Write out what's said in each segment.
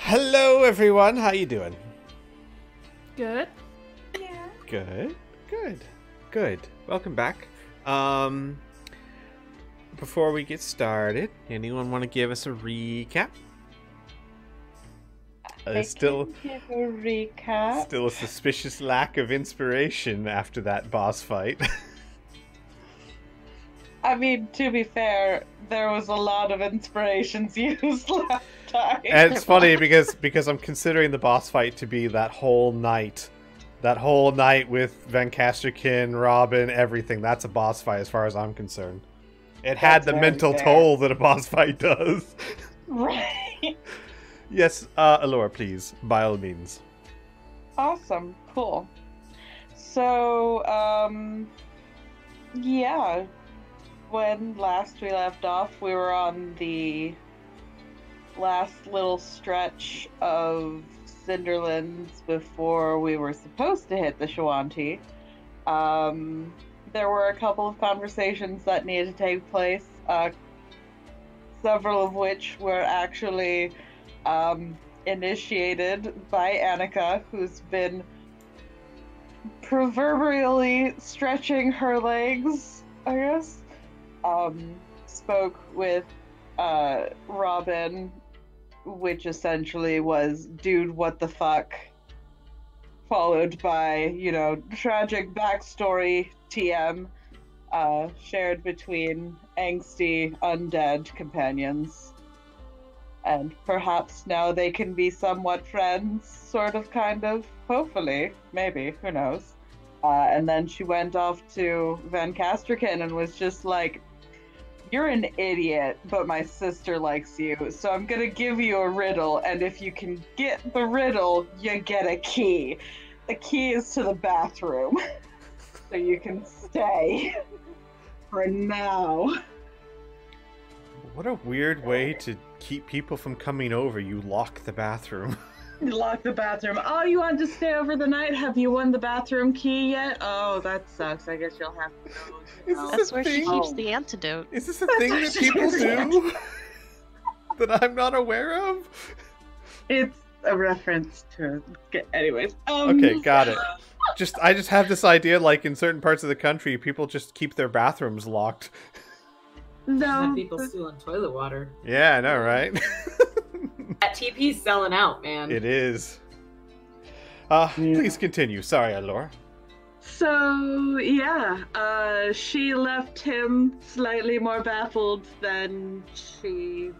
Hello, everyone. How you doing? Good. Yeah. Good. Welcome back. Before we get started, anyone want to give us a recap? Still Give a recap. a suspicious lack of inspiration after that boss fight. I mean, to be fair, there was a lot of inspirations used last time. And it's funny because I'm considering the boss fight to be that whole night. That whole night with Van Casterkin, Robin, everything. That's a boss fight as far as I'm concerned. It had the mental toll that a boss fight does. Right. Yes, Allura, please, by all means. Awesome. Cool. So, yeah. When last we left off, we were on the last little stretch of Cinderlands before we were supposed to hit the Shawanti. There were a couple of conversations that needed to take place, several of which were actually initiated by Annika, who's been proverbially stretching her legs, I guess. Spoke with Robin, which essentially was, dude, what the fuck? Followed by, tragic backstory TM, shared between angsty undead companions. And perhaps now they can be somewhat friends, sort of, kind of, hopefully, maybe, who knows. And then she went off to Van Casterkin and was just like, you're an idiot, but my sister likes you, so I'm gonna give you a riddle, and if you can get the riddle, you get a key. The key is to the bathroom, so you can stay for now. What a weird way to keep people from coming over. You lock the bathroom. You lock the bathroom. Oh, you want to stay over the night? Have you won the bathroom key yet? Oh, that sucks. I guess you'll have to go. That's where she keeps the antidote. Is this a thing that people do that I'm not aware of? It's a reference to... Anyways. Okay, got it. I just have this idea, like, in certain parts of the country, people just keep their bathrooms locked. No. Have people stealing toilet water. Yeah, I know, right? That TP's selling out, man. It is. Please continue. Sorry, Allura. So, yeah, she left him slightly more baffled than she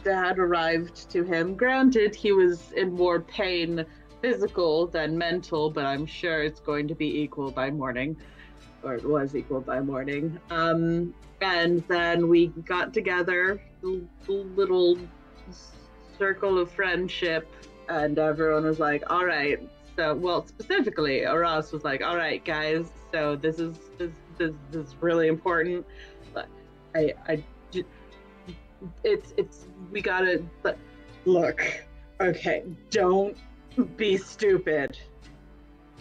had arrived to him. Granted, he was in more pain, physical than mental, but I'm sure it's going to be equal by morning. Or it was equal by morning. And then we got together, a little circle of friendship, and everyone was like, all right. So, well, specifically, Aras was like, all right, guys, so this is really important. But we gotta, but look, okay, don't be stupid.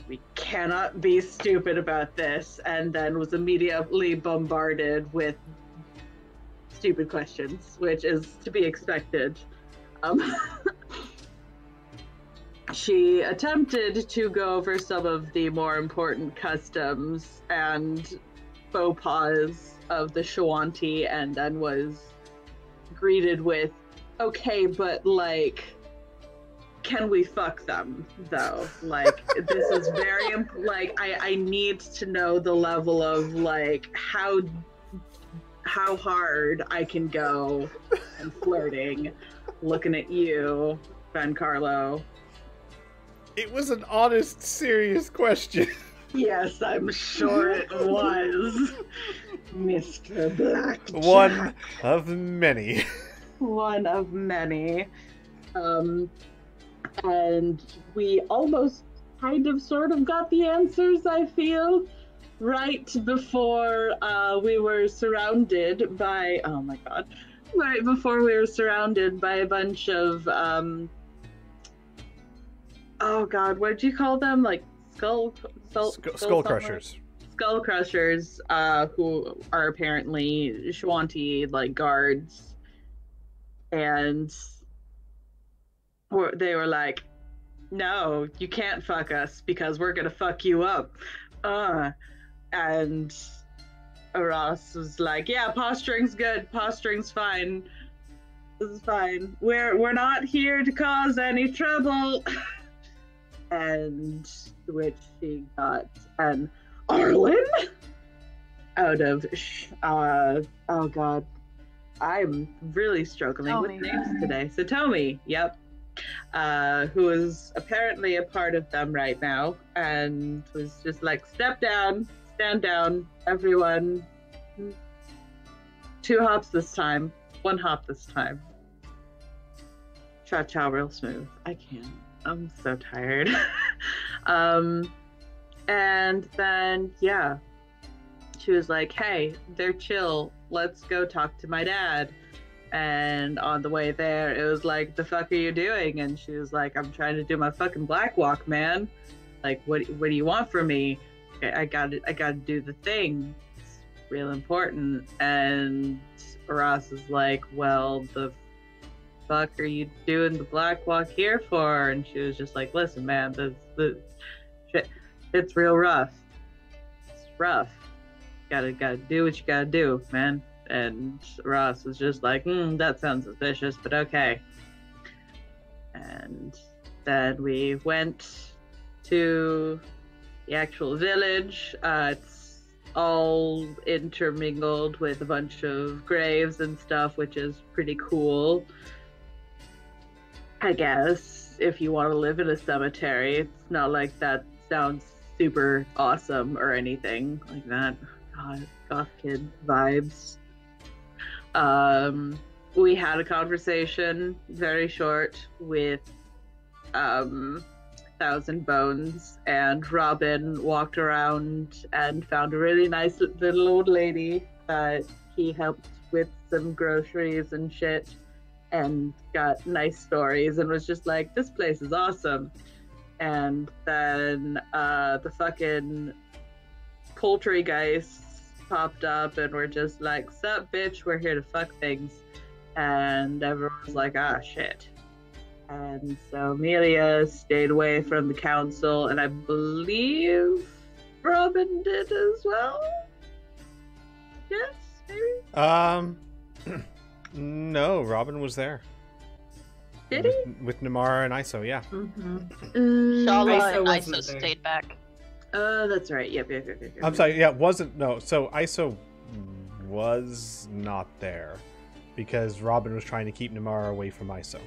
We cannot be stupid about this. And then was immediately bombarded with stupid questions, which is to be expected. She attempted to go over some of the more important customs and faux pas of the Shawanti, and then was greeted with, okay, but, like, can we fuck them, though? Like, this is very, like, I need to know the level of, like, how hard I can go and flirting. Looking at you, Giancarlo. It was an honest, serious question. Yes, I'm sure it was, Mr. Blackjack. One of many. One of many. And we almost sort of got the answers, I feel, right before we were surrounded by, oh my god, right before we were surrounded by a bunch of, oh god, what did you call them? Like, skull crushers. Skull crushers, who are apparently Shawanti, like, guards. And they were like, no, you can't fuck us because we're gonna fuck you up. And Ross was like, yeah, posturing's good. Posturing's fine. This is fine. We're not here to cause any trouble. And which she got an Arlen out of oh god, I'm really struggling with names today. So Tomi, yep, who is apparently a part of them right now, and was just like, step down, stand down, everyone. 2 hops this time, 1 hop this time. Cha-cha real smooth. I can't. I'm so tired. And then, yeah, she was like, hey, they're chill. Let's go talk to my dad. And on the way there, it was like, the fuck are you doing? And she was like, I'm trying to do my fucking black walk, man. Like, what do you want from me? I gotta do the thing. It's real important. And Ross is like, well, the fuck are you doing the black walk here for? And she was just like, listen, man, the shit, it's real rough. It's rough. Gotta do what you gotta do, man. And Ross was just like, that sounds suspicious, but okay. And then we went to the actual village. It's all intermingled with a bunch of graves and stuff, which is pretty cool. I guess, if you want to live in a cemetery. It's not like that sounds super awesome or anything like that. God, goth kid vibes. We had a conversation, very short, with Thousand Bones, and Robin walked around and found a really nice little old lady that he helped with some groceries and shit, and got nice stories, and was just like, this place is awesome. And then the fucking poultry popped up and were just like, sup bitch, we're here to fuck things. And everyone was like, ah shit. And so Amelia stayed away from the council, and I believe Robin did as well. Yes, maybe? No, Robin was there. Did he? With Namara and Iso, yeah. Shala and Iso stayed back. Oh, that's right. Yep. I'm sorry, yeah, it wasn't, no. So Iso was not there because Robin was trying to keep Namara away from Iso.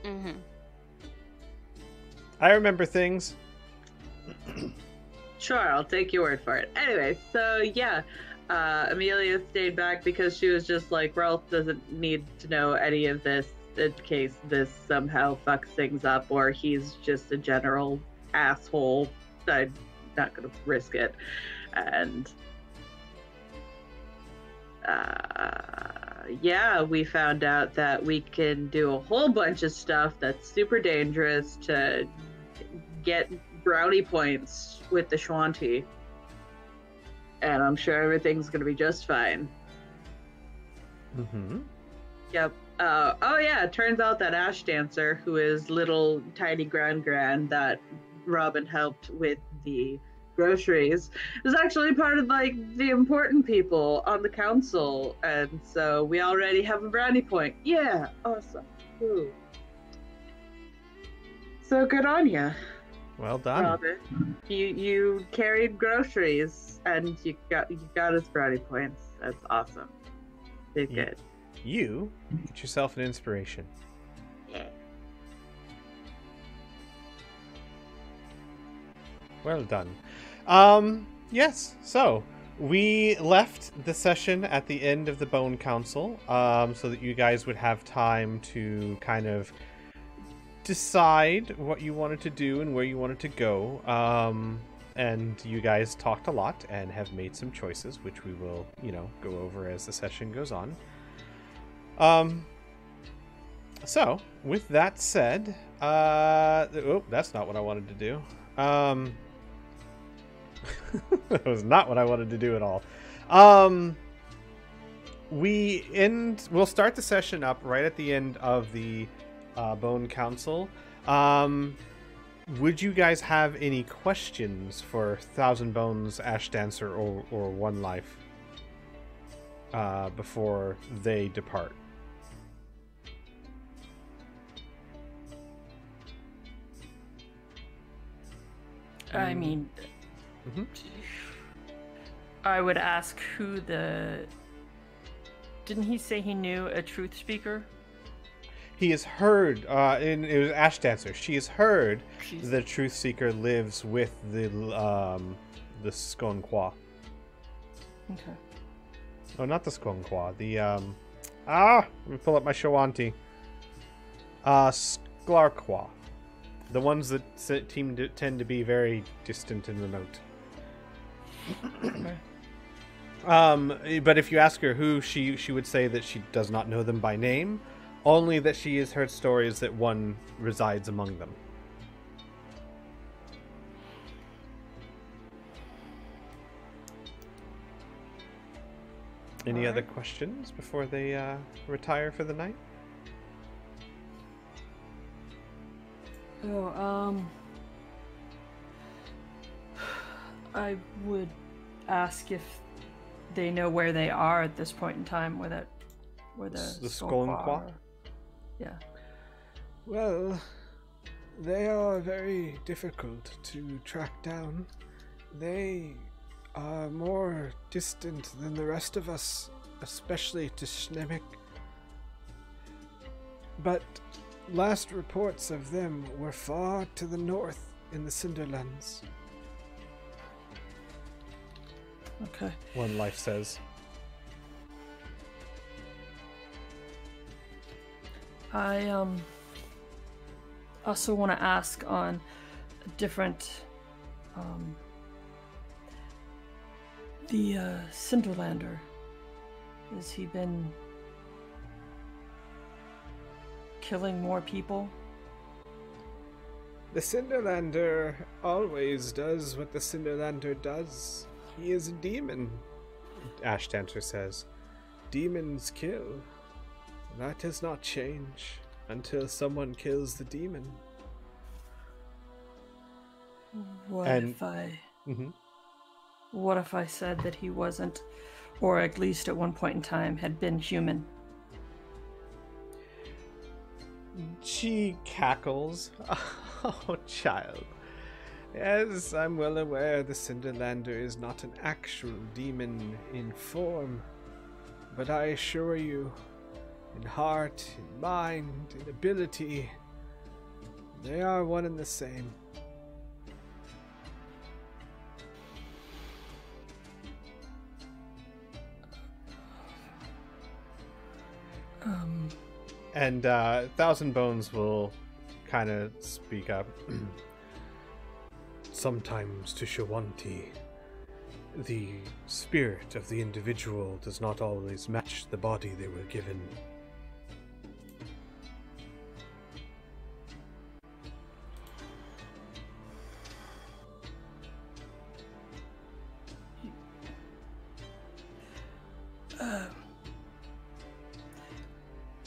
Mm-hmm. I remember things. Sure, I'll take your word for it. Anyway, so yeah, Amelia stayed back because she was just like, Ralph doesn't need to know any of this in case this somehow fucks things up, or he's just a general asshole. I'm not gonna risk it. And yeah, we found out that we can do a whole bunch of stuff that's super dangerous to get brownie points with the Shanti. And I'm sure everything's gonna be just fine. Mm-hmm. Yep. Oh yeah, it turns out that Ash Dancer, who is little tiny Gran that Robin helped with the groceries, is actually part of like the important people on the council, and so we already have a brownie point. Yeah, awesome. Ooh. So good on ya. Well done, Robin. You carried groceries and you got us brownie points. That's awesome. Did good. You get yourself an inspiration. Yeah. Well done. Yes, so we left the session at the end of the Bone Council, so that you guys would have time to kind of decide what you wanted to do and where you wanted to go. And you guys talked a lot and have made some choices, which we will, go over as the session goes on. So, with that said, that's not what I wanted to do. That was not what I wanted to do at all. We'll start the session up right at the end of the Bone Council. Would you guys have any questions for Thousand Bones, Ash Dancer, or One Life before they depart? I mean, I would ask who the... Didn't he say he knew a truth speaker? He has heard, it was Ash Dancer. She has heard the Truth Seeker lives with the Skonqua. Okay. Oh, not the Skonqua. Let me pull up my Shawanti. Sklarqua. The ones that tend to be very distant and remote. Okay. But if you ask her who, she would say that she does not know them by name, only that she has heard stories that one resides among them. Any other questions before they retire for the night? I would ask if they know where they are at this point in time, where the Skonqua? Yeah. Well, they are very difficult to track down. They are more distant than the rest of us, especially to Schnemmick. But last reports of them were far to the north in the Cinderlands. Okay. One Life says. I also want to ask on a different the Cinderlander. Has he been killing more people? The Cinderlander always does what the Cinderlander does. He is a demon, Ash Dancer says. Demons kill. That does not change until someone kills the demon. What And- if I... Mm-hmm. What if I said that he wasn't, or at least at one point in time, had been human? She cackles. Oh, child. Yes, I'm well aware the Cinderlander is not an actual demon in form, but I assure you, in heart, in mind, in ability, they are one and the same. And Thousand Bones will kind of speak up. Sometimes to Shawanti, the spirit of the individual does not always match the body they were given.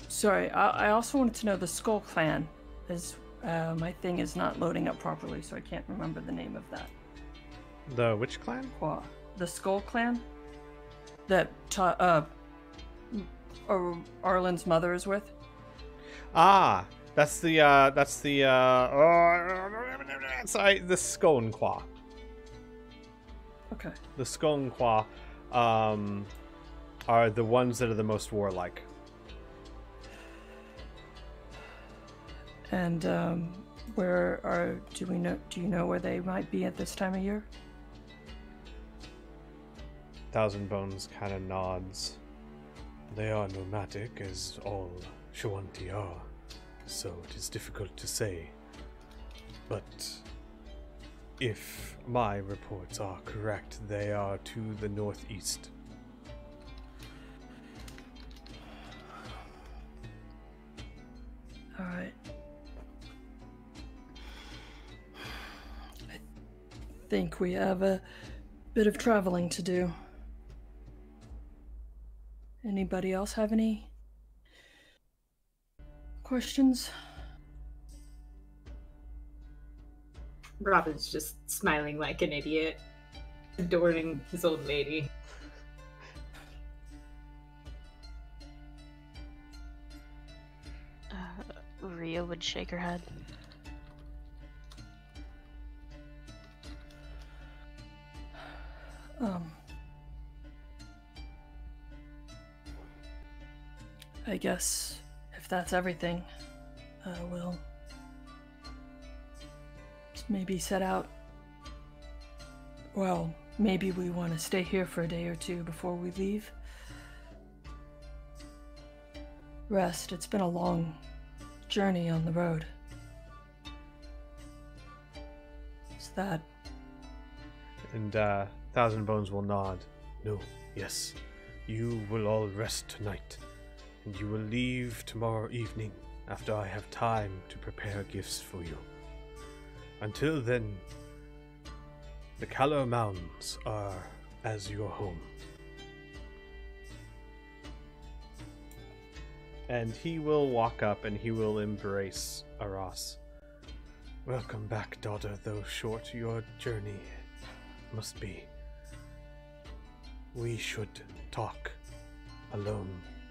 Sorry, I also wanted to know the Skull Clan. My thing is not loading up properly, so I can't remember the name of that. The which clan? The Skull Clan? That Arlen's mother is with? Ah, that's the sorry, the Skonqua. Okay. The Skonqua are the ones that are the most warlike. And do you know where they might be at this time of year? Thousand Bones kind of nods. They are nomadic, as all Shawanti are, so it is difficult to say. But if my reports are correct, they are to the northeast. All right. I think we have a bit of traveling to do. Anybody else have any questions? Robin's just smiling like an idiot, adoring his old lady. Rhea would shake her head. I guess if that's everything, we'll maybe set out. Well, maybe we want to stay here for a day or two before we leave. Rest. It's been a long journey on the road. Is that? And Thousand Bones will nod. No, yes. You will all rest tonight, and you will leave tomorrow evening after I have time to prepare gifts for you. Until then, the Calor Mountains are as your home. And he will walk up and he will embrace Aras. Welcome back, daughter, though short your journey must be. We should talk alone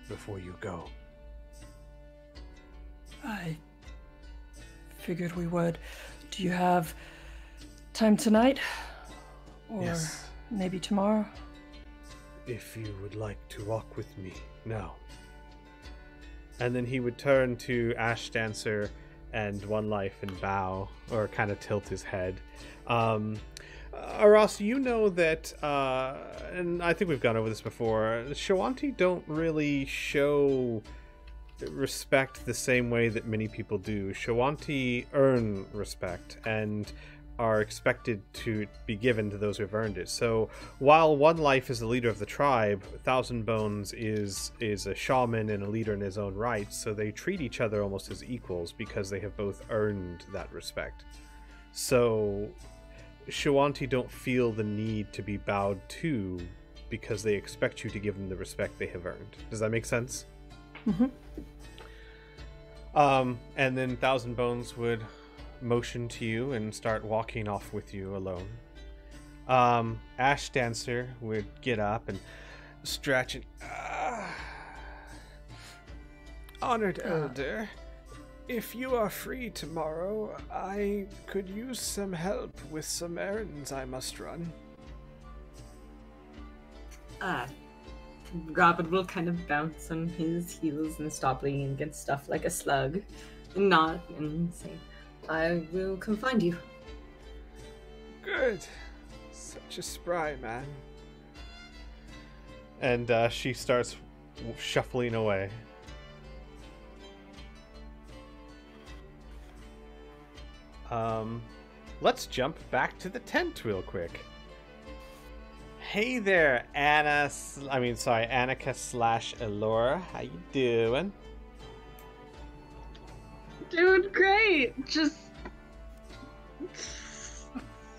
before you go. I figured we would. Do you have time tonight? Or Yes. maybe tomorrow? If you would like to walk with me now. And then he would turn to Ash Dancer and One Life and bow, or kind of tilt his head. Aras, you know that, and I think we've gone over this before, Shawanti don't really show respect the same way that many people do. Shawanti earn respect and are expected to be given to those who've earned it. So while One Life is the leader of the tribe, Thousand Bones is a shaman and a leader in his own right, so they treat each other almost as equals because they have both earned that respect. So Shawanti don't feel the need to be bowed to because they expect you to give them the respect they have earned. Does that make sense? Mm-hmm. And then Thousand Bones would motion to you and start walking off with you alone. Ash Dancer would get up and stretch and Honored Elder, if you are free tomorrow, I could use some help with some errands I must run. Robin will kind of bounce on his heels and stop leaning against stuff like a slug, and nod and say, I will come find you. Good. Such a spry man. And she starts shuffling away. Let's jump back to the tent real quick. Hey there, Annika / Elora. How you doing? Doing great. Just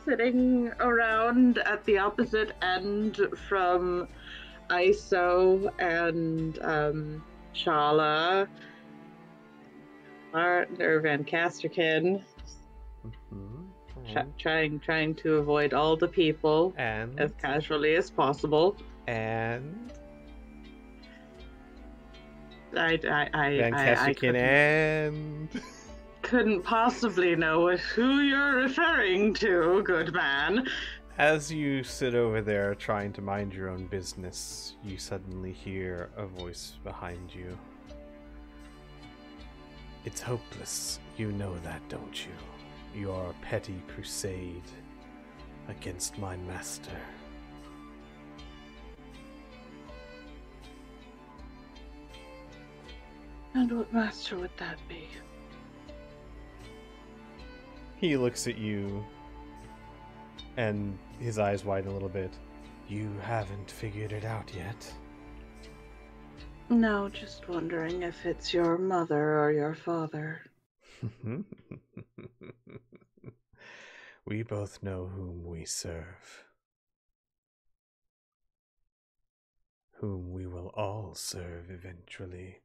sitting around at the opposite end from Iso and Shala, partner Van Casterkin. Trying to avoid all the people And as casually as possible. and I Van Casterkin and couldn't possibly know who you're referring to, good man. as you sit over there trying to mind your own business, you suddenly hear a voice behind you. It's hopeless. You know that, don't you? Your petty crusade against my master. And what master would that be? He looks at you, and his eyes widen a little bit. You haven't figured it out yet? No, just wondering if it's your mother or your father. We both know whom we serve. Whom we will all serve eventually.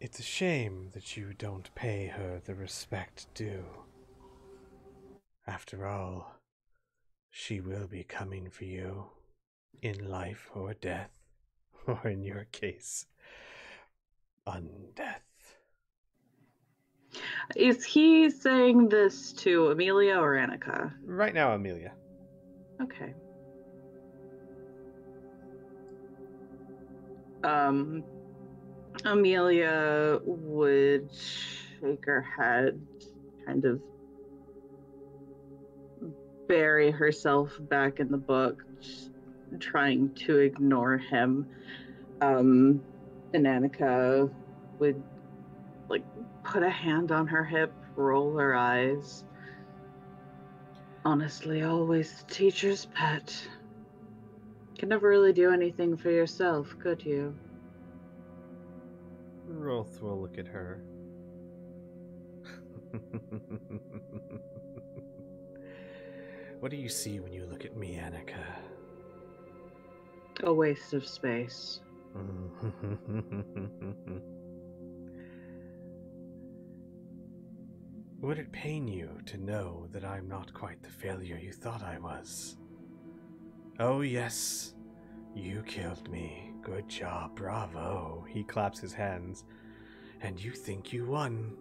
It's a shame that you don't pay her the respect due. After all, she will be coming for you, in life or death, or in your case, undeath. Is he saying this to Amelia or Annika? Right now, Amelia. Okay. Amelia would shake her head, kind of bury herself back in the book, trying to ignore him. And Annika would put a hand on her hip, roll her eyes. Honestly, always the teacher's pet. Can never really do anything for yourself, could you? Rolth will look at her. What do you see when you look at me, Annika? A waste of space. Would it pain you to know that I'm not quite the failure you thought I was? Oh yes, you killed me. Good job, bravo. He claps his hands. And you think you won.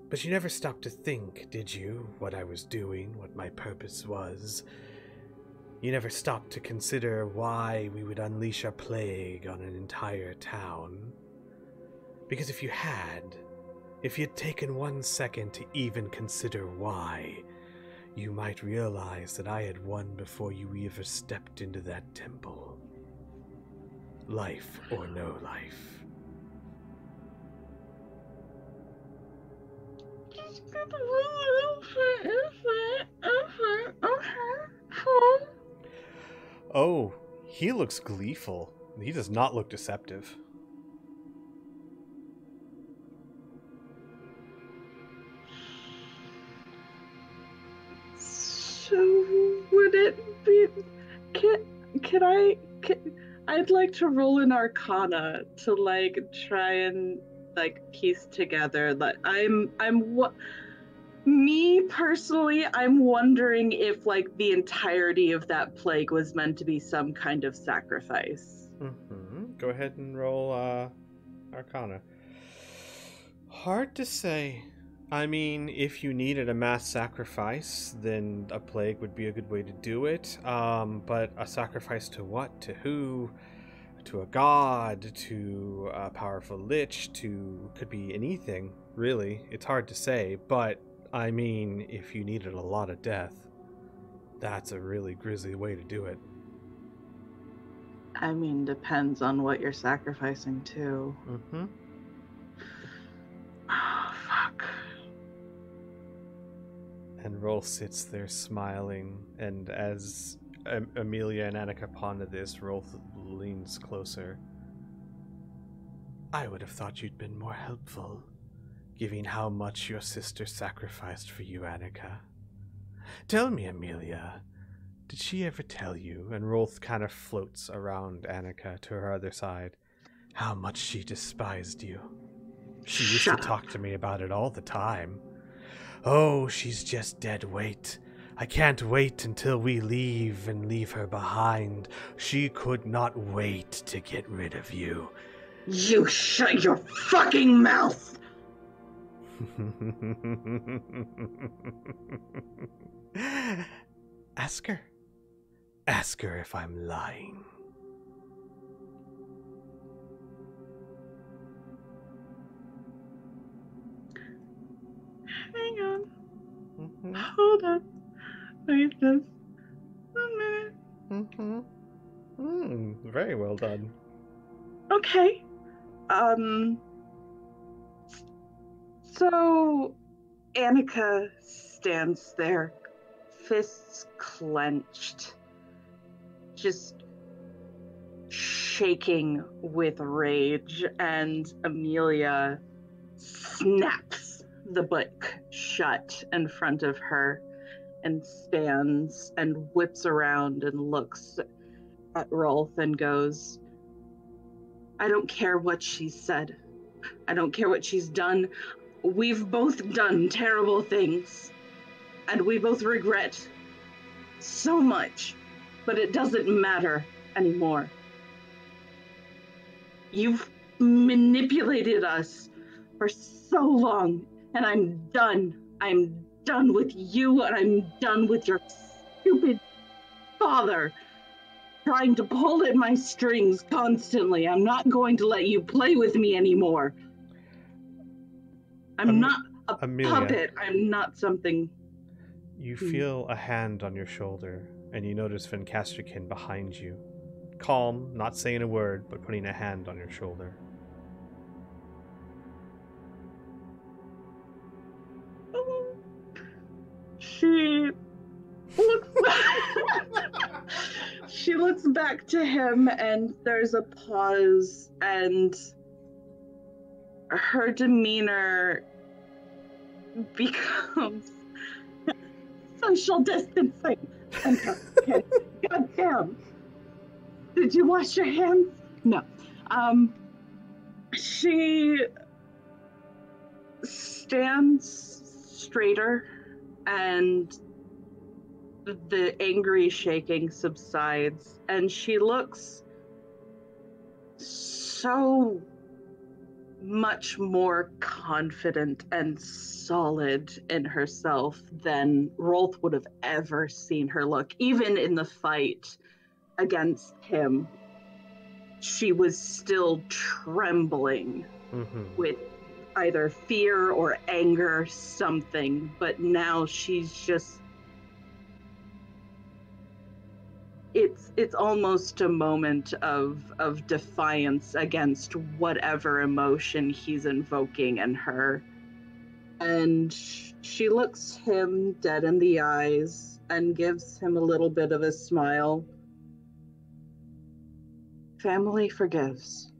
But you never stopped to think, did you, what I was doing, what my purpose was? You never stopped to consider why we would unleash a plague on an entire town? Because if you had taken 1 second to even consider why, you might realize that I had won before you ever stepped into that temple. Life or no life. Oh, he looks gleeful. He does not look deceptive. So would it be? I'd like to roll an Arcana to try and piece together. Me personally, I'm wondering if the entirety of that plague was meant to be some kind of sacrifice. Mm-hmm. Go ahead and roll Arcana. Hard to say. I mean, if you needed a mass sacrifice, then a plague would be a good way to do it. But a sacrifice to what? To who? To a god? To a powerful lich? Could be anything, really. It's hard to say, but I mean, if you needed a lot of death, that's a really grisly way to do it. I mean, depends on what you're sacrificing to. Mm-hmm. Oh, fuck. And Rolf sits there smiling, and as Amelia and Annika ponder this, Rolf leans closer. I would have thought you'd been more helpful, given how much your sister sacrificed for you, Annika. Tell me, Amelia, did she ever tell you, and Rolf kind of floats around Annika to her other side, how much she despised you? She used to talk to me about it all the time. Oh, she's just dead weight. I can't wait until we leave and leave her behind. She could not wait to get rid of you. You shut your fucking mouth! Ask her. Ask her if I'm lying. Hang on. Mm-hmm. Hold on. Wait just a minute. Mm-hmm. Very well done. Okay. So Annika stands there, fists clenched, just shaking with rage, and Amelia snaps the book shut in front of her and stands and whips around and looks at Rolf and goes, I don't care what she said. I don't care what she's done. We've both done terrible things. And we both regret so much. But it doesn't matter anymore. You've manipulated us for so long, and I'm done. I'm done with you, and I'm done with your stupid father trying to pull at my strings constantly. I'm not going to let you play with me anymore. I'm not a puppet. I'm not something... You feel a hand on your shoulder, and you notice Van Casterkin behind you. Calm, not saying a word, but putting a hand on your shoulder. She looks she looks back to him, and there's a pause, and her demeanor becomes social distancing. Okay. God damn. Did you wash your hands? No. She stands straighter, and the angry shaking subsides, and she looks so much more confident and solid in herself than Rolth would have ever seen her look. Even in the fight against him, she was still trembling with either fear or anger, something, but now she's just... It's almost a moment of defiance against whatever emotion he's invoking in her. And she looks him dead in the eyes and gives him a little bit of a smile. Family forgives.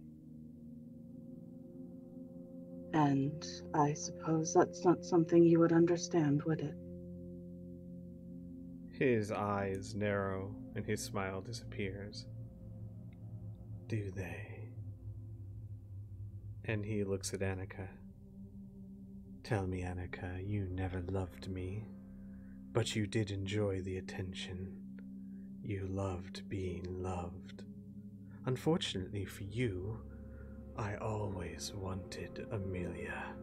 And I suppose that's not something you would understand, would it? His eyes narrow and his smile disappears. Do they? And he looks at Annika. Tell me, Annika, you never loved me, but you did enjoy the attention. You loved being loved. Unfortunately for you, I always wanted Amelia.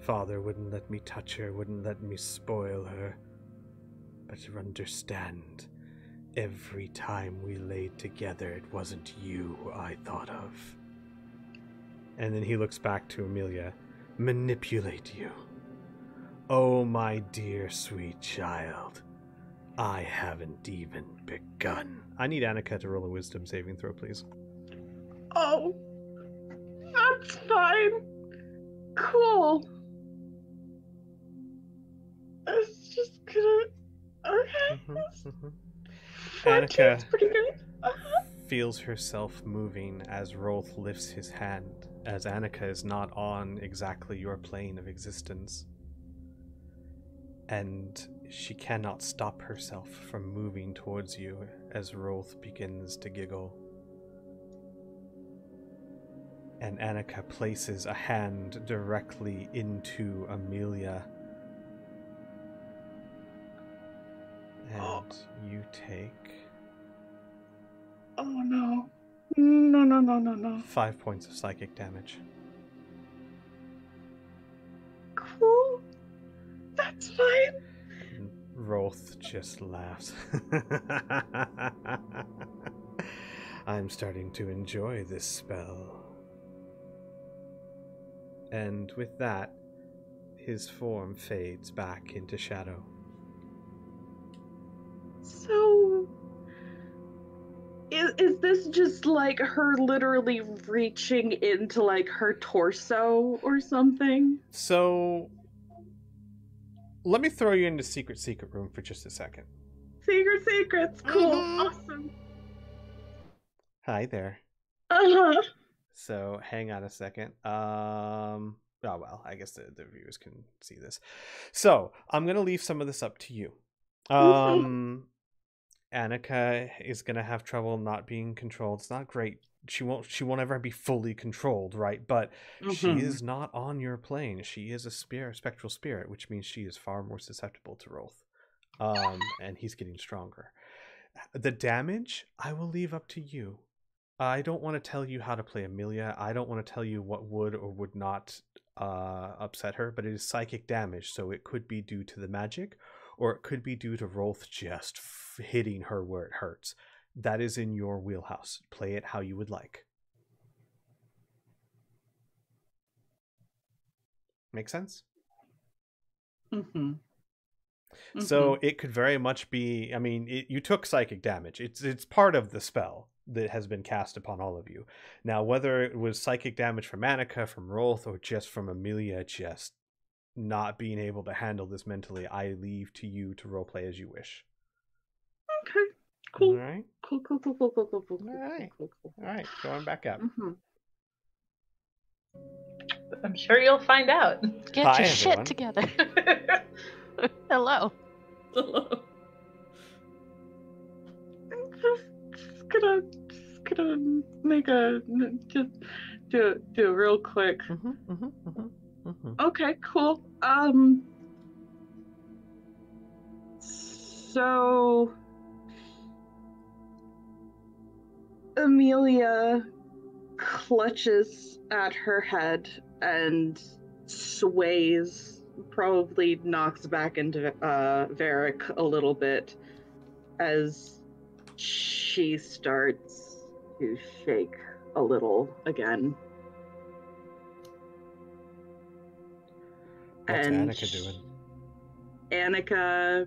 Father wouldn't let me touch her, wouldn't let me spoil her. But to understand, every time we laid together, it wasn't you I thought of. And then he looks back to Amelia. Manipulate you. Oh, my dear sweet child. I haven't even begun. I need Annika to roll a wisdom saving throw, please. Oh, that's fine. Cool. It's just gonna... Okay. Annika pretty good. feels herself moving as Rolth lifts his hand, as Annika is not on exactly your plane of existence. And she cannot stop herself from moving towards you as Rolth begins to giggle. And Annika places a hand directly into Amelia. And you take... Oh no. No. 5 points of psychic damage. Cool. That's fine. And Rolth just laughs. I'm starting to enjoy this spell. And with that, his form fades back into shadow. So, is this just like her literally reaching into like her torso or something? So, let me throw you into secret room for just a second. Secrets, cool, awesome. Hi there. Uh-huh. So, hang on a second. Oh, well, I guess the viewers can see this. So, I'm going to leave some of this up to you. Annika is going to have trouble not being controlled. It's not great she won't ever be fully controlled, right? But she Mhm. is not on your plane. She is a spectral spirit, which means she is far more susceptible to Rolth. And he's getting stronger. The damage, I will leave up to you. I don't want to tell you how to play Amelia. I don't want to tell you what would or would not upset her, but it is psychic damage, so it could be due to the magic, or it could be due to Rolth just hitting her where it hurts. That is in your wheelhouse. Play it how you would like. Make sense? Mhm. So it could very much be, I mean, you took psychic damage. It's part of the spell that has been cast upon all of you. Now, whether it was psychic damage from Annika, from Rolth, or just from Amelia just not being able to handle this mentally, I leave to you to roleplay as you wish. Okay. Cool. All right. Cool. All right. All right. Going back up. Mhm. I'm sure you'll find out. Get Hi, your everyone. shit together. Hello. Just gonna make just do it real quick. Okay, cool. So Amelia clutches at her head and sways, probably knocks back into Varric a little bit as she starts to shake a little again. What's And Annika doing? Annika,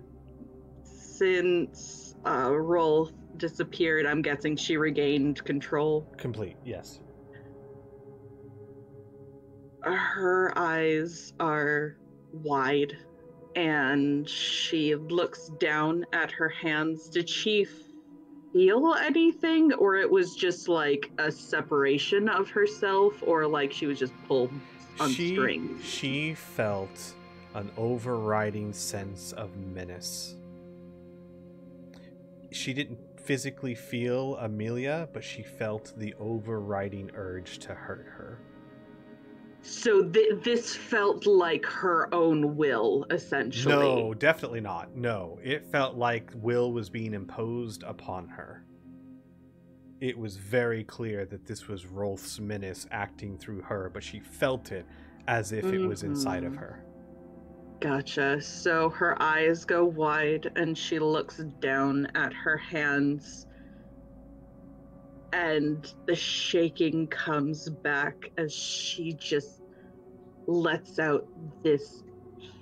since Rolf disappeared, I'm guessing she regained control. Complete, yes. Her eyes are wide and she looks down at her hands. Did she feel anything, or it was just like a separation of herself, or like she was just pulled on strings? She felt an overriding sense of menace. She didn't physically feel Amelia, but she felt the overriding urge to hurt her. So this felt like her own will, essentially. No, definitely not. No, it felt like will was being imposed upon her. It was very clear that this was Rolf's menace acting through her, but she felt it as if it was inside of her. Gotcha. So her eyes go wide and she looks down at her hands, and the shaking comes back as she just lets out this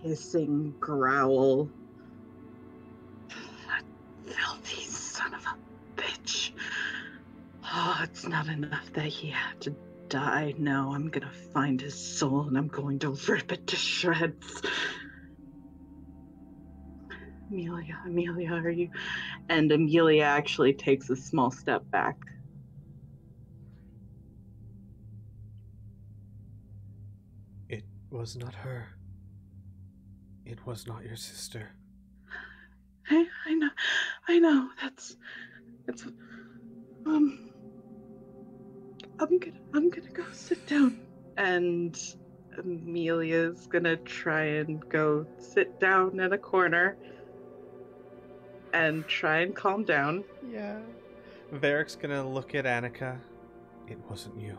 hissing growl. That filthy son of a bitch. Oh, it's not enough that he had to die. No, I'm gonna find his soul and I'm going to rip it to shreds. Amelia, are you? And Amelia actually takes a small step back. It was not her. It was not your sister. I know. That's I'm gonna go sit down. And Amelia's gonna try and go sit down in a corner and try and calm down. Yeah. Varric's gonna look at Annika. It wasn't you.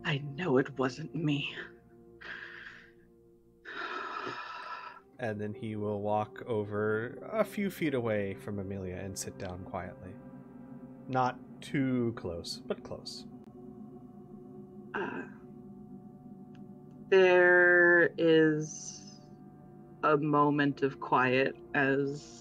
I know it wasn't me. And then he will walk over a few feet away from Amelia and sit down quietly. Not too close, but close. There is a moment of quiet as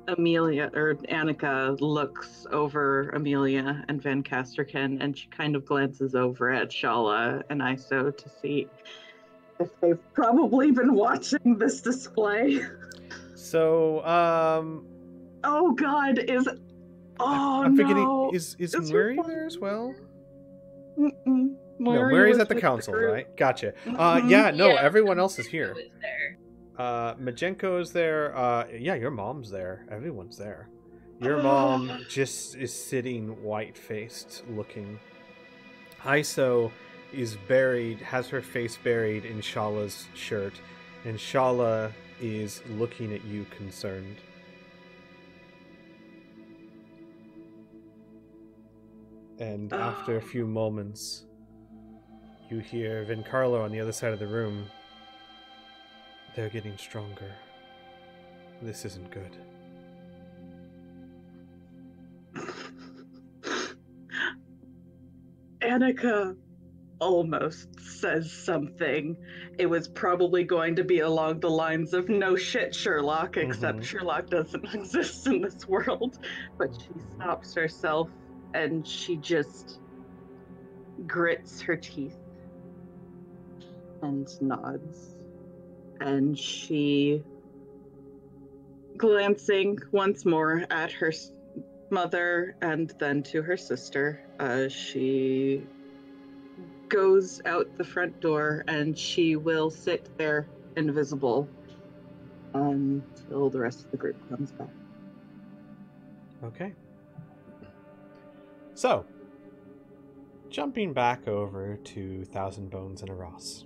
Amelia, or Annika, looks over Amelia and Van Casterken, and she kind of glances over at Shala and Iso to see if they've probably been watching this display. So, Oh God, I'm forgetting, no. is It's Murray fine. there as well? Mm-mm. No, Murray Murray's was at the with council, group. right? Gotcha. Mhm. Yeah, no, Yeah. everyone else is here. Who is there? Majenko is there. Yeah, your mom's there. Everyone's there. Your mom just is sitting white-faced, looking. Paizo is buried, has her face buried in Shala's shirt, and Shala is looking at you concerned. And after a few moments, you hear Vincarlo on the other side of the room. They're getting stronger. This isn't good. Annika almost says something. It was probably going to be along the lines of no shit, Sherlock, except Sherlock doesn't exist in this world. But she stops herself and she just grits her teeth and nods. And she, glancing once more at her mother and then to her sister, she goes out the front door and she will sit there invisible until the rest of the group comes back. Okay. So, jumping back over to Thousand Bones and a Ross.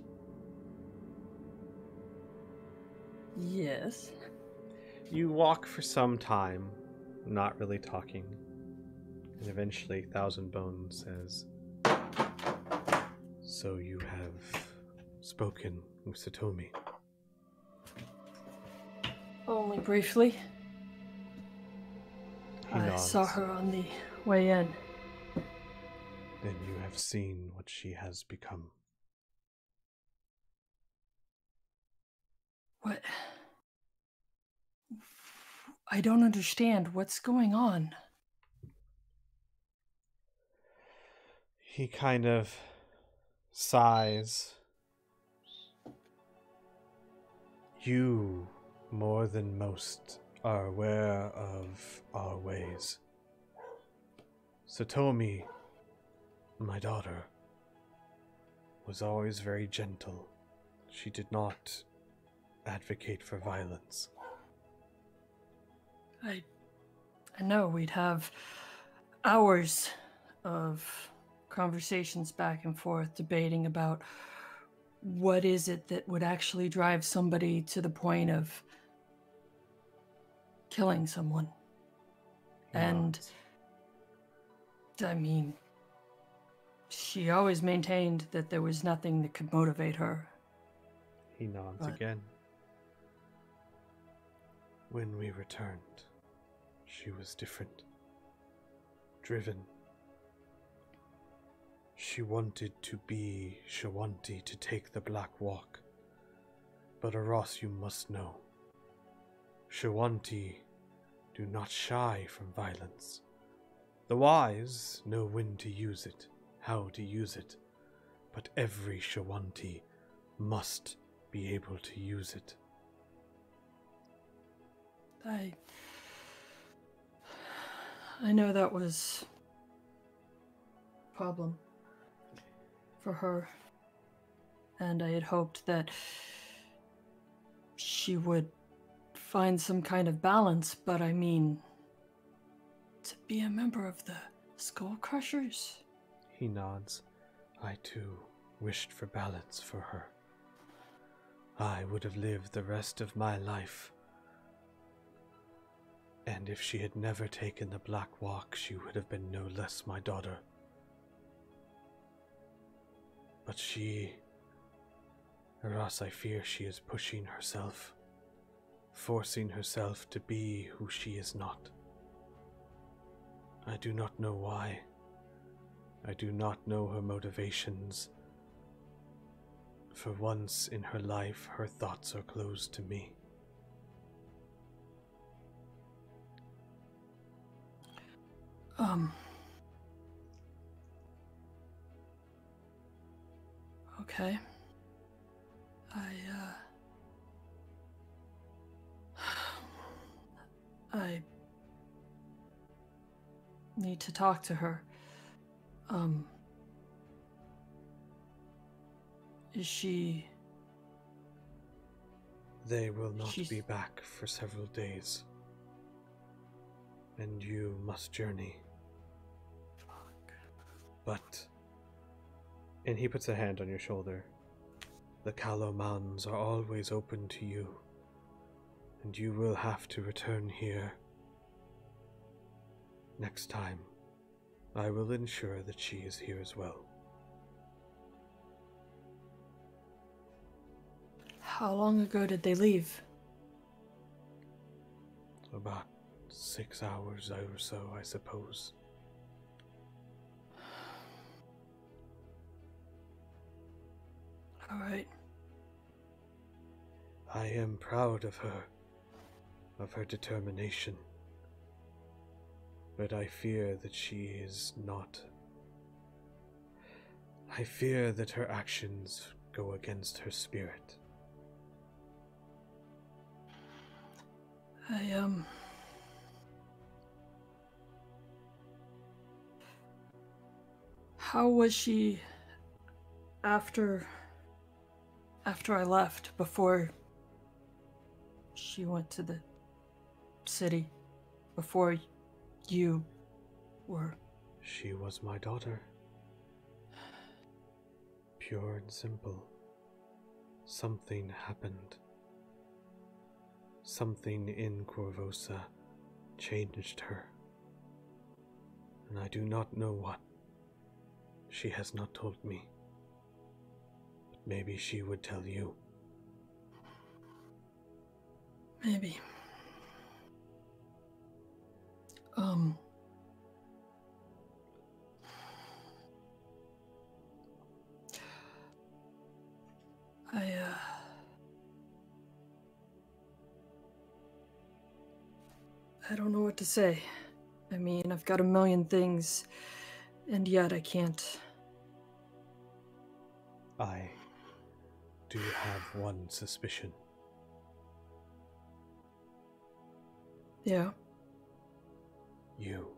Yes. You walk for some time, not really talking, and eventually Thousand Bones says, "So you have spoken with Satomi?" Only briefly. He I nods. saw her on the way in. Then you have seen what she has become. What? I don't understand. What's going on? He kind of sighs. You, more than most, are aware of our ways. Satomi, my daughter, was always very gentle. She did not advocate for violence. I know we'd have hours of conversations back and forth debating about what is it that would actually drive somebody to the point of killing someone. And I mean, she always maintained that there was nothing that could motivate her. He nods again. When we returned, she was different. Driven. She wanted to be Shawanti to take the Black Walk. But Aros, you must know. Shawanti do not shy from violence. The wise know when to use it, how to use it. But every Shawanti must be able to use it. I know that was a problem for her, and I had hoped that she would find some kind of balance, but I mean, to be a member of the Skull Crushers? He nods. I too wished for balance for her. I would have lived the rest of my life. And if she had never taken the Black Walk, she would have been no less my daughter. But she... Aras, I fear she is pushing herself, forcing herself to be who she is not. I do not know why. I do not know her motivations. For once in her life, her thoughts are closed to me. Okay. I need to talk to her. Is she... They will not be back for several days. and you must journey. But, and he puts a hand on your shoulder, the Callow Mountains are always open to you, and you will have to return here. Next time, I will ensure that she is here as well. How long ago did they leave? About 6 hours or so, I suppose. All right. I am proud of her determination. But I fear that she is not. I fear that her actions go against her spirit. How was she after I left, before she went to the city, before you were? She was my daughter. Pure and simple. Something happened. Something in Corvosa changed her. And I do not know what. She has not told me. But maybe she would tell you. Maybe. I don't know what to say. I mean, I've got a million things, and yet I can't. I do have one suspicion. Yeah? You.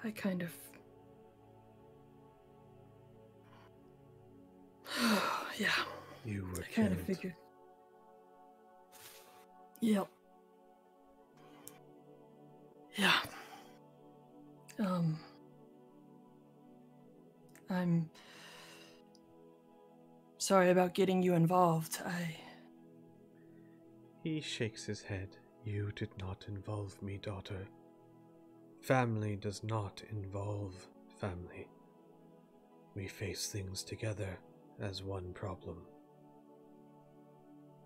I kind of... yeah. You were I kind of killed. figured. Yep. Yeah. I'm sorry about getting you involved. He shakes his head. You did not involve me, daughter. Family does not involve family. We face things together as one problem.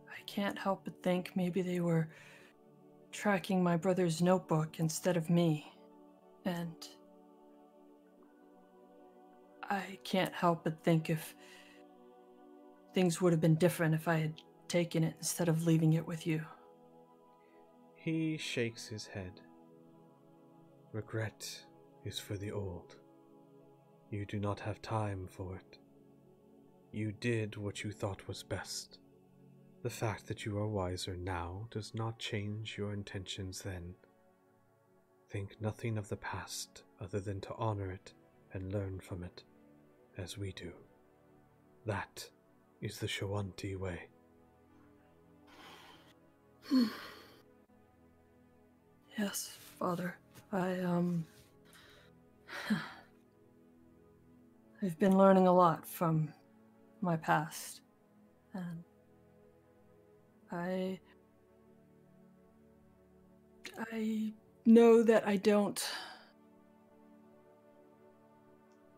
I can't help but think maybe they were tracking my brother's notebook instead of me. And I can't help but think if things would have been different if I had taken it instead of leaving it with you. He shakes his head. Regret is for the old. You do not have time for it. You did what you thought was best. The fact that you are wiser now does not change your intentions then. Think nothing of the past other than to honor it and learn from it, as we do. That is the Shawanti way. Yes, Father. I've been learning a lot from my past, and I know that I don't...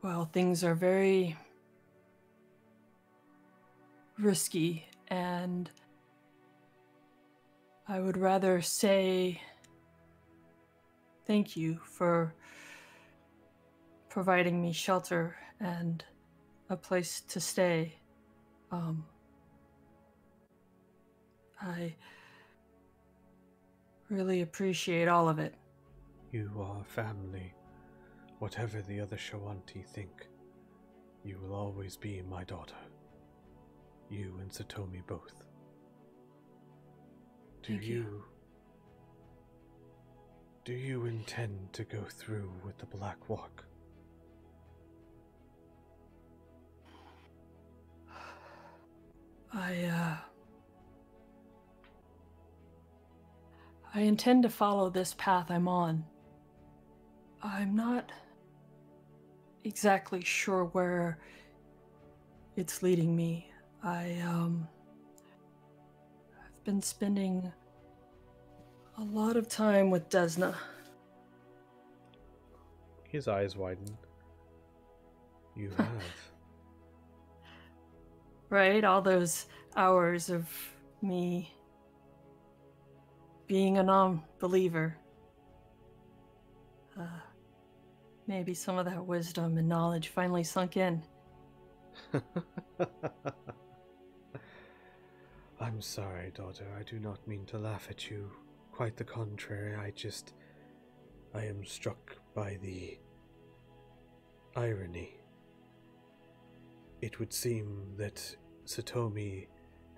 Well, things are very risky, and I would rather say thank you for providing me shelter and a place to stay. I really appreciate all of it. You are family. Whatever the other Shawanti think, you will always be my daughter. You and Satomi both. Thank you. Do you intend to go through with the Black Walk? I intend to follow this path I'm on. I'm not exactly sure where it's leading me. I've been spending a lot of time with Desna. His eyes widen. You have. Right? All those hours of me being a non-believer. Maybe some of that wisdom and knowledge finally sunk in. I'm sorry, daughter. I do not mean to laugh at you. Quite the contrary. I am struck by the irony. It would seem that Satomi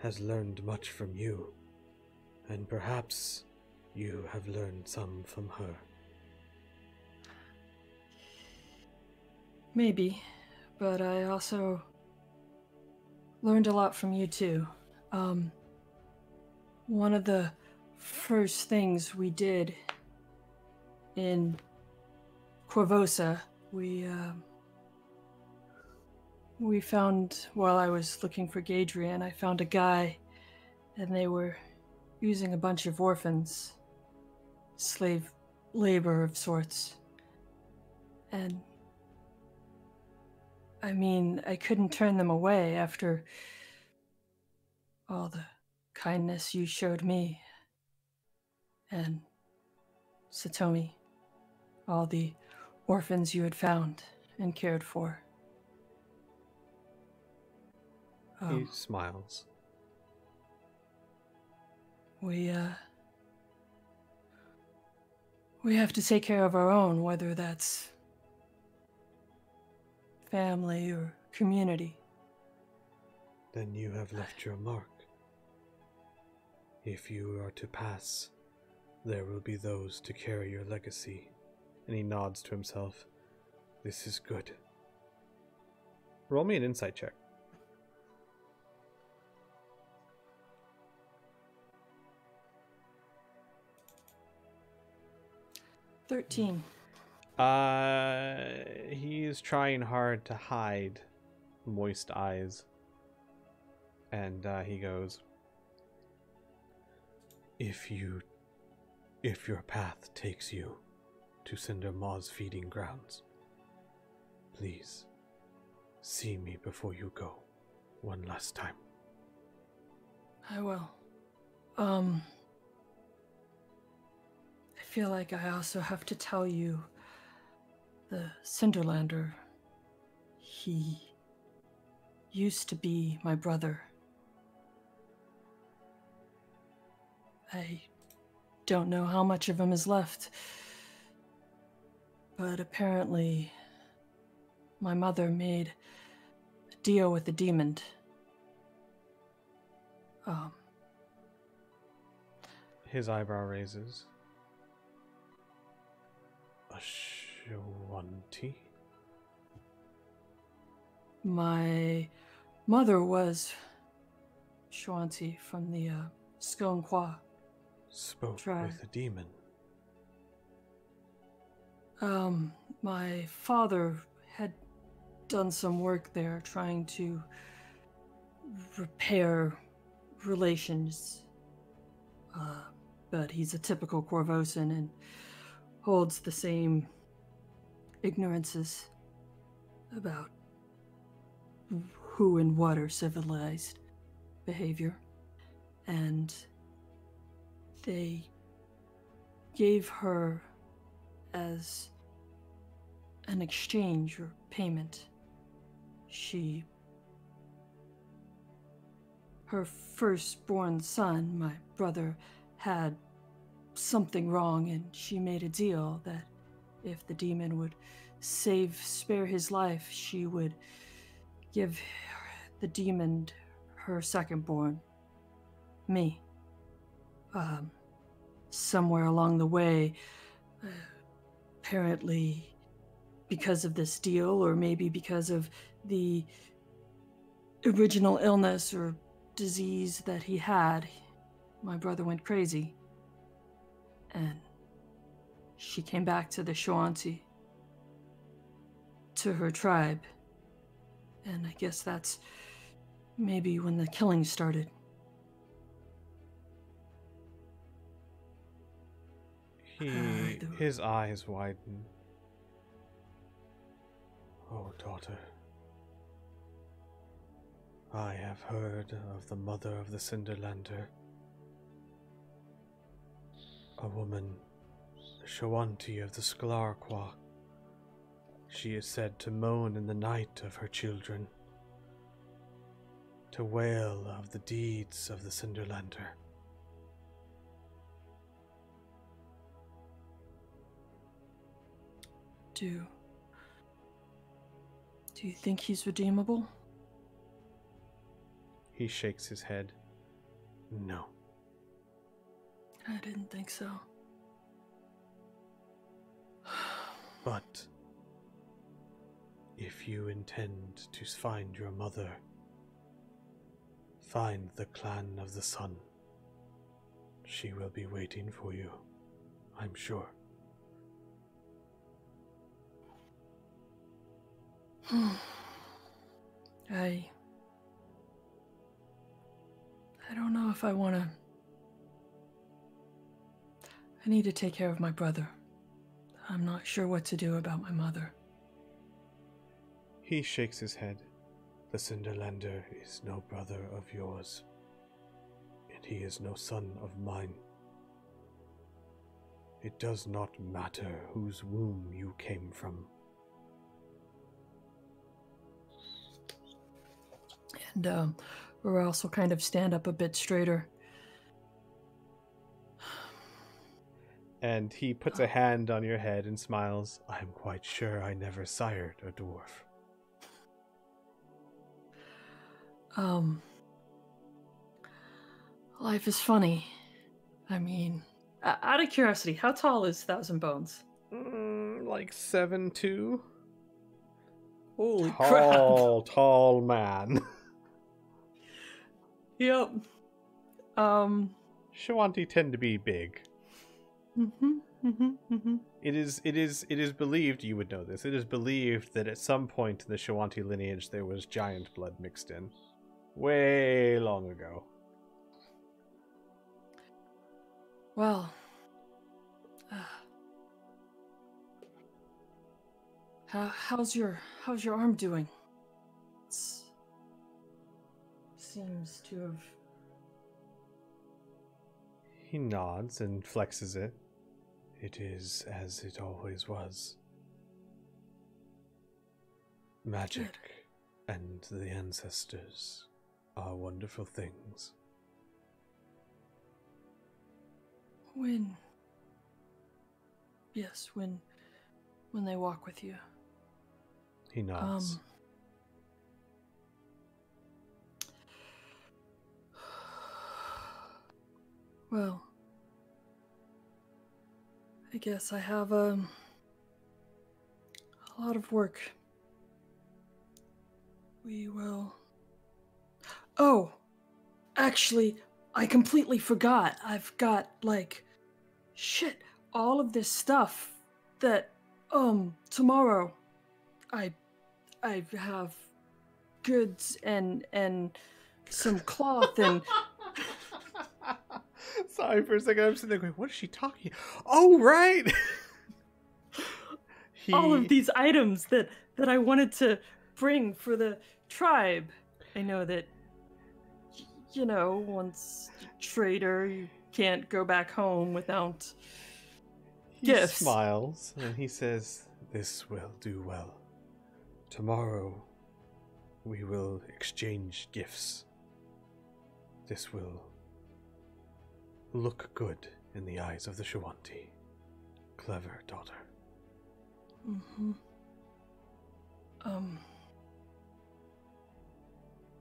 has learned much from you, and perhaps you have learned some from her. Maybe, but I also learned a lot from you too. One of the first things we did in Corvosa, we found, while I was looking for Gadrian, I found a guy, and they were using a bunch of orphans, slave labor of sorts. And I mean, I couldn't turn them away after all the kindness you showed me. And Satomi, all the orphans you had found and cared for. He smiles. We have to take care of our own, whether that's family or community. Then you have left your mark. If you are to pass, there will be those to carry your legacy. And he nods to himself. This is good. Roll me an insight check. $13. He is trying hard to hide moist eyes. And he goes, If your path takes you to Cinder Maw's feeding grounds, please see me before you go one last time. I will. I feel like I also have to tell you, the Cinderlander, he used to be my brother. I don't know how much of him is left, but apparently my mother made a deal with the demon. His eyebrow raises. Ashanti? My mother was Shanti from the Skonqua Spoke tribe. with a demon. My father had done some work there trying to repair relations. But he's a typical Corvosan and holds the same ignorances about who and what are civilized behavior. And they gave her as an exchange or payment. Her firstborn son, my brother, had something wrong, and she made a deal that if the demon would spare his life, she would give the demon her secondborn, me. Somewhere along the way, apparently because of this deal, or maybe because of the original illness or disease that he had, my brother went crazy. and she came back to the Shawanti, to her tribe, and I guess that's maybe when the killing started. His eyes widen. Oh, daughter. I have heard of the mother of the Cinderlander. A woman, the Shawanti of the Sklarqua. She is said to moan in the night of her children, to wail of the deeds of the Cinderlander. Do you think he's redeemable? He shakes his head. No. I didn't think so. But if you intend to find your mother, find the clan of the sun. She will be waiting for you, I'm sure. I don't know if I want to. I need to take care of my brother. I'm not sure what to do about my mother. He shakes his head. The Cinderlander is no brother of yours, and he is no son of mine. It does not matter whose womb you came from. And we'll also kind of stand up a bit straighter. And he puts a hand on your head and smiles. I am quite sure I never sired a dwarf. Life is funny. I mean, out of curiosity, how tall is Thousand Bones? Like 7'2". Holy crap. Tall man. Yep. Shawanti tend to be big. It is believed, you would know this, it is believed that at some point in the Shawanti lineage there was giant blood mixed in. Way long ago. Well, how's your arm doing? Seems to have. He nods and flexes it. It is as it always was. Magic and the ancestors are wonderful things. When they walk with you. He nods. Well, I guess I have a lot of work. We will. Oh, actually, I completely forgot. I've got all of this stuff that tomorrow I have goods and some cloth and Sorry, for a second I'm sitting there going, what is she talking? Oh, right! all of these items that I wanted to bring for the tribe. I know that, once you're a trader, you can't go back home without gifts. He smiles and he says, this will do well. Tomorrow we will exchange gifts. This will look good in the eyes of the Shawanti. Clever daughter.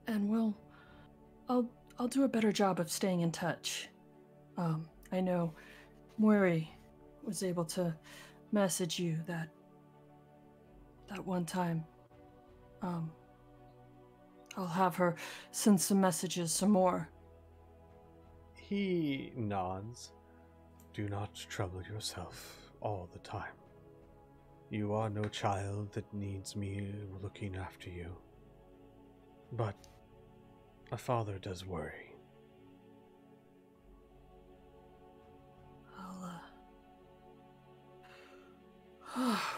And I'll do a better job of staying in touch. I know Moiri was able to message you that one time. I'll have her send some messages some more. He nods. Do not trouble yourself all the time. You are no child that needs me looking after you. But a father does worry.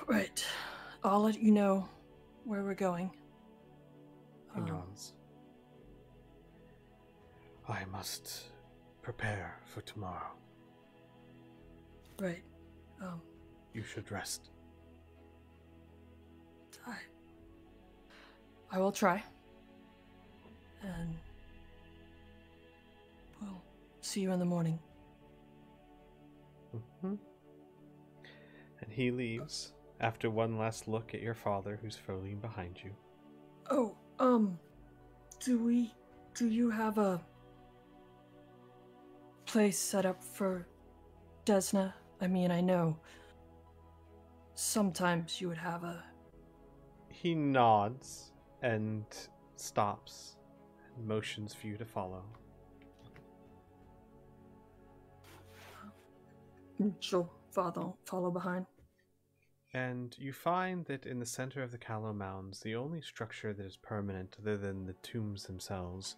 Right. I'll let you know where we're going. He nods. I must prepare for tomorrow. Right. You should rest. I will try. And we'll see you in the morning. Mm-hmm. And he leaves after one last look at your father, who's following behind you. Oh, do you have a place set up for Desna? I mean, I know sometimes you would have a... He nods and stops and motions for you to follow. She'll follow behind. And you find that in the center of the Callow Mounds, the only structure that is permanent other than the tombs themselves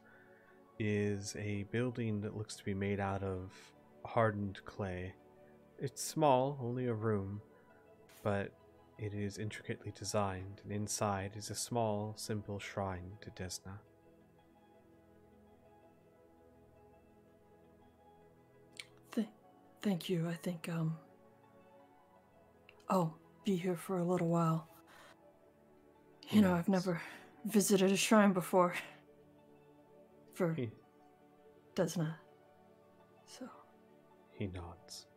is a building that looks to be made out of hardened clay. It's small, only a room, but it is intricately designed, and inside is a small, simple shrine to Desna. Thank you. I think, I'll be here for a little while. You know, I've never visited a shrine before. For Desna. So. He nods.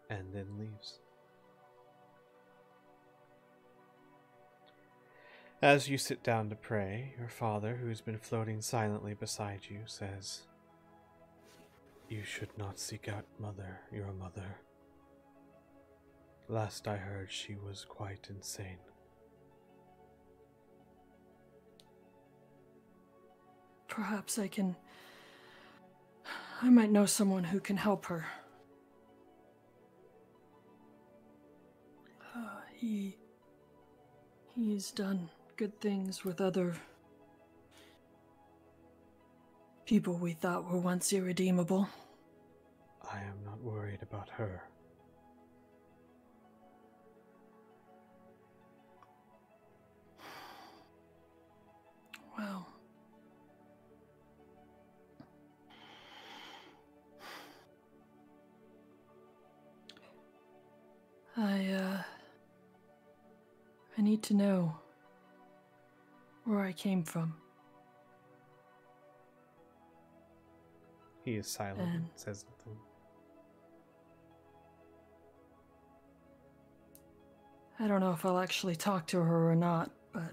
And then leaves. As you sit down to pray, your father, who's been floating silently beside you, says, "You should not seek out your mother. Last I heard, she was quite insane." Perhaps I might know someone who can help her. He's done good things with other people we thought were once irredeemable. I am not worried about her. Well, I need to know where I came from. He is silent and says nothing. I don't know if I'll actually talk to her or not, but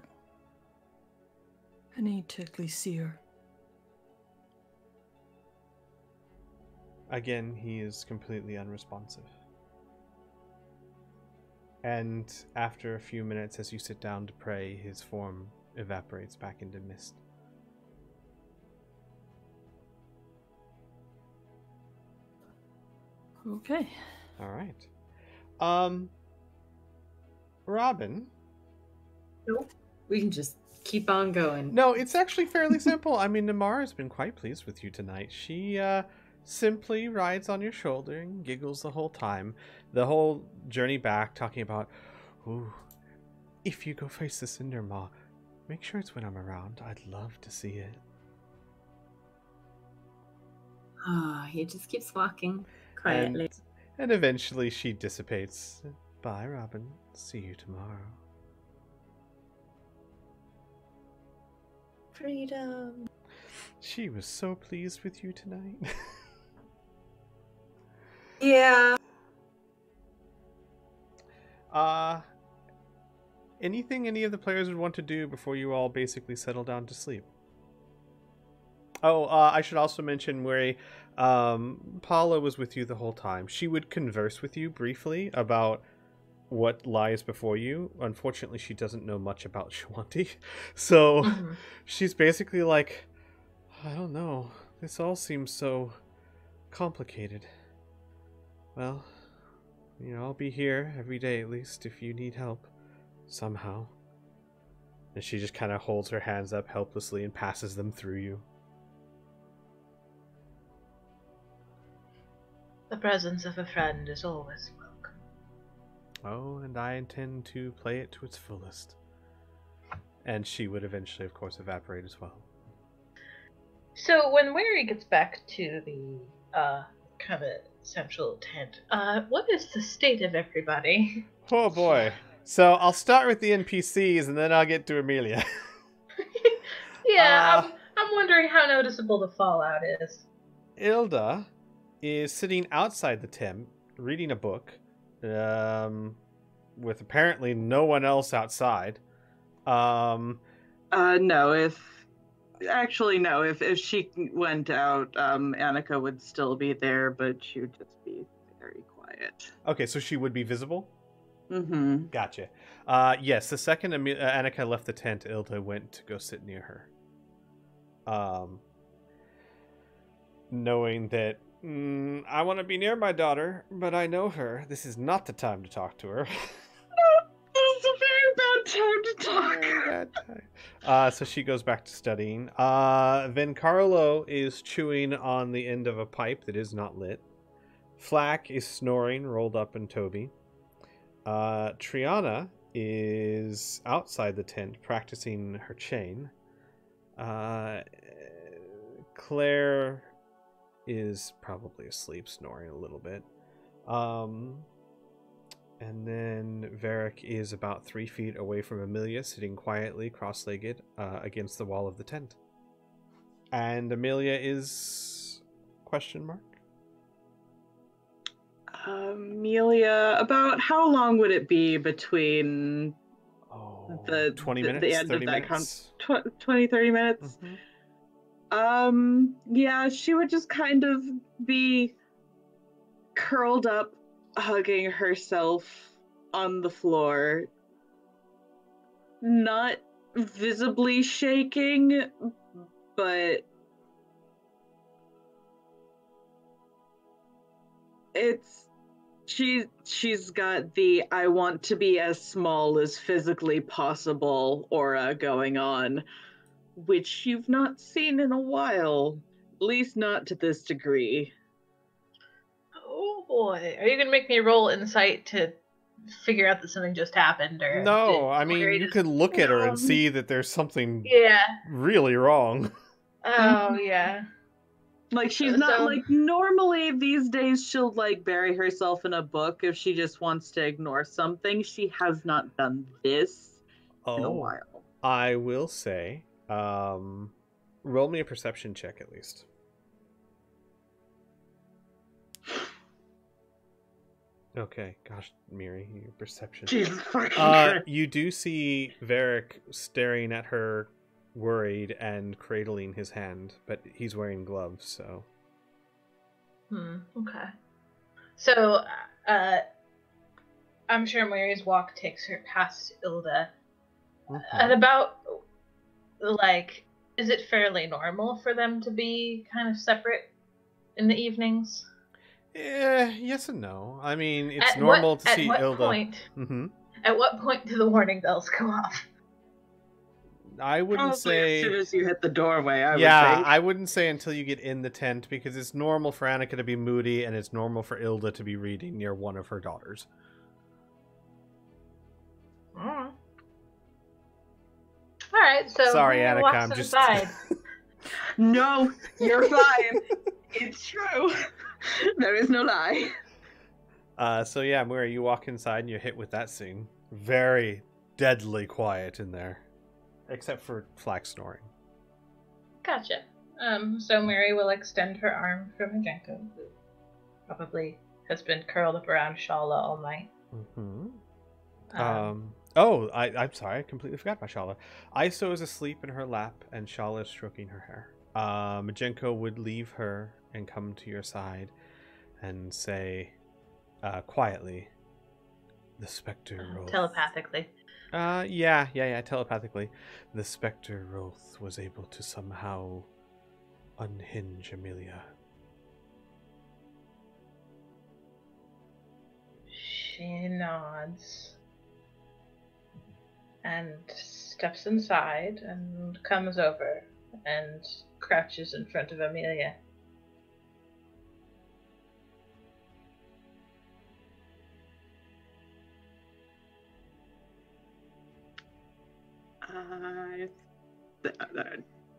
I need to at least see her. Again, he is completely unresponsive. And after a few minutes, as you sit down to pray, his form evaporates back into mist. Okay. All right. Robin? Nope. We can just keep on going. No, it's actually fairly simple. I mean, Namara's been quite pleased with you tonight. She simply rides on your shoulder and giggles the whole time. The whole journey back, talking about, ooh, if you go face the Cinder Maw, make sure it's when I'm around. I'd love to see it. He just keeps walking quietly. And eventually she dissipates. Bye, Robin. See you tomorrow. Freedom. She was so pleased with you tonight. Yeah. Anything any of the players would want to do before you all basically settle down to sleep? Oh, I should also mention where Paula was with you the whole time. She would converse with you briefly about what lies before you. Unfortunately, she doesn't know much about Shwanti. So she's basically like, I don't know. This all seems so complicated. Well, I'll be here every day at least if you need help somehow. And she just kind of holds her hands up helplessly and passes them through you. The presence of a friend is always welcome. Oh, and I intend to play it to its fullest. And she would eventually, of course, evaporate as well. So when Mary gets back to the kind of central tent, what is the state of everybody? Oh boy. So I'll start with the NPCs and then I'll get to Amelia. Yeah, I'm wondering how noticeable the fallout is. Ilda is sitting outside the tent reading a book with apparently no one else outside. No, if she went out, Annika would still be there, but she would just be very quiet. Okay, so she would be visible? Mm-hmm. Gotcha. Yes, the second Annika left the tent, Ilda went to go sit near her. Knowing that I want to be near my daughter, but I know her. This is not the time to talk to her. It's a very bad time to talk. Bad time. So she goes back to studying. Vencarlo is chewing on the end of a pipe that is not lit. Flack is snoring, rolled up in Toby. Triana is outside the tent practicing her chain. Claire is probably asleep, snoring a little bit. And then Varric is about 3 feet away from Amelia, sitting quietly, cross-legged, against the wall of the tent. And Amelia is... ? Amelia, about how long would it be between the 20 minutes, the end 30 of that minutes? 20, 30 minutes? Mm-hmm. Yeah, she would just kind of be curled up, hugging herself on the floor, not visibly shaking, but she's got the I want to be as small as physically possible aura going on, which you've not seen in a while, at least not to this degree. Oh boy, are you gonna make me roll insight to figure out that something just happened, or No, I mean, you could look at her and see that there's something really wrong. Oh yeah. Like, she's not, like, normally these days she'll, like, bury herself in a book if she just wants to ignore something. She has not done this in a while. I will say, roll me a perception check at least. Okay, gosh, Miri, your perception. Jesus fucking Christ. You do see Varric staring at her, worried and cradling his hand, but he's wearing gloves, so. Okay. So, I'm sure Mary's walk takes her past Ilda. At about, like, is it fairly normal for them to be kind of separate in the evenings? Yes and no. I mean, it's normal to see Ilda. At what point do the warning bells go off? I wouldn't Probably say as soon as you hit the doorway. I wouldn't say until you get in the tent, because it's normal for Annika to be moody and it's normal for Ilda to be reading near one of her daughters. All right, so sorry, Annika, I'm just inside. No, you're fine. It's true. There is no lie. So yeah, Mary, you walk inside and you're hit with that scene. Very deadly quiet in there. Except for Flack snoring. Gotcha. So Mary will extend her arm from Majenko, who probably has been curled up around Shala all night. I'm sorry, I completely forgot about Shala. Iso is asleep in her lap, and Shala is stroking her hair. Majenko would leave her and come to your side and say, quietly, the Spectre Roth. Telepathically. Yeah, telepathically. The Spectre Roth was able to somehow unhinge Amelia. She nods and steps inside and comes over and crouches in front of Amelia.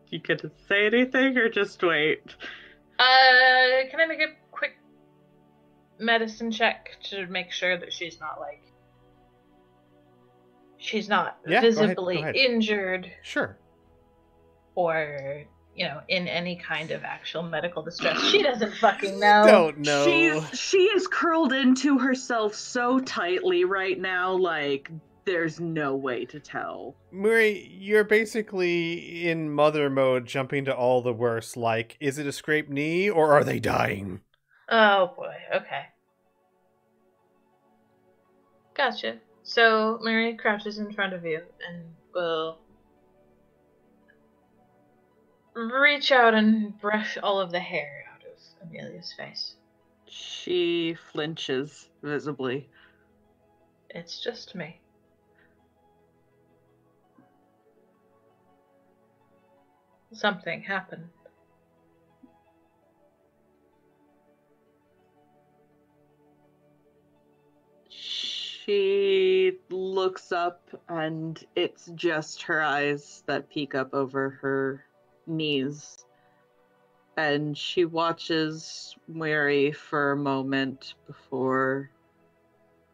You gonna say anything or just wait? Can I make a quick medicine check to make sure that she's not visibly go ahead. injured? Sure. Or, in any kind of actual medical distress. She doesn't fucking know. Don't know. She is curled into herself so tightly right now, like, there's no way to tell. Murray, you're basically in mother mode, jumping to all the worst, like, is it a scraped knee, or are they dying? Oh boy, okay. Gotcha. So, Mary crouches in front of you and will reach out and brush all of the hair out of Amelia's face. She flinches visibly. It's just me. Something happened. She looks up, and it's just her eyes that peek up over her knees. And she watches Mary for a moment before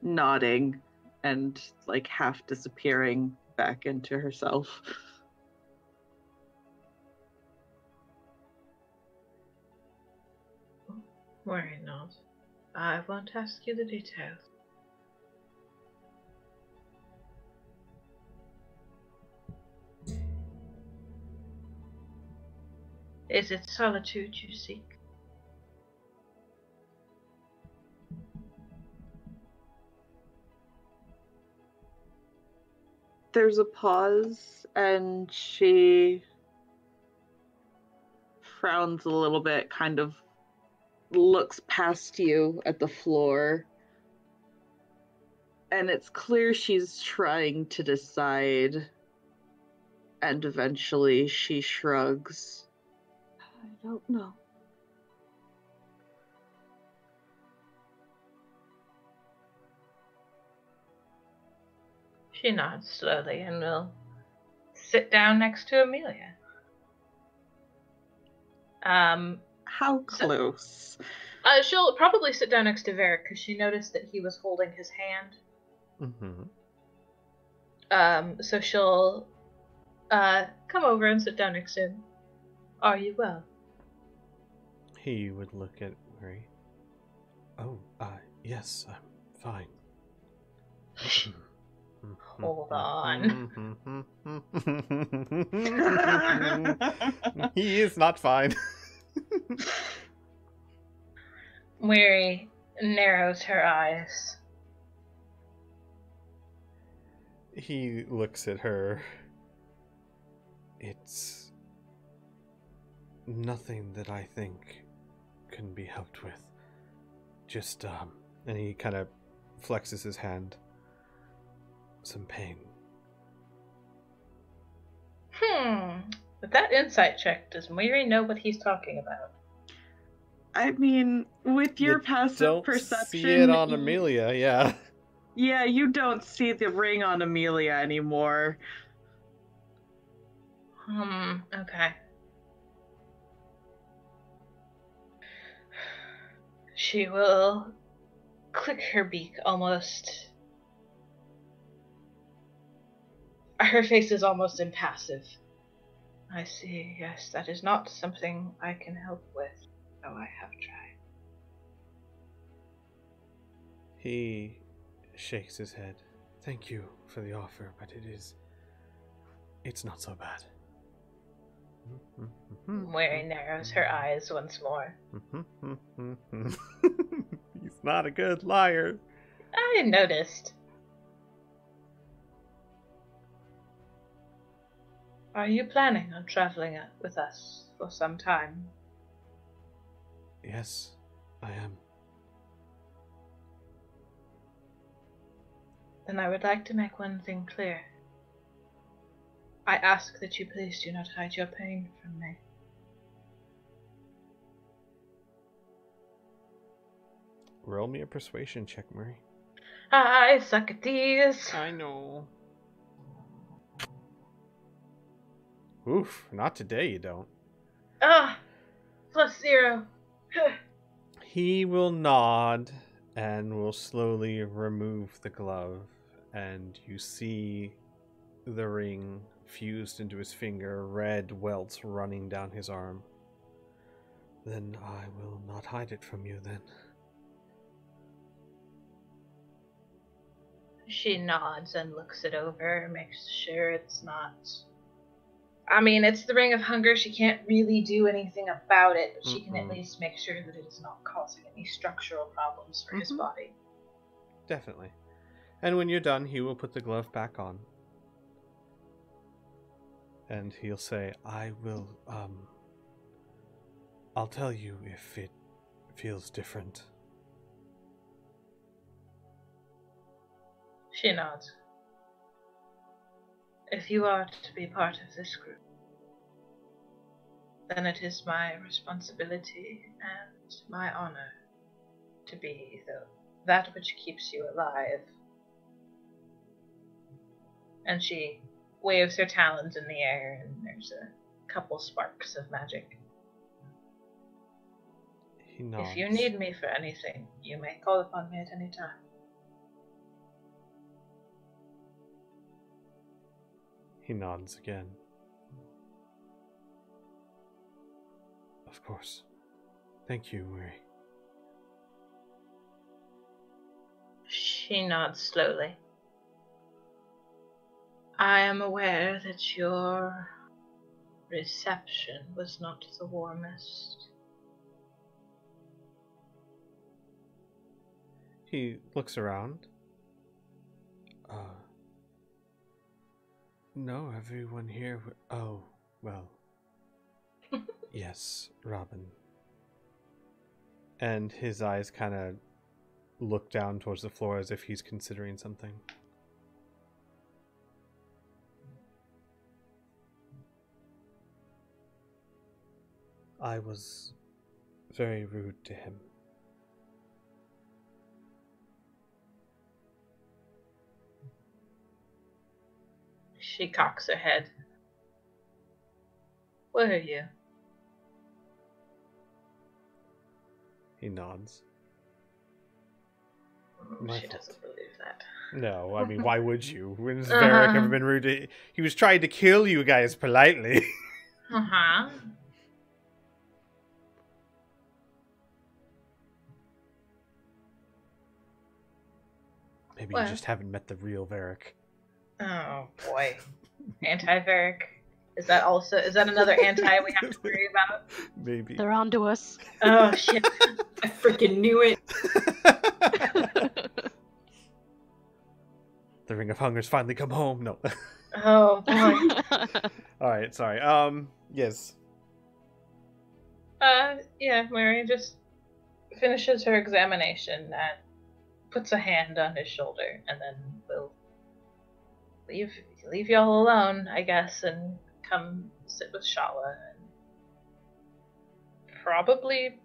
nodding and, like, half disappearing back into herself. Worry not. I won't ask you the details. Is it solitude you seek? There's a pause, and she frowns a little bit, kind of looks past you at the floor. And it's clear she's trying to decide. And eventually she shrugs. I don't know. She nods slowly and will sit down next to Amelia. How close? She'll probably sit down next to Varric because she noticed that he was holding his hand. So she'll come over and sit down next to him. Are you well? He would look at Murray. Oh, yes, I'm fine. Hold on. He is not fine. Mary narrows her eyes. He looks at her. It's nothing that I think can be helped with. Just, and he kind of flexes his hand. Some pain. With that insight check, does Mary know what he's talking about? I mean, with your passive perception... See it on Amelia, yeah. Yeah, you don't see the ring on Amelia anymore. Okay. She will click her beak almost. Her face is almost impassive. I see, yes, that is not something I can help with, though I have tried. He shakes his head. Thank you for the offer, but it's not so bad. Mary narrows her eyes once more. He's not a good liar. I noticed. Are you planning on traveling with us for some time? Yes, I am. Then I would like to make one thing clear. I ask that you please do not hide your pain from me. Roll me a persuasion check, Murray. I suck at these. I know. Oof, not today you don't. +0. He will nod and will slowly remove the glove, and you see the ring fused into his finger, red welts running down his arm. Then I will not hide it from you, then. She nods and looks it over, makes sure it's not... I mean, it's the Ring of Hunger. She can't really do anything about it, but she can at least make sure that it is not causing any structural problems for his body. Definitely. And when you're done, he will put the glove back on. And he'll say, I'll tell you if it feels different. She nods. If you are to be part of this group, then it is my responsibility and my honor to be that which keeps you alive. And she waves her talons in the air, and there's a couple sparks of magic. He nods. If you need me for anything, you may call upon me at any time. He nods again. Of course. Thank you, Murray. She nods slowly. I am aware that your reception was not the warmest. He looks around. No, everyone here... Oh, well. Yes, Robin. And his eyes kind of look down towards the floor as if he's considering something. I was very rude to him. She cocks her head. Were you? He nods. She doesn't believe that. No, I mean, why would you? When's Varric ever been rude to... He was trying to kill you guys politely. Uh-huh. Maybe you just haven't met the real Varric. Oh boy. Anti-Varric. Is that another anti we have to worry about? Maybe. They're onto us. Oh shit. I freaking knew it. The Ring of Hunger's finally come home. No. Oh boy. Alright, sorry. Yes. Yeah, Mary just finishes her examination and puts a hand on his shoulder, and then we'll leave y'all alone, I guess, and come sit with Shala and probably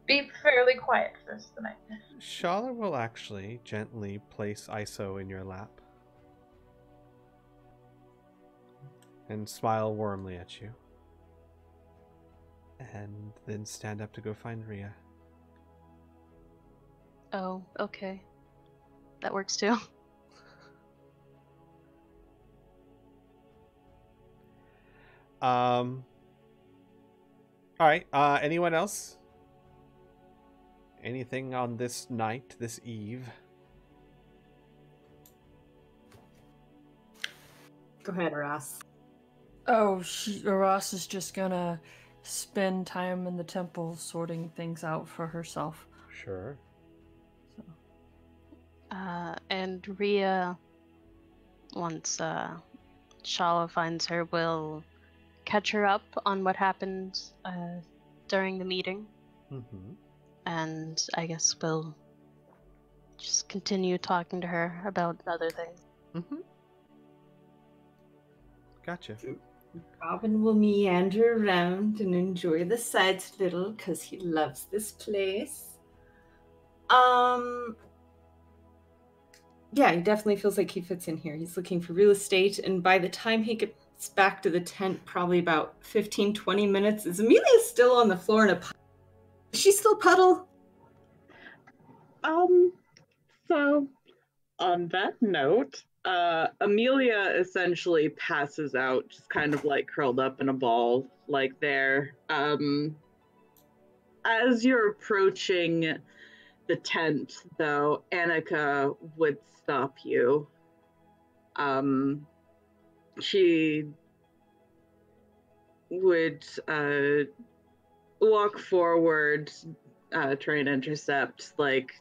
be fairly quiet for the night. Shala will actually gently place ISO in your lap and smile warmly at you, and then stand up to go find Rhea. Oh, okay. That works too. Alright, anyone else? Anything on this night, this eve? Go ahead, Ross. Oh, Ross is just gonna spend time in the temple sorting things out for herself. Sure. So. And Rhea, once Shala finds her, will catch her up on what happened during the meeting. Mm-hmm. And I guess we'll just continue talking to her about other things. Mm-hmm. Gotcha. Robin will meander around and enjoy the sights a little because he loves this place. Yeah, he definitely feels like he fits in here. He's looking for real estate, and by the time he gets back to the tent, probably about 15-20 minutes, is Amelia still on the floor in a puddle? Is she still puddle? So on that note, Amelia essentially passes out, just kind of like curled up in a ball, like there. As you're approaching the tent, though, Annika would stop you. She would walk forward, try and intercept, like,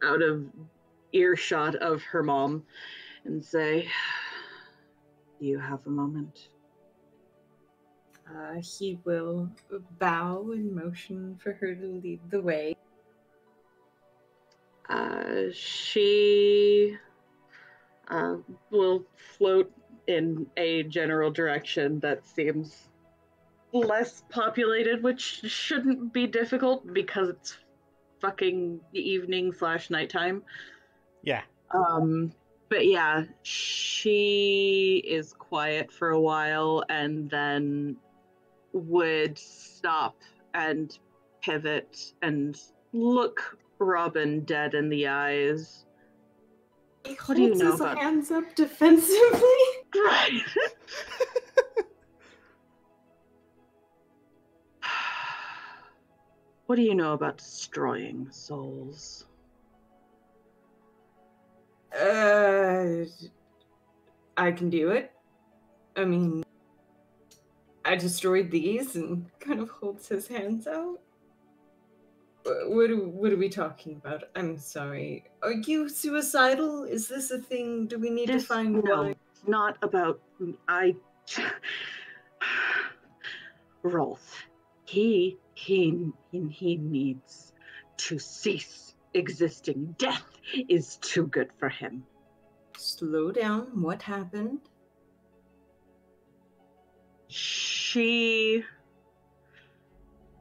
out of earshot of her mom, and say, "Do you have a moment?" He will bow and motion for her to lead the way. She will float in a general direction that seems less populated, which shouldn't be difficult because it's fucking evening/nighttime. Yeah. But yeah, she is quiet for a while and then would stop and pivot and look Robin dead in the eyes. He What do you holds know his about hands up defensively. Right. What do you know about destroying souls? I can do it. I mean, I destroyed these, and kind of holds his hands out. What are we talking about? I'm sorry. Are you suicidal? Is this a thing? Do we need to find No, why? it's not about Rolf. He needs to cease existing. Death is too good for him. Slow down. What happened? She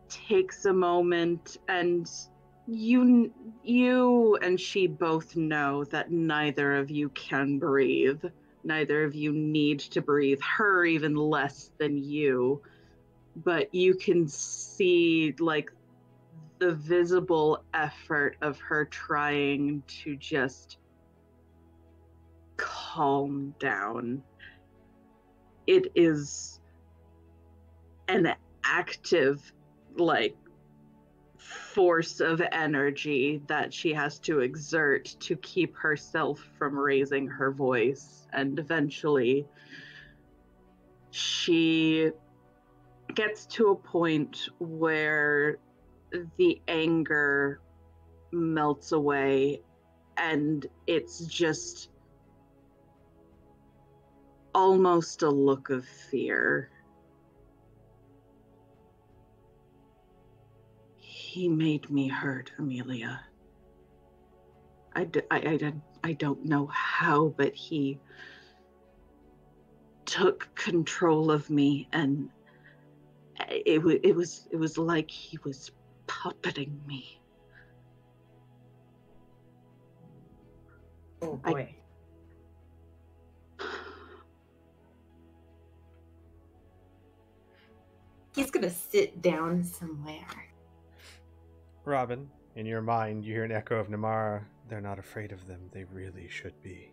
takes a moment, and you and she both know that neither of you can breathe. Neither of you need to breathe. Her even less than you. But you can see, like, the visible effort of her trying to just calm down. It is an active, like, force of energy that she has to exert to keep herself from raising her voice. And eventually, she gets to a point where the anger melts away, and it's just almost a look of fear. He made me hurt, Amelia. I don't know how, but he took control of me, and it was like he was puppeting me. Oh boy. He's gonna sit down somewhere. Robin, in your mind, you hear an echo of Namara. They're not afraid of them. They really should be.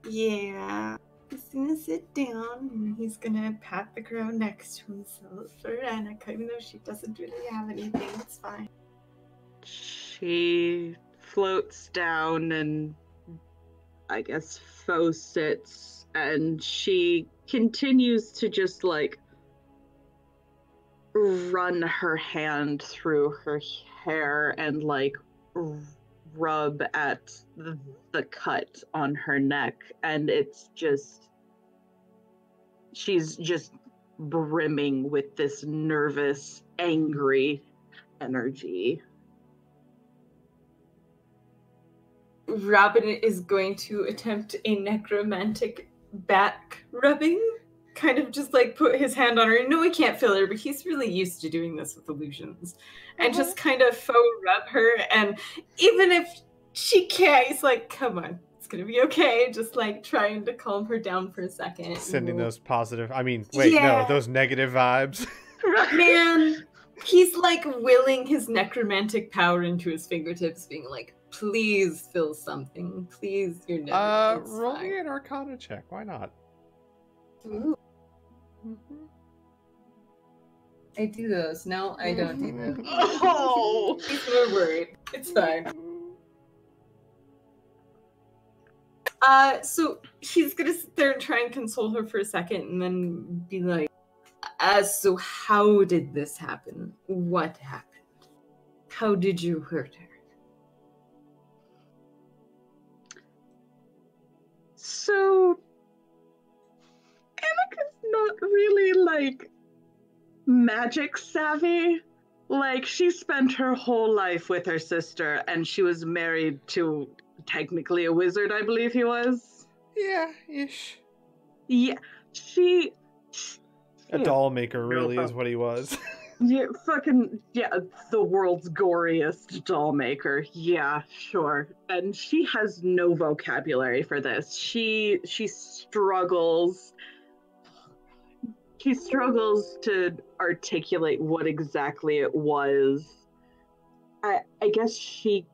Yeah. He's gonna sit down and he's gonna pat the ground next to himself for Annika, even though she doesn't really have anything. It's fine. She floats down and, I guess, faux sits, and she continues to just, like, run her hand through her hair and, like, rub at the cut on her neck, and it's just, she's just brimming with this nervous, angry energy. Robin is going to attempt a necromantic back rubbing. Kind of just like put his hand on her. No, he can't feel her, but he's really used to doing this with illusions. And just kind of faux rub her. And even if she can't, he's like, come on, it's going to be okay. Just like trying to calm her down for a second. Sending those positive, no, those negative vibes. Man, he's like willing his necromantic power into his fingertips, being like, please feel something. Please, you're never. Roll me an Arcana check. Why not? Ooh. I do those. No, I don't do those. Oh! He's more worried. It's fine. So he's gonna sit there and try and console her for a second and then be like, so how did this happen? What happened? How did you hurt her? So, Annika's not really, like, magic savvy. Like, she spent her whole life with her sister, and she was married to technically a wizard, I believe he was. Yeah, ish. Yeah, A doll maker really is what he was. Yeah, the world's goriest doll maker. Yeah, sure. And she has no vocabulary for this. She struggles. She struggles to articulate what exactly it was. I guess she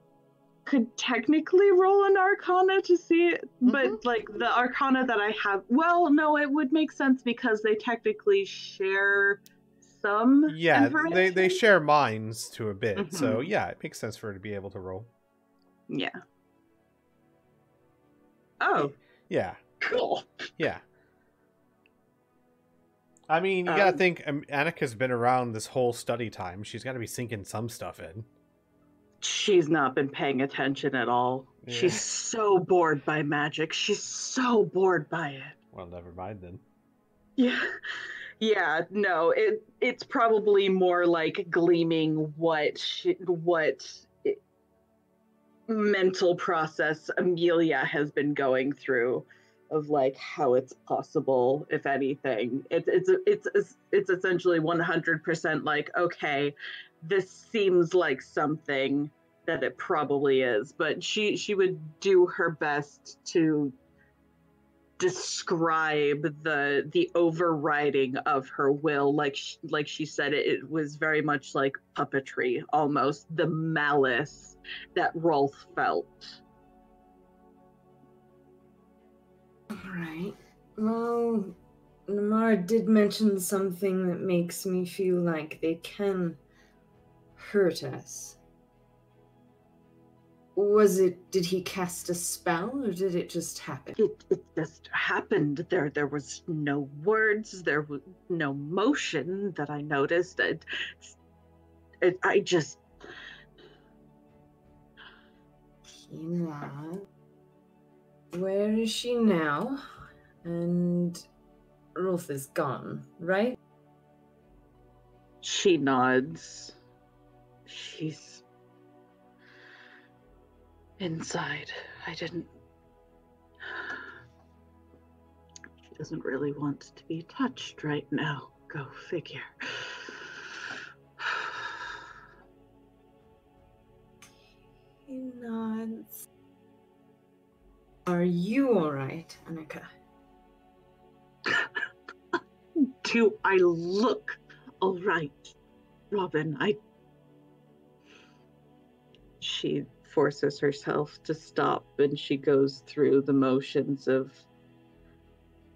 could technically roll an Arcana to see it, but like the Arcana that I have, well, no, it would make sense because they technically share some. Yeah, they share minds to a bit, so yeah, it makes sense for her to be able to roll. Yeah. Oh. Yeah. Cool. Yeah. I mean, you gotta think, Annika's been around this whole study time. She's gotta be sinking some stuff in. She's not been paying attention at all. Yeah. She's so bored by magic. She's so bored by it. Well, never mind then. Yeah. Yeah, no, it's probably more like gleaming what mental process Amelia has been going through of like how it's possible, if anything. It's essentially 100% like, okay, this seems like something that it probably is, but she would do her best to describe the overriding of her will, like she said, it was very much like puppetry, almost, the malice that Rolf felt. All right. Well, Namar did mention something that makes me feel like they can hurt us. Did he cast a spell, or did it just happen? It just happened. There was no words, there was no motion that I noticed. I just... Tina, where is she now? And Rolf is gone, right? She nods. She's inside. She doesn't really want to be touched right now. Go figure. He nods. Are you alright, Annika? Do I look alright, Robin? She forces herself to stop, and she goes through the motions of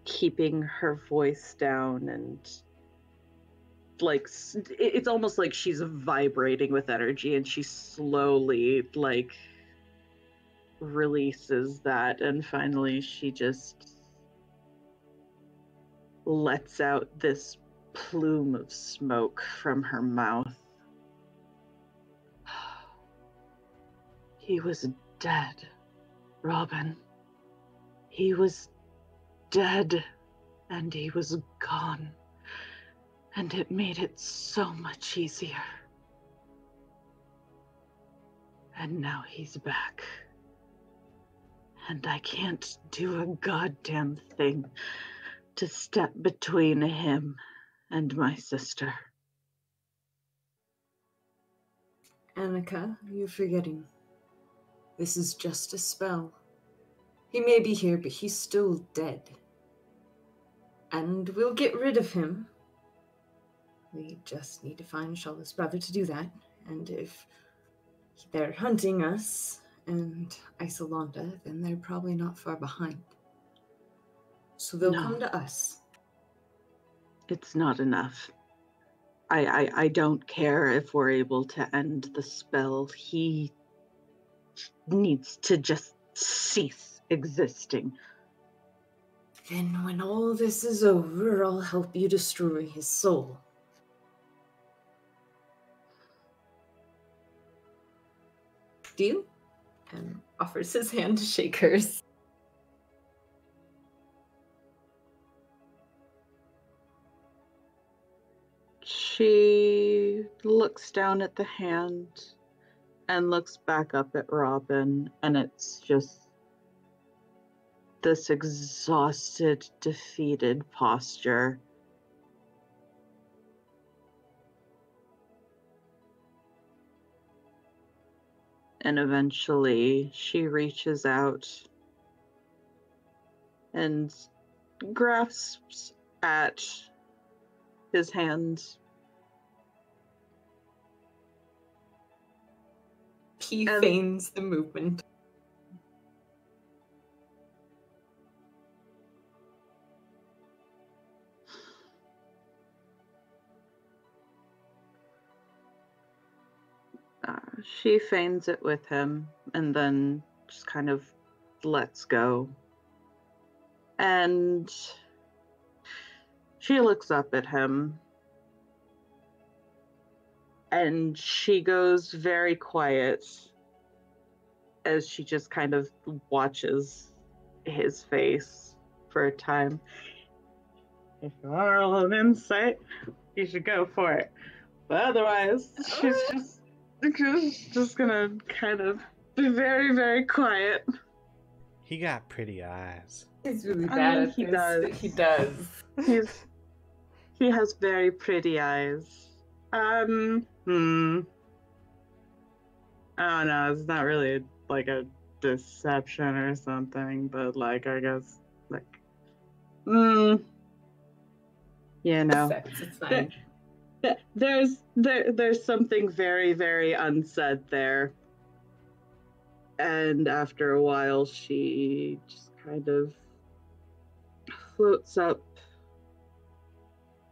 keeping her voice down, and like it's almost like she's vibrating with energy, and she slowly like releases that, and finally she just lets out this plume of smoke from her mouth. He was dead, Robin. He was dead, and he was gone. And it made it so much easier. And now he's back. and I can't do a goddamn thing to step between him and my sister. Annika, you're forgetting. This is just a spell. He may be here, but he's still dead. And we'll get rid of him. We just need to find Shala's brother to do that. And if they're hunting us and Isolanda, then they're probably not far behind. So they'll come to us. It's not enough. I don't care if we're able to end the spell. He needs to just cease existing. Then when all this is over, I'll help you destroy his soul. Deal? And offers his hand to shake hers. She looks down at the hand and looks back up at Robin, and it's just this exhausted, defeated posture. And eventually she reaches out and grasps at his hands. He feigns the movement. She feigns it with him and then just kind of lets go. And she looks up at him. And she goes very quiet as she just kind of watches his face for a time. If you want a little insight, you should go for it. But otherwise, she's just gonna kind of be very, very quiet. He got pretty eyes. He's really bad at he this, does. but he does. He has very pretty eyes. I don't know, it's not really like a deception or something, but like, I guess, like, you know, It's fine. there's something very, very unsaid there. And after a while, she just kind of floats up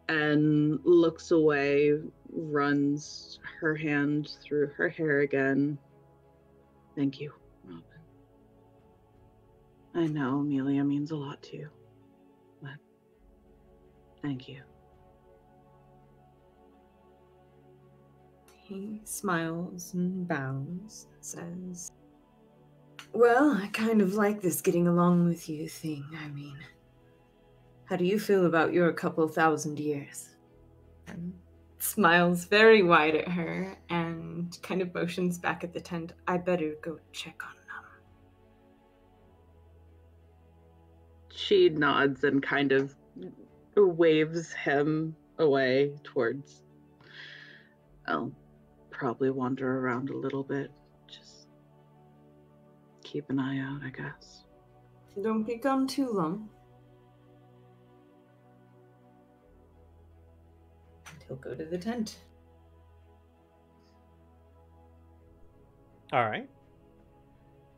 and looks away, runs her hand through her hair again. Thank you, Robin. I know Amelia means a lot to you, but thank you. He smiles and bows, says, well, I kind of like this getting along with you thing. I mean, how do you feel about your couple thousand years? And smiles very wide at her and kind of motions back at the tent. I better go check on them. She nods and kind of waves him away towards... I'll probably wander around a little bit. Just keep an eye out, I guess. Don't be gone too long. He'll go to the tent. All right.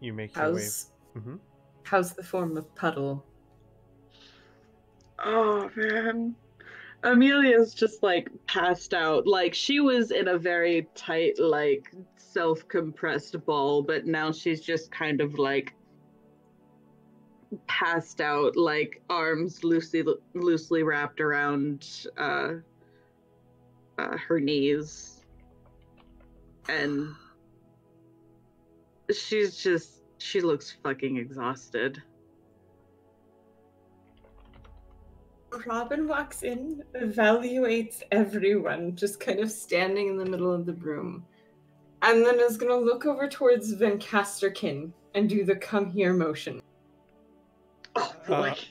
You make your way. Mm-hmm. How's the form of Puddle? Oh, man. Amelia's just, like, passed out. Like, she was in a very tight, like, self-compressed ball, but now she's just kind of, like, passed out, like, arms loosely wrapped around, her knees. And she looks fucking exhausted. Robin walks in, evaluates everyone, just kind of standing in the middle of the room, and then is going to look over towards Van Casterkin and do the come here motion. Like,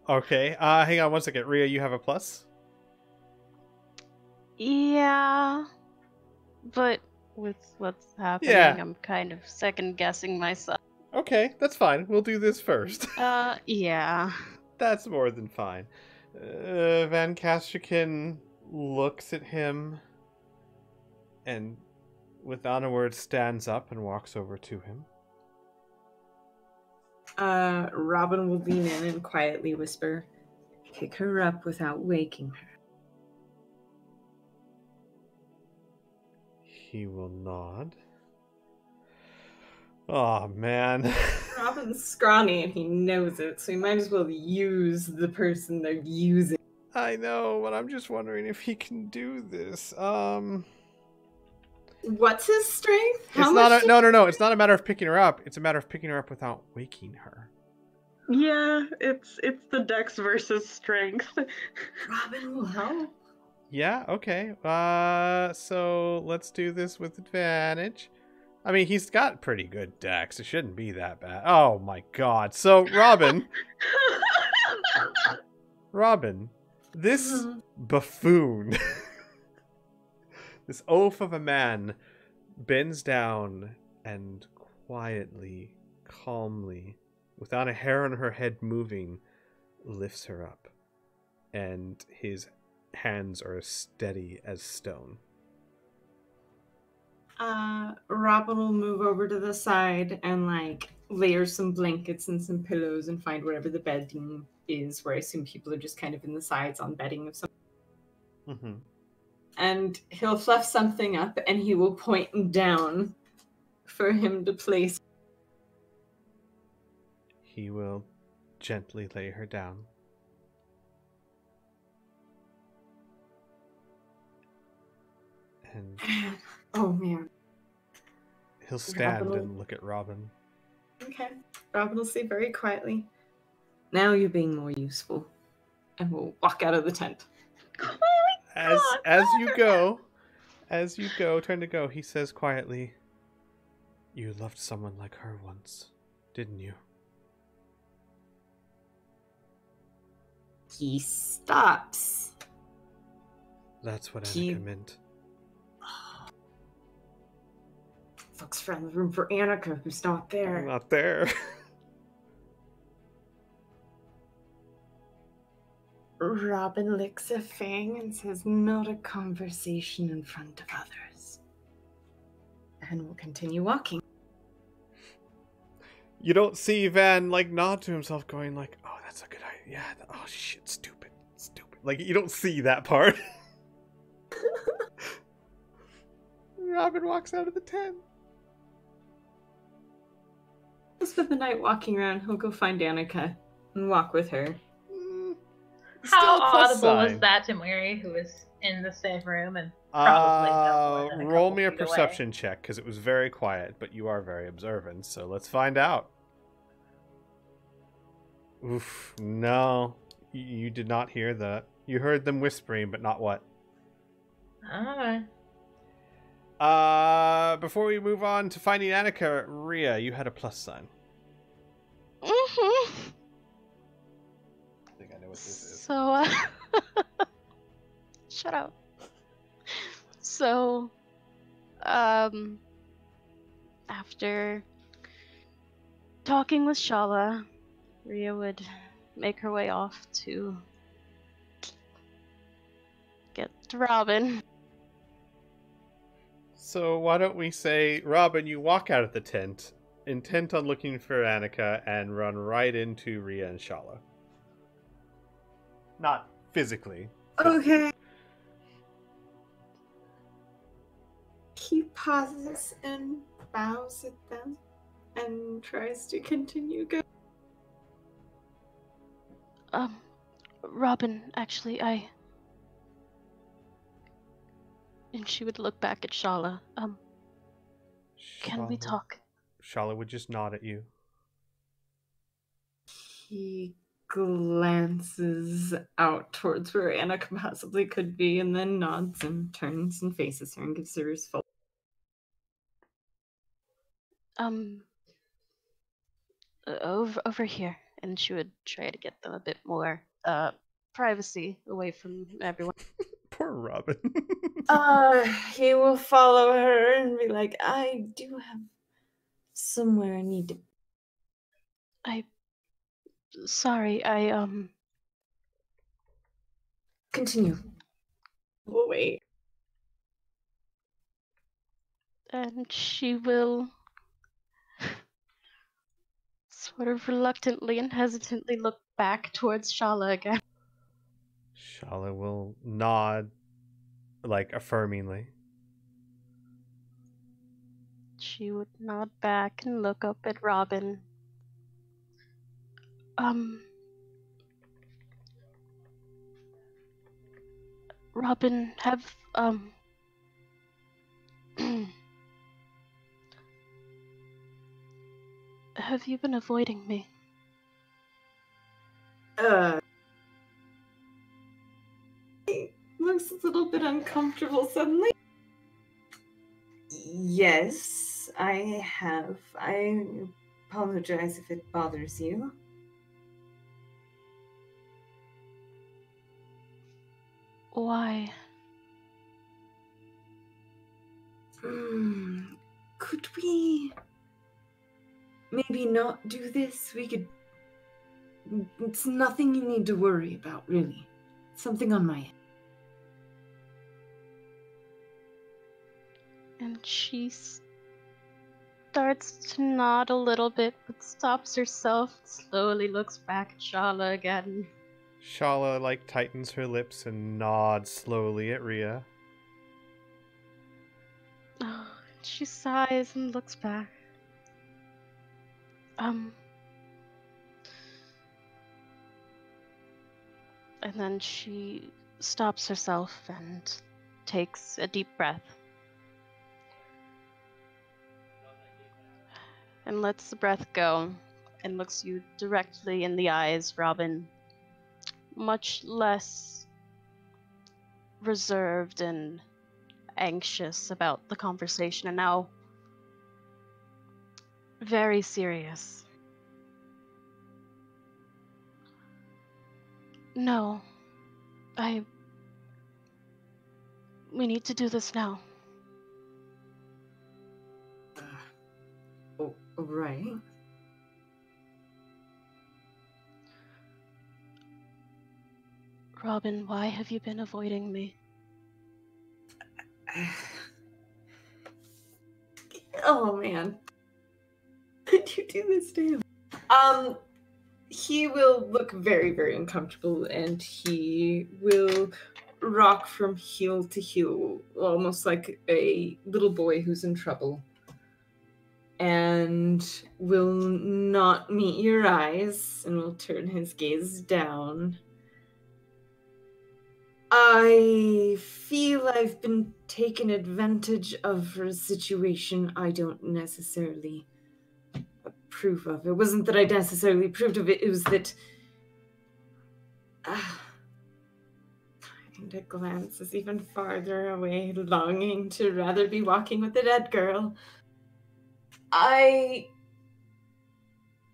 Okay. Hang on 1 second. Rhea, you have a plus? Yeah, but with what's happening, Yeah. I'm kind of second guessing myself. Okay, that's fine. We'll do this first. Yeah. That's more than fine. Van Kastrikin looks at him and, without a word, stands up and walks over to him. Robin will lean in and quietly whisper, "Pick her up without waking her." He will nod. Oh, man. Robin's scrawny and he knows it, so he might as well use the person they're using. I know, but I'm just wondering if he can do this. What's his strength? It's not no. It's not a matter of picking her up. It's a matter of picking her up without waking her. yeah, it's the dex versus strength. Robin will help. Yeah, okay. So let's do this with advantage. I mean, he's got pretty good dex. It shouldn't be that bad. Oh my god. So, Robin, this buffoon, this oaf of a man, bends down and quietly, calmly, without a hair on her head moving, lifts her up. And his hands are as steady as stone. Robin will move over to the side and layer some blankets and some pillows and find wherever the bedding is, where I assume people are just kind of in the sides on bedding of some. Mm-hmm. And he'll fluff something up and he will point down for him to place. He will gently lay her down. And oh man. He'll stand Robin and look at Robin. Okay. Robin will say very quietly, "Now you're being more useful." And we'll walk out of the tent. As you go, turn to go, he says quietly, "You loved someone like her once, didn't you?" He stops. That's what Annika meant. Looks for the room for Annika, who's not there. I'm not there. Robin licks a fang and says, "Not a conversation in front of others." And we'll continue walking. You don't see Van nod to himself, going "Oh, that's a good idea. Yeah. Oh shit, stupid. You don't see that part. Robin walks out of the tent. He'll spend the night walking around. He'll go find Annika and walk with her. How audible was that to Mary, who was in the same room and probably no more than a roll couple me a feet away? perception check, because it was very quiet, but you are very observant, so let's find out. Oof, no. You did not hear that. You heard them whispering, but not what? Alright. Before we move on to finding Annika, Rhea, you had a plus sign. Mm-hmm. I think I know what this is. So, shut up. So, after talking with Shala, Rhea would make her way off to get to Robin. So why don't we say, Robin, you walk out of the tent, intent on looking for Annika, and run right into Rhea and Shala. Not physically. Okay. He pauses and bows at them and tries to continue going. Robin, actually, and she would look back at Shala. Can we talk? Shala would just nod at you. He glances out towards where Annika possibly could be and then nods and turns and faces her and gives her his full. Over here. and she would try to get them a bit more privacy away from everyone. Poor Robin. He will follow her and be like, I do have somewhere I need to. Sorry, Continue. We'll wait. And she will sort of reluctantly and hesitantly look back towards Shala again. Shala will nod, like, affirmingly. She would nod back and look up at Robin. Robin, have have you been avoiding me? He looks a little bit uncomfortable suddenly. Yes, I have. I apologize if it bothers you. Why? Could we maybe not do this? We could. It's nothing you need to worry about, really. Something on my end. And she starts to nod a little bit, but stops herself, slowly looks back at Shala again. Shala, like, tightens her lips and nods slowly at Rhea. She sighs and looks back. And then she stops herself and takes a deep breath. And lets the breath go and looks you directly in the eyes, Robin. Much less reserved and anxious about the conversation, and now very serious. No, we need to do this now. Right. Robin, why have you been avoiding me? Oh man. Did you do this to him? He will look very, very uncomfortable and he will rock from heel to heel, almost like a little boy who's in trouble. And will not meet your eyes and will turn his gaze down. I feel I've been taken advantage of for a situation I don't necessarily approve of. It wasn't that I necessarily approved of it, it was that... And it glances even farther away, longing to rather be walking with the dead girl. I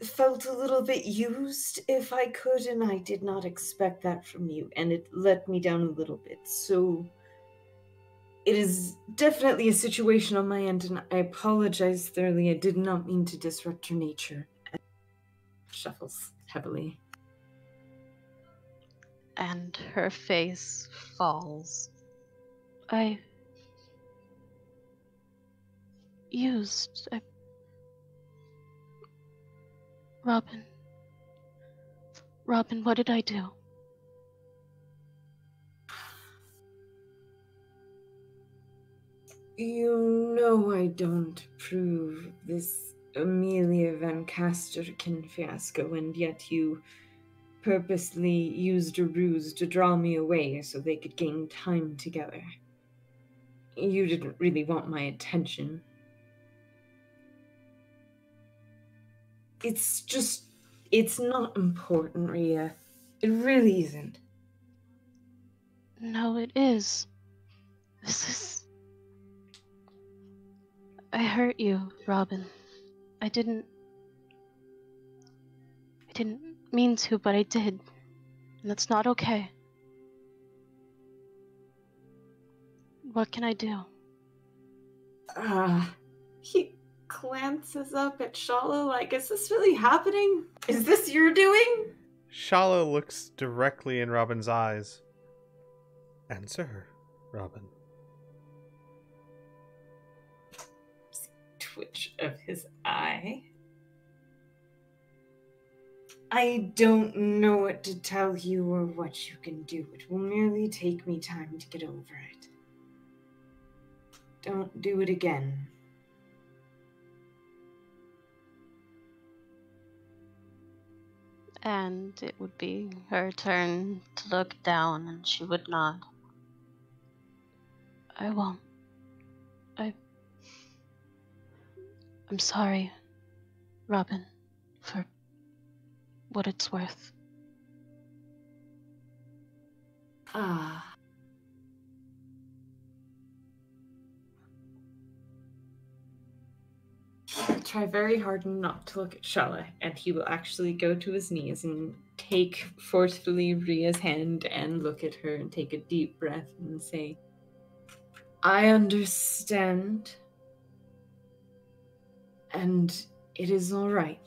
felt a little bit used, if I could, and I did not expect that from you, and it let me down a little bit. So it is definitely a situation on my end, and I apologize thoroughly. I did not mean to disrupt your nature. And shuffles heavily. And her face falls. I used. Robin, what did I do? You know I don't approve of this Amelia Van Casterkin fiasco, and yet you purposely used a ruse to draw me away so they could gain time together. You didn't really want my attention. It's not important, Rhea. It really isn't. No, it is. I hurt you, Robin. I didn't mean to, but I did. And that's not okay. What can I do? He glances up at Shala like, is this really happening? Is this your doing? Shala looks directly in Robin's eyes. Answer her, Robin. Twitch of his eye. I don't know what to tell you or what you can do. It will merely take me time to get over it. Don't do it again. And it would be her turn to look down, and she would nod. I won't. I'm sorry, Robin, for what it's worth. He'll try very hard not to look at Shala, and he will actually go to his knees and take forcefully Ria's hand and look at her and take a deep breath and say, I understand. And it is all right.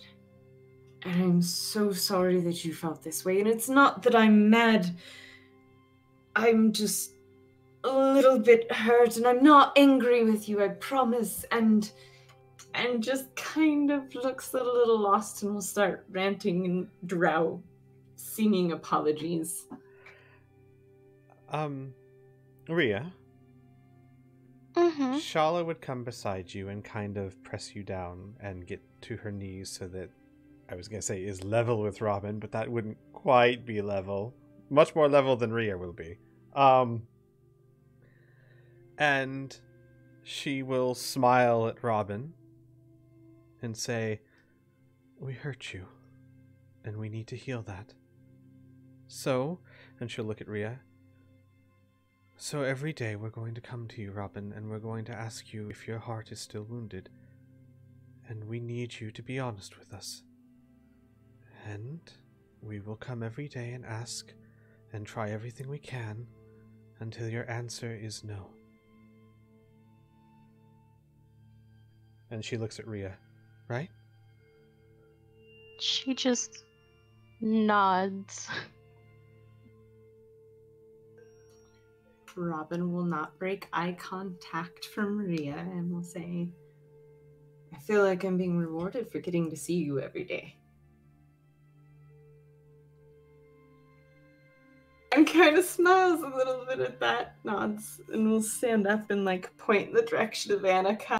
And I'm so sorry that you felt this way. And it's not that I'm mad. I'm just a little bit hurt, and I'm not angry with you, I promise. And just kind of looks a little lost and will start ranting and drow, seeming apologies. Ria? Mm-hmm. Shala would come beside you and kind of press you down and get to her knees so that, I was going to say, is level with Robin, but that wouldn't quite be level. Much more level than Ria will be. And she will smile at Robin and say, we hurt you, and we need to heal that. So, and she'll look at Ria, so every day we're going to come to you, Robin, and we're going to ask you if your heart is still wounded. And we need you to be honest with us. And we will come every day and ask and try everything we can until your answer is no. And she looks at Ria, right? She just nods. Robin will not break eye contact from Ria and will say, I feel like I'm being rewarded for getting to see you every day. And kind of smiles a little bit at that, nods, and will stand up and point in the direction of Annika.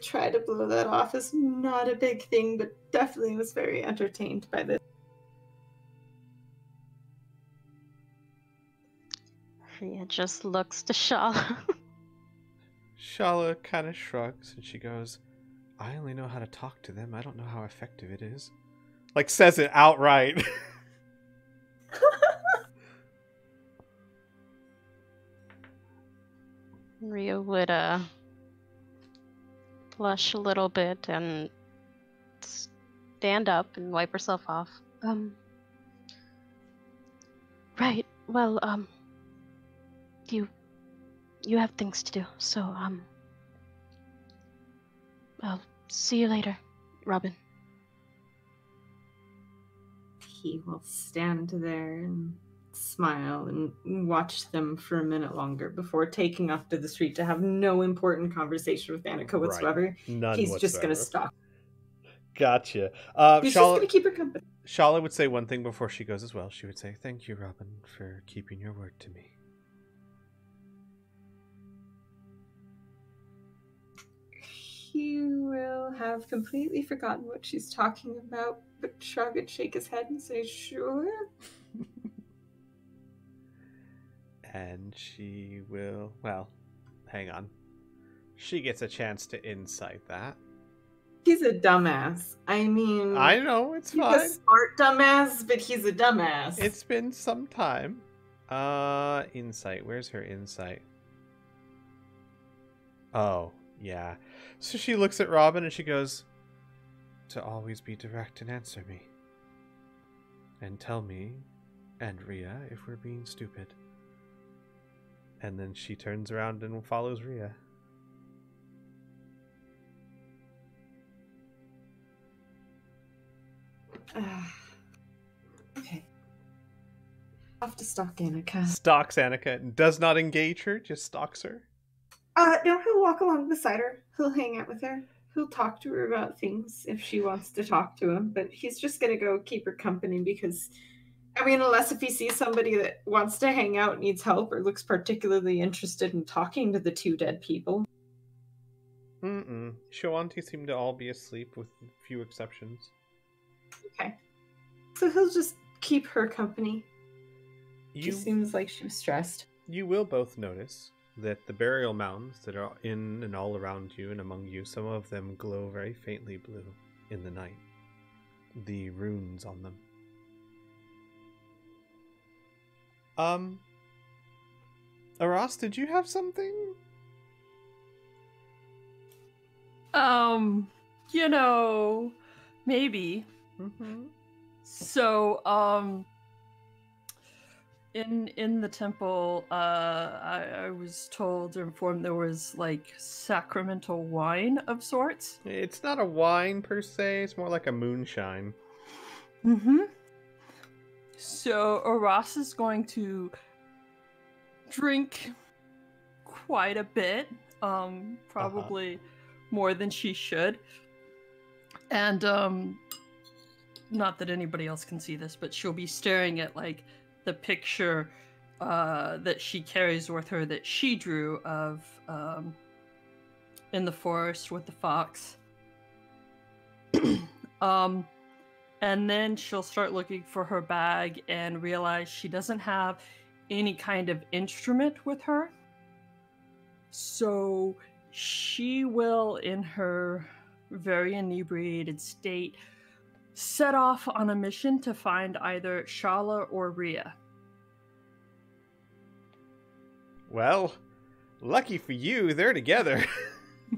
Try to blow that off is not a big thing, but definitely was very entertained by this. Ria just looks to Shala. Shala kind of shrugs and she goes, I only know how to talk to them. I don't know how effective it is. Says it outright. Ria would blush a little bit and stand up and wipe herself off. Right. Well, you have things to do, so I'll see you later, Robin. He will stand there and smile and watch them for a minute longer before taking off to the street to have no important conversation with Annika whatsoever. Right. None He's whatsoever. just going to stalk. Gotcha. He's just going to keep her company. Shala would say one thing before she goes as well. She would say, thank you, Robin, for keeping your word to me. He will have completely forgotten what she's talking about, but shrug and shake his head and say, sure. And she will, well, hang on. She gets a chance to insight that. He's a dumbass. I mean... I know, it's he's fine. He's a smart dumbass, but he's a dumbass. It's been some time. Insight. Where's her insight? Oh, yeah. So she looks at Robin and she goes, to always be direct and answer me. And tell me, and Rhea, if we're being stupid. And then she turns around and follows Rhea. Okay. Off to stalk Annika. Stalks Annika. Does not engage her, just stalks her. No, he'll walk along beside her. He'll hang out with her. He'll talk to her about things if she wants to talk to him. But he's just going to go keep her company because, I mean, unless if he sees somebody that wants to hang out, needs help, or looks particularly interested in talking to the two dead people. Shawanti seem to all be asleep with a few exceptions. Okay. So he'll just keep her company. She You, seems like she was stressed. you will both notice that the burial mounds that are in and all around you and among you, some of them glow very faintly blue in the night. The runes on them. Aras, did you have something? Maybe. Mm-hmm. So, in the temple, I was told or informed there was like sacramental wine of sorts. It's not a wine per se, it's more like a moonshine. So Aras is going to drink quite a bit, probably more than she should. And not that anybody else can see this, but she'll be staring at like the picture that she carries with her that she drew of in the forest with the fox. And then she'll start looking for her bag and realize she doesn't have any kind of instrument with her. So she will, in her very inebriated state, set off on a mission to find either Shala or Rhea. Well, lucky for you, they're together.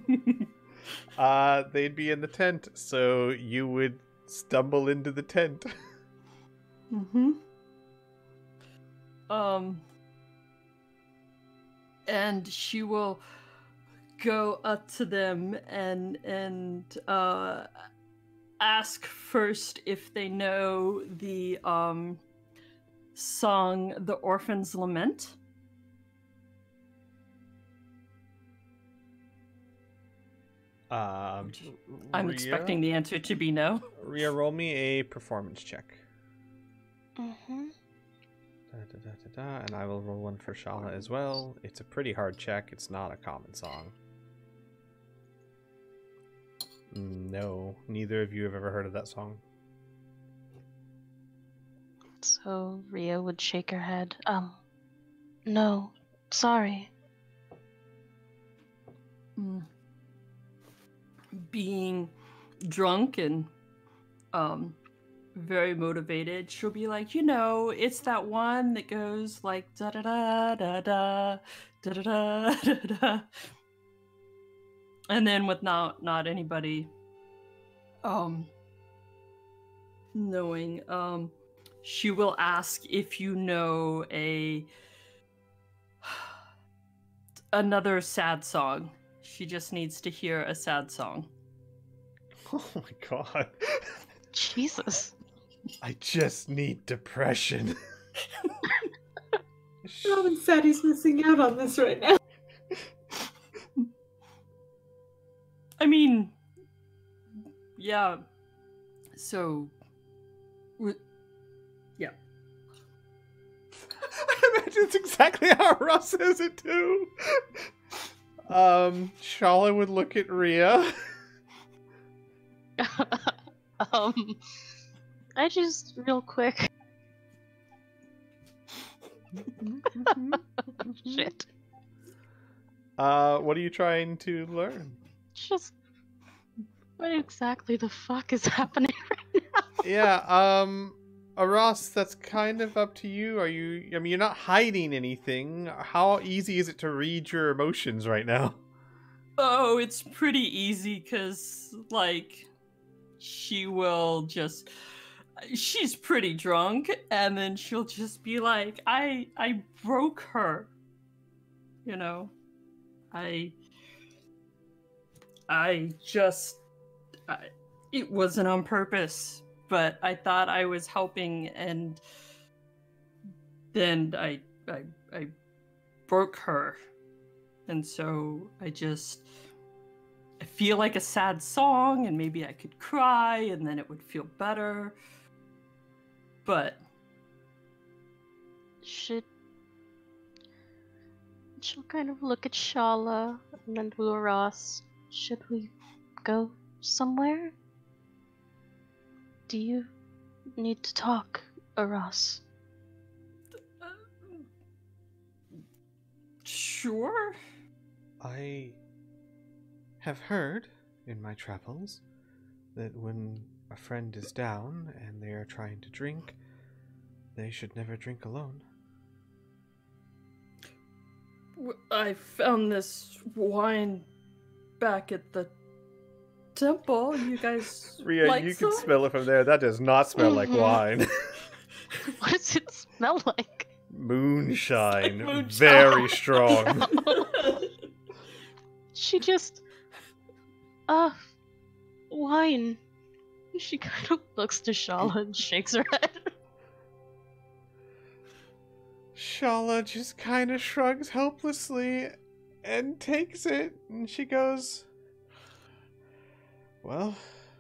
They'd be in the tent, so you would stumble into the tent. And she will go up to them and ask first if they know the song The Orphan's Lament. I'm expecting the answer to be no. Rhea, roll me a performance check. And I will roll one for Shala as well. It's a pretty hard check. It's not a common song. No, neither of you have ever heard of that song. So Rhea would shake her head. No, sorry. Being drunk and very motivated, she'll be like, it's that one that goes like da da da da da da da da da. And then with not anybody knowing, she will ask if you know another sad song. She just needs to hear a sad song. Oh my god. Jesus. I just need depression. Robin said he's missing out on this right now. I mean, yeah. So, yeah. I imagine it's exactly how Ross says it too. Shala would look at Rhea. I just real quick. Shit. What are you trying to learn? Just what exactly the fuck is happening right now? Yeah, Ross, that's kind of up to you. I mean, you're not hiding anything. How easy is it to read your emotions right now? Oh, it's pretty easy because, like, she will just, she's pretty drunk, and then she'll just be like, I broke her. You know, it wasn't on purpose, but I thought I was helping, and then I broke her. And so I feel like a sad song, and maybe I could cry, and then it would feel better. But she'll kind of look at Shala and then to Ross. Should we go somewhere? Do you need to talk, Ross? Sure. I have heard in my travels that when a friend is down and they are trying to drink, they should never drink alone. I found this wine back at the temple. You guys Ria, like you some? can smell it from there. That does not smell like wine. What does it smell like? Moonshine. It's like moonshine. Very strong. She just... wine. She kind of looks to Shala and shakes her head. Shala just kind of shrugs helplessly and takes it, and she goes, well,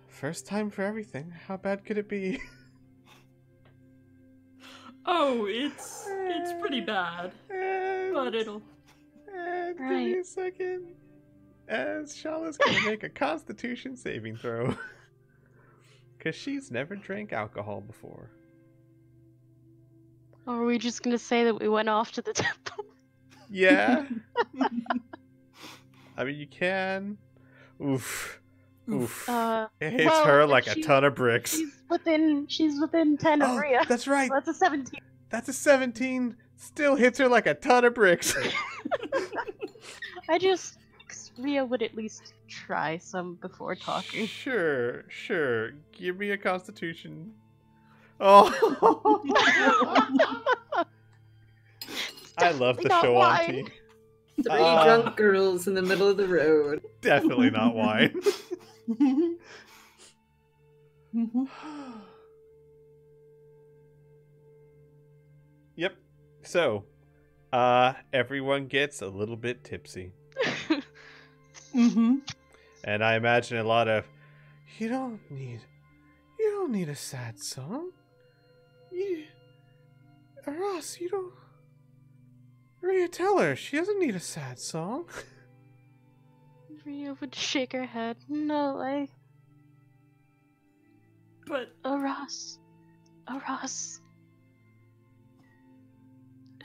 first time for everything. How bad could it be? Oh, it's pretty bad, but it'll... Give me a second. As Shala's gonna make a Constitution saving throw. Because she's never drank alcohol before. Or are we just gonna say that we went off to the temple? Yeah. I mean, you can. Oof. Oof. It hits well, her like a ton of bricks. She's within 10 of Rhea. That's right. So that's a 17. That's a 17. Still hits her like a ton of bricks. Rhea would at least try some before talking. Sure. Give me a Constitution. Oh. I love the show auntie. 3 drunk girls in the middle of the road. Definitely not wine. Yep. So, everyone gets a little bit tipsy. Mm-hmm. And I imagine a lot of, you don't need a sad song. Ross, you don't... Rhea, tell her, she doesn't need a sad song. Rhea would shake her head. No, But... Ross.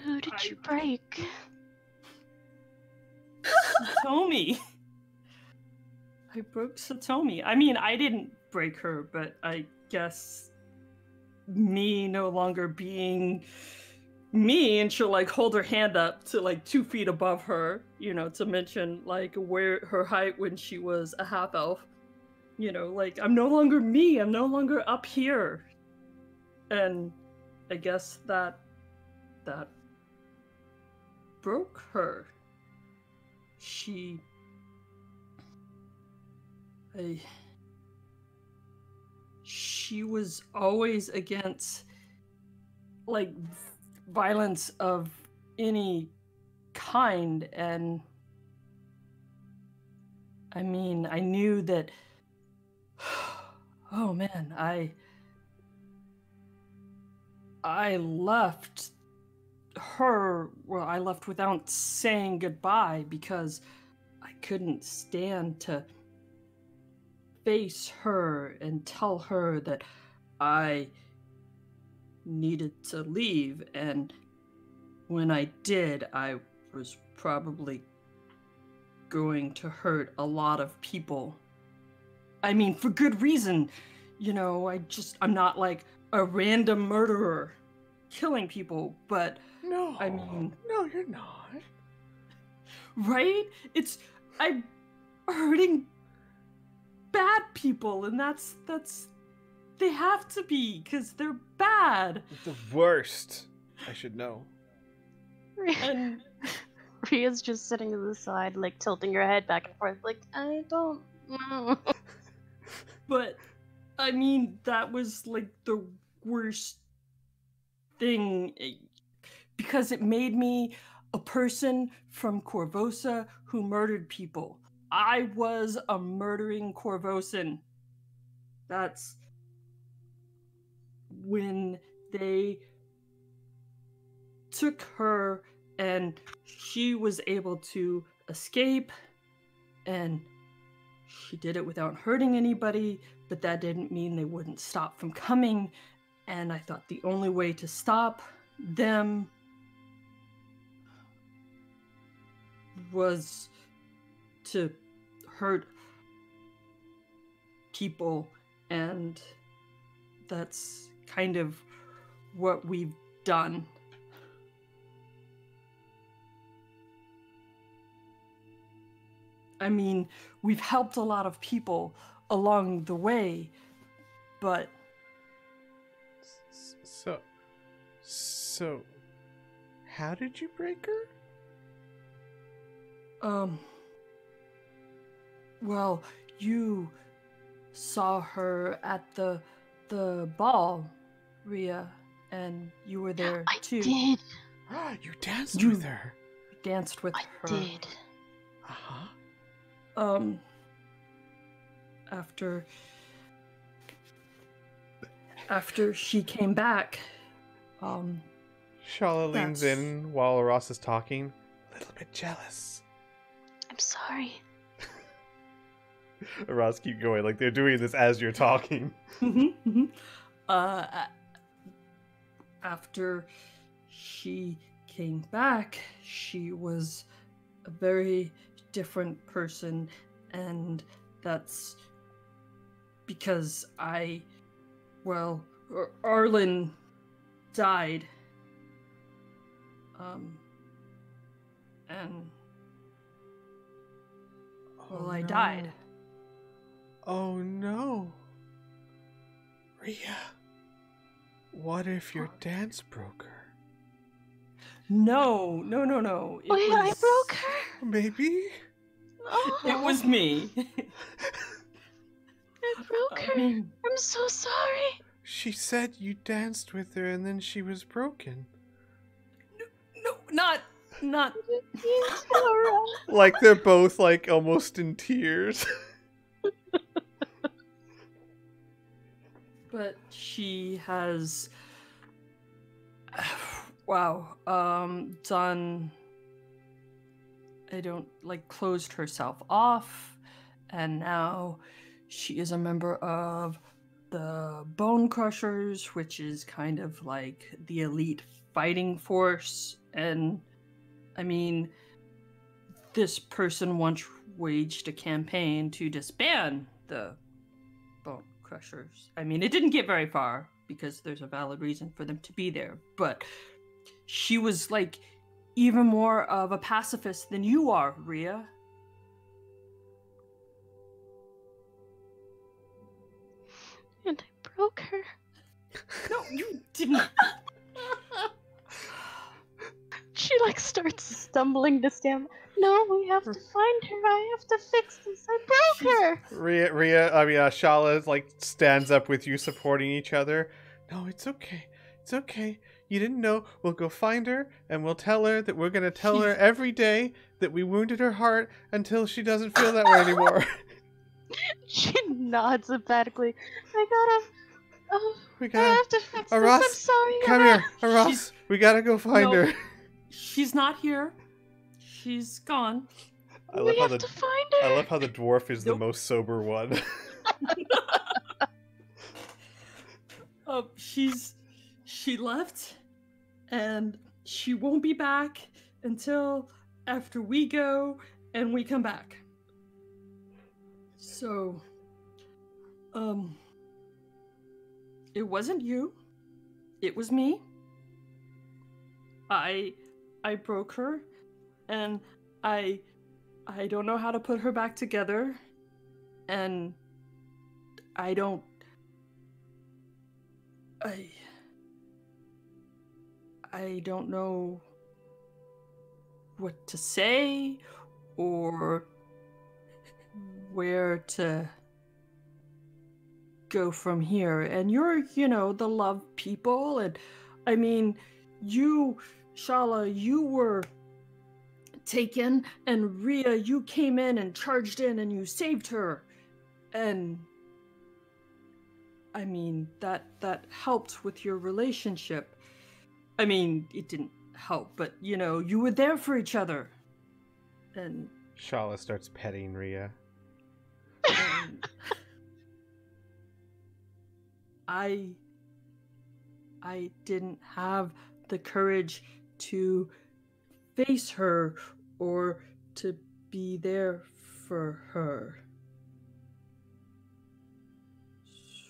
Who did you break? Satomi. I broke Satomi. I mean, I didn't break her, but I guess me no longer being me, and she'll like hold her hand up to like 2 feet above her, you know, to mention like where her height when she was a half elf. You know, like I'm no longer me, I'm no longer up here. And I guess that broke her. She was always against like violence of any kind, and I mean, I knew that. Oh man, I left her. Well, I left without saying goodbye because I couldn't stand to face her and tell her that I needed to leave, and when I did, I was probably going to hurt a lot of people. I mean, for good reason. You know, I'm not like a random murderer killing people, but No, I mean... No, you're not. Right? I'm hurting bad people, and that's they have to be, because they're bad. The worst. I should know. And Ria's just sitting to the side, like tilting her head back and forth, like, I don't know. but I mean, that was like the worst thing, because it made me a person from Corvosa who murdered people. I was a murdering Corvosan. That's when they took her and she was able to escape, and she did it without hurting anybody, but that didn't mean they wouldn't stop from coming. And I thought the only way to stop them was to hurt people, and that's kind of what we've done. I mean, we've helped a lot of people along the way, but... So, how did you break her? Well, you saw her at the ball, Ria, and you were there too. I did. You danced with her. Danced with I her. did. Uh-huh. After she came back, Shala leans in while Ross is talking. A little bit jealous. I'm sorry. Ross, keep going. Like, they're doing this as you're talking. After she came back, she was a very different person, and that's because Arlen died. I died. Oh no. Ria, what if your dance broke her? No. Wait, I broke her? Maybe? Oh, It was me. I broke her. I'm so sorry. She said you danced with her and then she was broken. No, not. Like, they're both, like, almost in tears. But she has, closed herself off, and now she is a member of the Bone Crushers, which is kind of like the elite fighting force. And I mean, this person once waged a campaign to disband the Bone Crushers. I mean, it didn't get very far because there's a valid reason for them to be there, but she was like even more of a pacifist than you are, Ria. And I broke her. No, you didn't. She like starts stumbling to stand. No, we have to find her. I have to fix this. I broke her. Shala like stands up with you, supporting each other. No, it's okay. It's okay. You didn't know. We'll go find her, and we'll tell her that we're gonna tell her every day that we wounded her heart until she doesn't feel that way anymore. She nods emphatically. I have to fix this. Aras, I'm sorry. come here, Aras. We gotta go find her. She's not here. She's gone. We have to find her. I love how the dwarf is the most sober one. She left, and she won't be back until after we go and we come back. So, it wasn't you. It was me. I broke her, and I don't know how to put her back together, and I don't. I don't know what to say or where to go from here. And you're, the love people. And I mean, you, Shala, you were taken, and Rhea, you came in and charged in and you saved her. And I mean, that helped with your relationship. I mean, it didn't help, but you were there for each other. And Shala starts petting Rhea. I didn't have the courage to face her or to be there for her.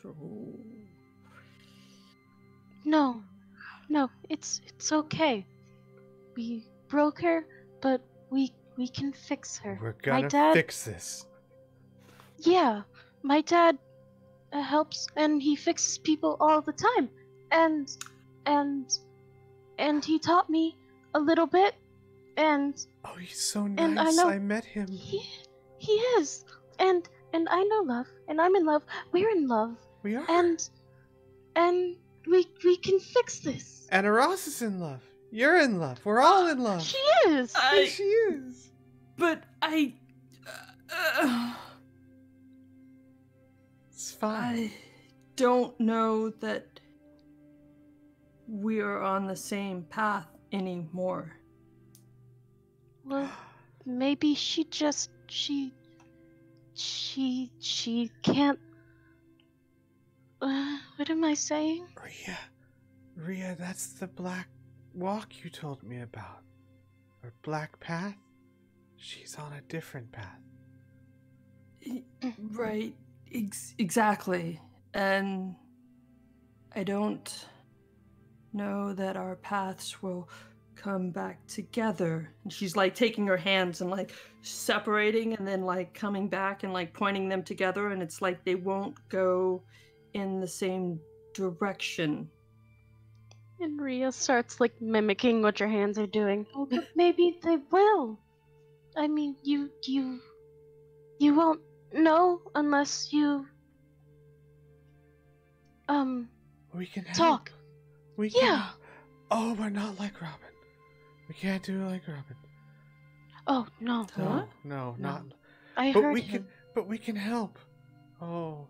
So No, it's okay. We broke her, but we can fix her. We're gonna My dad, fix this. Yeah, my dad helps, and he fixes people all the time. And he taught me a little bit, and Oh, he's so and nice. I know I met him. he is. And I know love, and I'm in love. We're in love. We are. And we can fix this. And Aras is in love. You're in love. We're all in love. She is. She is. But It's fine. I don't know that we are on the same path anymore. Well, maybe she can't. What am I saying? Rhea, that's the black walk you told me about. Or black path? She's on a different path. Right, exactly. And I don't know that our paths will come back together. And she's like taking her hands and like separating and then like coming back and like pointing them together, and it's like they won't go in the same direction. And Rhea starts like mimicking what your hands are doing. Oh, but maybe they will. I mean, you won't know unless you We can help. talk. We can. Yeah. Oh, we're not like Robin. We can't do it like Robin. Oh no. Huh? No, not. I But heard we him. can. But we can help. Oh.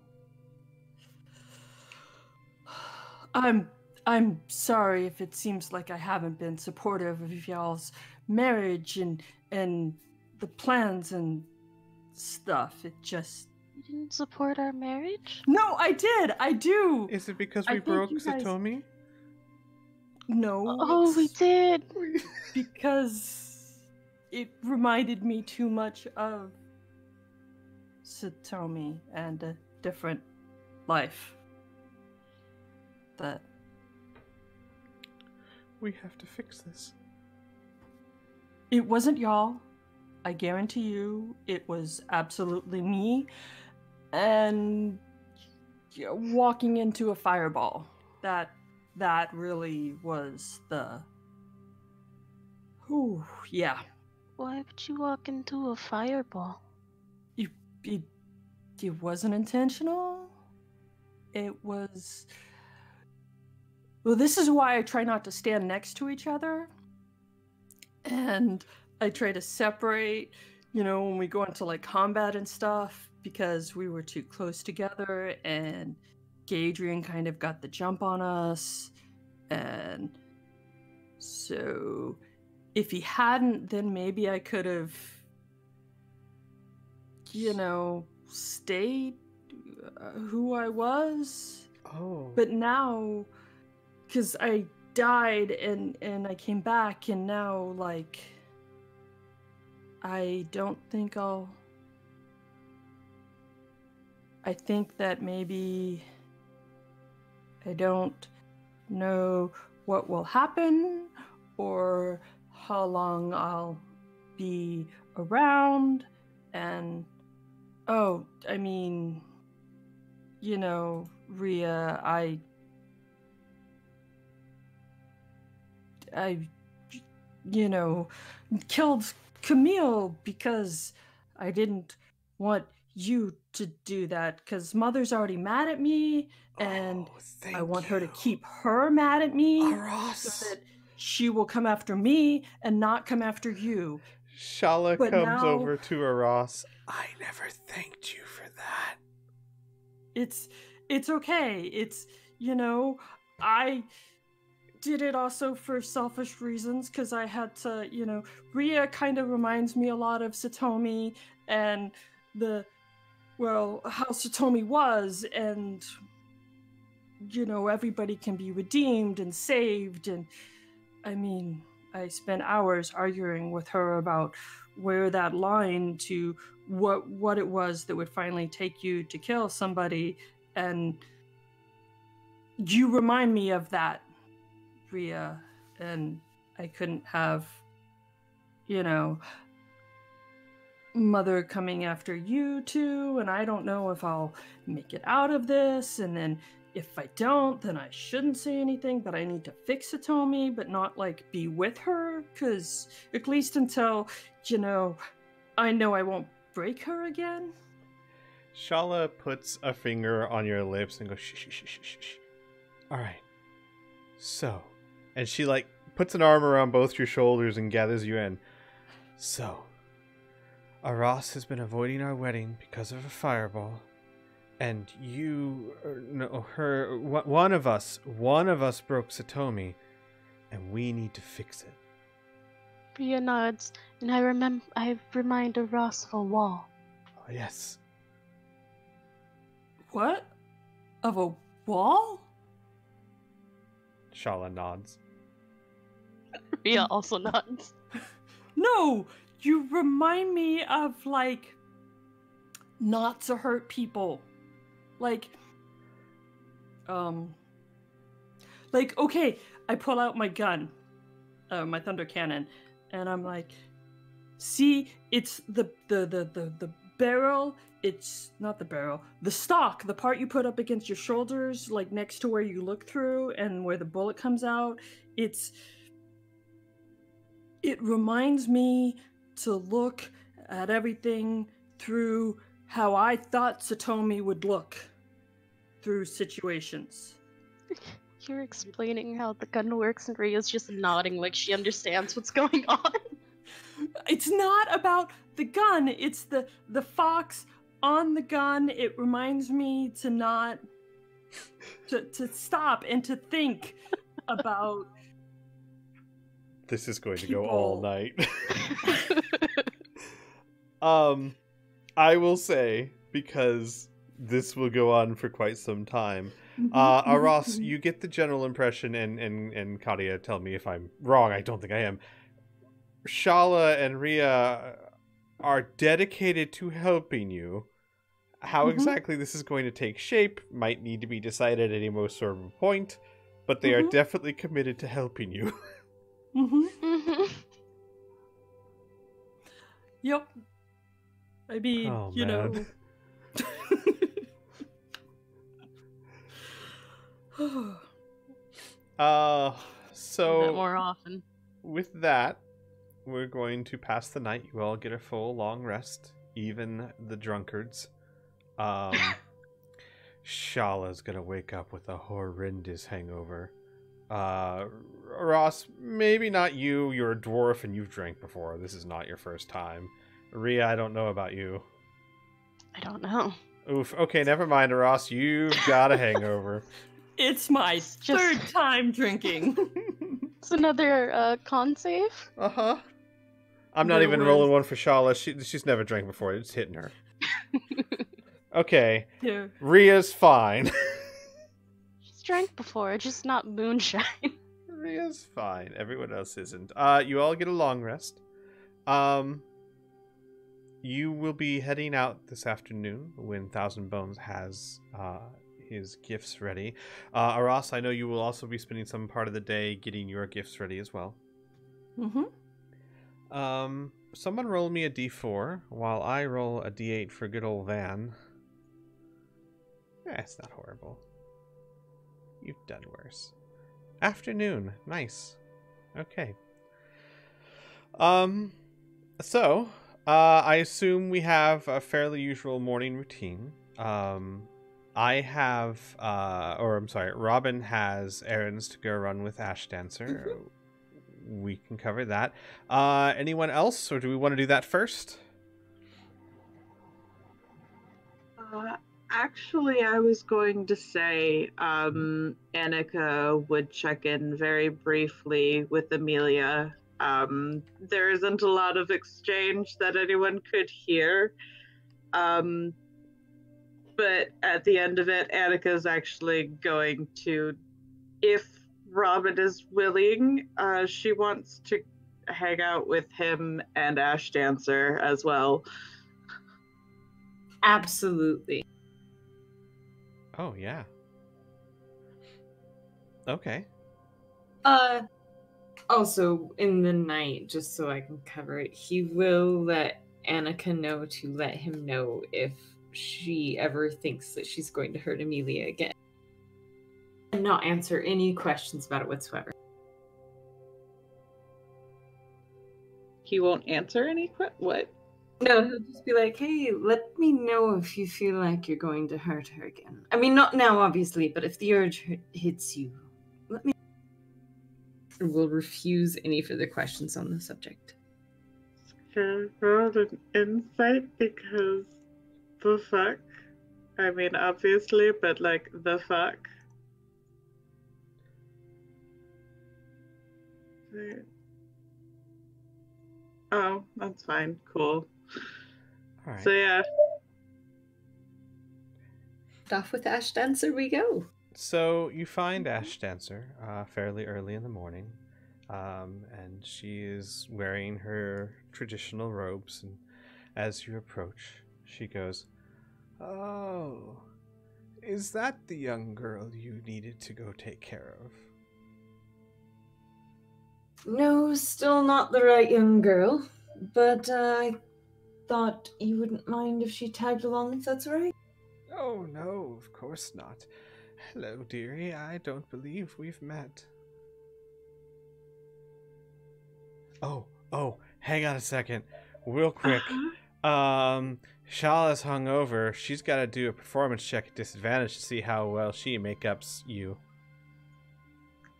I'm sorry if it seems like I haven't been supportive of y'all's marriage and the plans and stuff. It just... You didn't support our marriage? No, I did! I do! Is it because I we think broke you guys- Satomi? No. Oh, we it's did. Because it reminded me too much of Satomi and a different life. That... We have to fix this. It wasn't y'all. I guarantee you, it was absolutely me. And walking into a fireball. That really was the... Ooh, yeah. Why would you walk into a fireball? It wasn't intentional. It was... Well, this is why I try not to stand next to each other. And I try to separate, when we go into like combat and stuff, because we were too close together, and Gadrian kind of got the jump on us. And so if he hadn't, then maybe I could have, stayed who I was. Oh. But now, because I died and I came back, and now, like, I don't think I think that maybe I don't know what will happen or how long I'll be around. And you know, Rhea, I, you know, killed Camille because I didn't want you to do that, because Mother's already mad at me, and I want her to keep her mad at me so that she will come after me and not come after you. Shala But comes now- over to Aras. I never thanked you for that. It's okay. It's, you know, I did it also for selfish reasons, because I had to, you know, Rhea kind of reminds me a lot of Satomi and how Satomi was, and, you know, everybody can be redeemed and saved, and I mean, I spent hours arguing with her about where that line to what it was that would finally take you to kill somebody, and you remind me of that, Rhea, and I couldn't have, you know, Mother coming after you too, and I don't know if I'll make it out of this, and then if I don't, then I shouldn't say anything, but I need to fix Satomi, but not, like, be with her, because at least until, you know I won't break her again. Shala puts a finger on your lips and goes, shh, shh, shh, shh, shh, shh. All right. So, and she, like, puts an arm around both your shoulders and gathers you in. So, Aras has been avoiding our wedding because of a fireball. And one of us broke Satomi, and we need to fix it. Rhea nods, and I remind Aras of a wall. Oh, yes. What? Of a wall? Shala nods. Rhea also nods. No, you remind me of, like, not to hurt people. Like, okay, I pull out my gun, my thunder cannon, and I'm like, see, it's the barrel, it's not the barrel, the stock, the part you put up against your shoulders, like next to where you look through and where the bullet comes out, it reminds me to look at everything through how I thought Satomi would look through situations. You're explaining how the gun works, and Rhea's just nodding like she understands what's going on. It's not about the gun, it's the fox on the gun. It reminds me to not to stop and to think about This is going to people. go all night. I will say, because this will go on for quite some time, Aras, you get the general impression, and Kadia, tell me if I'm wrong, I don't think I am. Shala and Rhea are dedicated to helping you. How exactly this is going to take shape might need to be decided at a most sort of point, but they are definitely committed to helping you. Yep. I mean, Oh, you know. man. So Do that more often. with that, we're going to pass the night. You all get a full long rest, even the drunkards. Shala's gonna wake up with a horrendous hangover. Ross, maybe not you. You're a dwarf and you've drank before. This is not your first time. Rhea, I don't know about you. I don't know. Oof. Okay, never mind, Ross. You've got a hangover. It's my third time drinking. It's another con save. Uh-huh. I'm not There even was- rolling one for Shala. She's never drank before. It's hitting her. Okay. Yeah. Rhea's fine. She's drank before, just not moonshine. Rhea's fine. Everyone else isn't. You all get a long rest. You will be heading out this afternoon when Thousand Bones has his gifts ready. Aras, I know you will also be spending some part of the day getting your gifts ready as well. Someone roll me a d4 while I roll a d8 for good old Van. It's not horrible. You've done worse. Afternoon. Nice. Okay. So, I assume we have a fairly usual morning routine. I have, Robin has errands to go run with Ash Dancer. We can cover that. Anyone else, or do we want to do that first? Actually, I was going to say Annika would check in very briefly with Amelia. There isn't a lot of exchange that anyone could hear. But at the end of it, Annika's actually going to, if Robin is willing, she wants to hang out with him and Ash Dancer as well. Absolutely. Oh, yeah. Okay. Also, in the night, just so I can cover it, he will let Annika know to let him know if she ever thinks that she's going to hurt Amelia again. And not answer any questions about it whatsoever. He won't answer any what? No, he'll just be like, hey, let me know if you feel like you're going to hurt her again. I mean, not now, obviously, but if the urge hits you, let me know. We'll refuse any further questions on the subject. Can I roll an insight because the fuck? I mean, obviously, but like, the fuck? Oh, that's fine. Cool. All right. So yeah. Off with Ash Dancer we go. So you find Ash Dancer fairly early in the morning, and she is wearing her traditional robes. And as you approach, she goes, Oh, is that the young girl you needed to go take care of? No, still not the right young girl, but I thought you wouldn't mind if she tagged along, if that's all right. Oh, no, of course not. Hello, dearie. I don't believe we've met. Oh, hang on a second. Real quick. Shala's hungover. She's got to do a performance check at disadvantage to see how well she makeups you.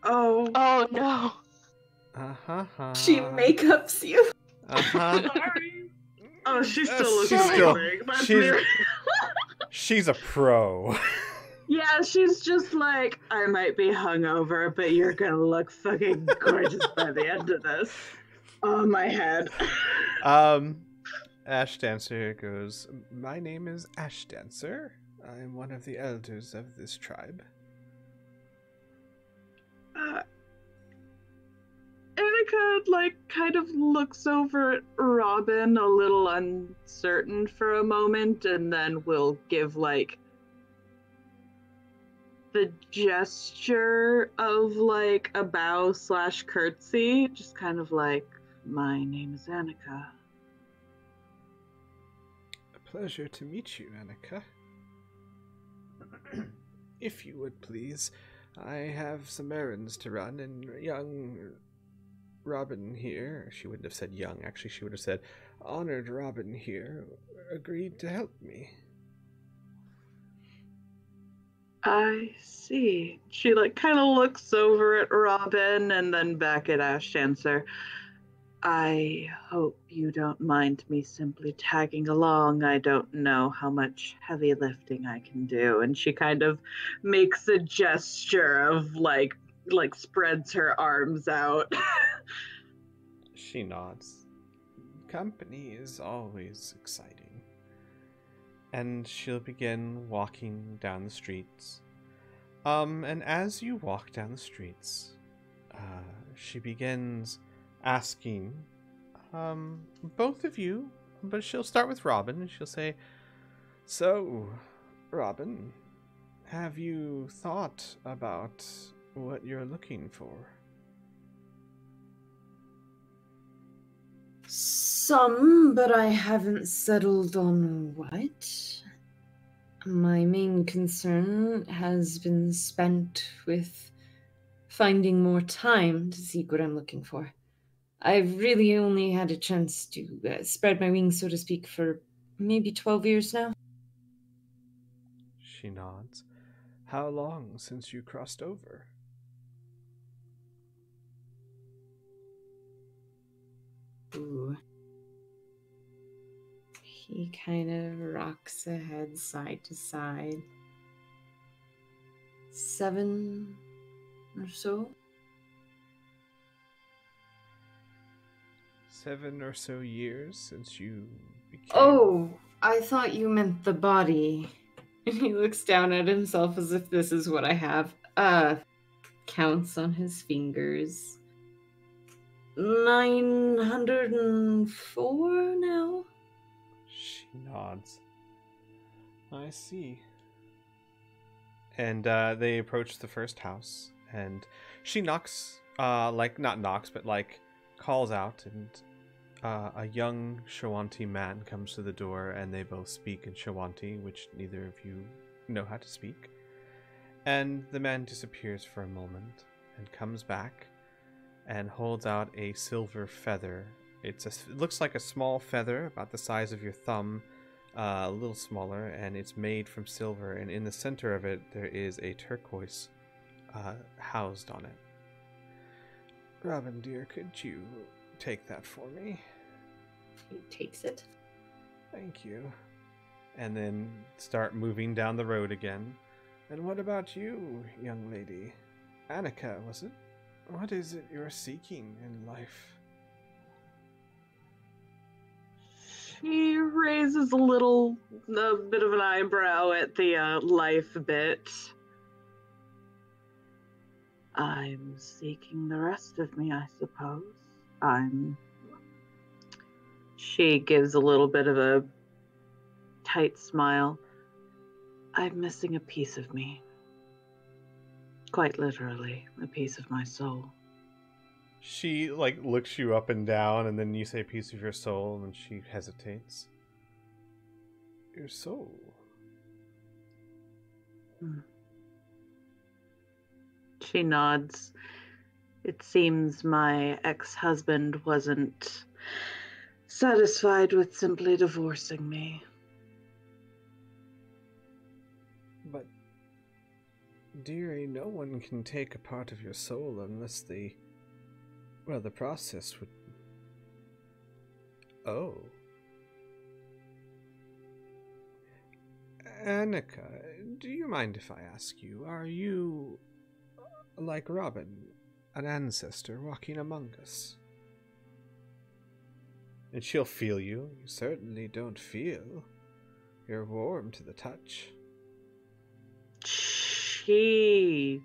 Oh. Oh no. She makeups you. Sorry. Oh, she still looks she's amazing. still, she's a pro. Yeah, she's just like, I might be hungover, but you're gonna look fucking gorgeous by the end of this. Oh, my head. Ash Dancer goes, My name is Ash Dancer. I am one of the elders of this tribe. Annika, like, kind of looks over at Robin a little uncertain for a moment, and then will give, like, the gesture of, like, a bow / curtsy. Just kind of like, my name is Annika. A pleasure to meet you, Annika. If you would please, I have some errands to run, and young Robin here, she wouldn't have said young, actually she would have said honored Robin here, agreed to help me. I see. She, like, kind of looks over at Robin and then back at Ash Dancer. I hope you don't mind me simply tagging along. I don't know how much heavy lifting I can do. And she kind of makes a gesture of, like spreads her arms out. She nods. Company is always exciting. And she'll begin walking down the streets. And as you walk down the streets, she begins asking both of you, but she'll start with Robin, and she'll say, So, Robin, have you thought about what you're looking for? Some, but I haven't settled on what. My main concern has been spent with finding more time to seek what I'm looking for. I've really only had a chance to spread my wings, so to speak, for maybe 12 years now. She nods. How long since you crossed over? Ooh. He kind of rocks a head side to side. 7 or so. 7 or so years since you became... Oh, I thought you meant the body. And he looks down at himself as if this is what I have. Counts on his fingers. 904 now? She nods. I see. And they approach the first house, and she knocks, not knocks, but calls out, and a young Shawanti man comes to the door, and they both speak in Shawanti, which neither of you know how to speak. And the man disappears for a moment, and comes back, and holds out a silver feather. It looks like a small feather, about the size of your thumb, a little smaller, and it's made from silver, and in the center of it there is a turquoise housed on it. Robin, dear, could you take that for me? He takes it. Thank you. And then start moving down the road again. And what about you, young lady? Annika, was it? What is it you're seeking in life? She raises a bit of an eyebrow at the life bit. I'm seeking the rest of me, I suppose. She gives a little bit of a tight smile. I'm missing a piece of me. Quite literally, a piece of my soul. She, looks you up and down, and then you say piece of your soul, and she hesitates. Your soul? She nods. It seems my ex-husband wasn't satisfied with simply divorcing me. But, dearie, no one can take a part of your soul unless the process would... Oh. Annika, do you mind if I ask you, are you, like Robin, an ancestor walking among us? And she'll feel you. You certainly don't feel. You're warm to the touch. She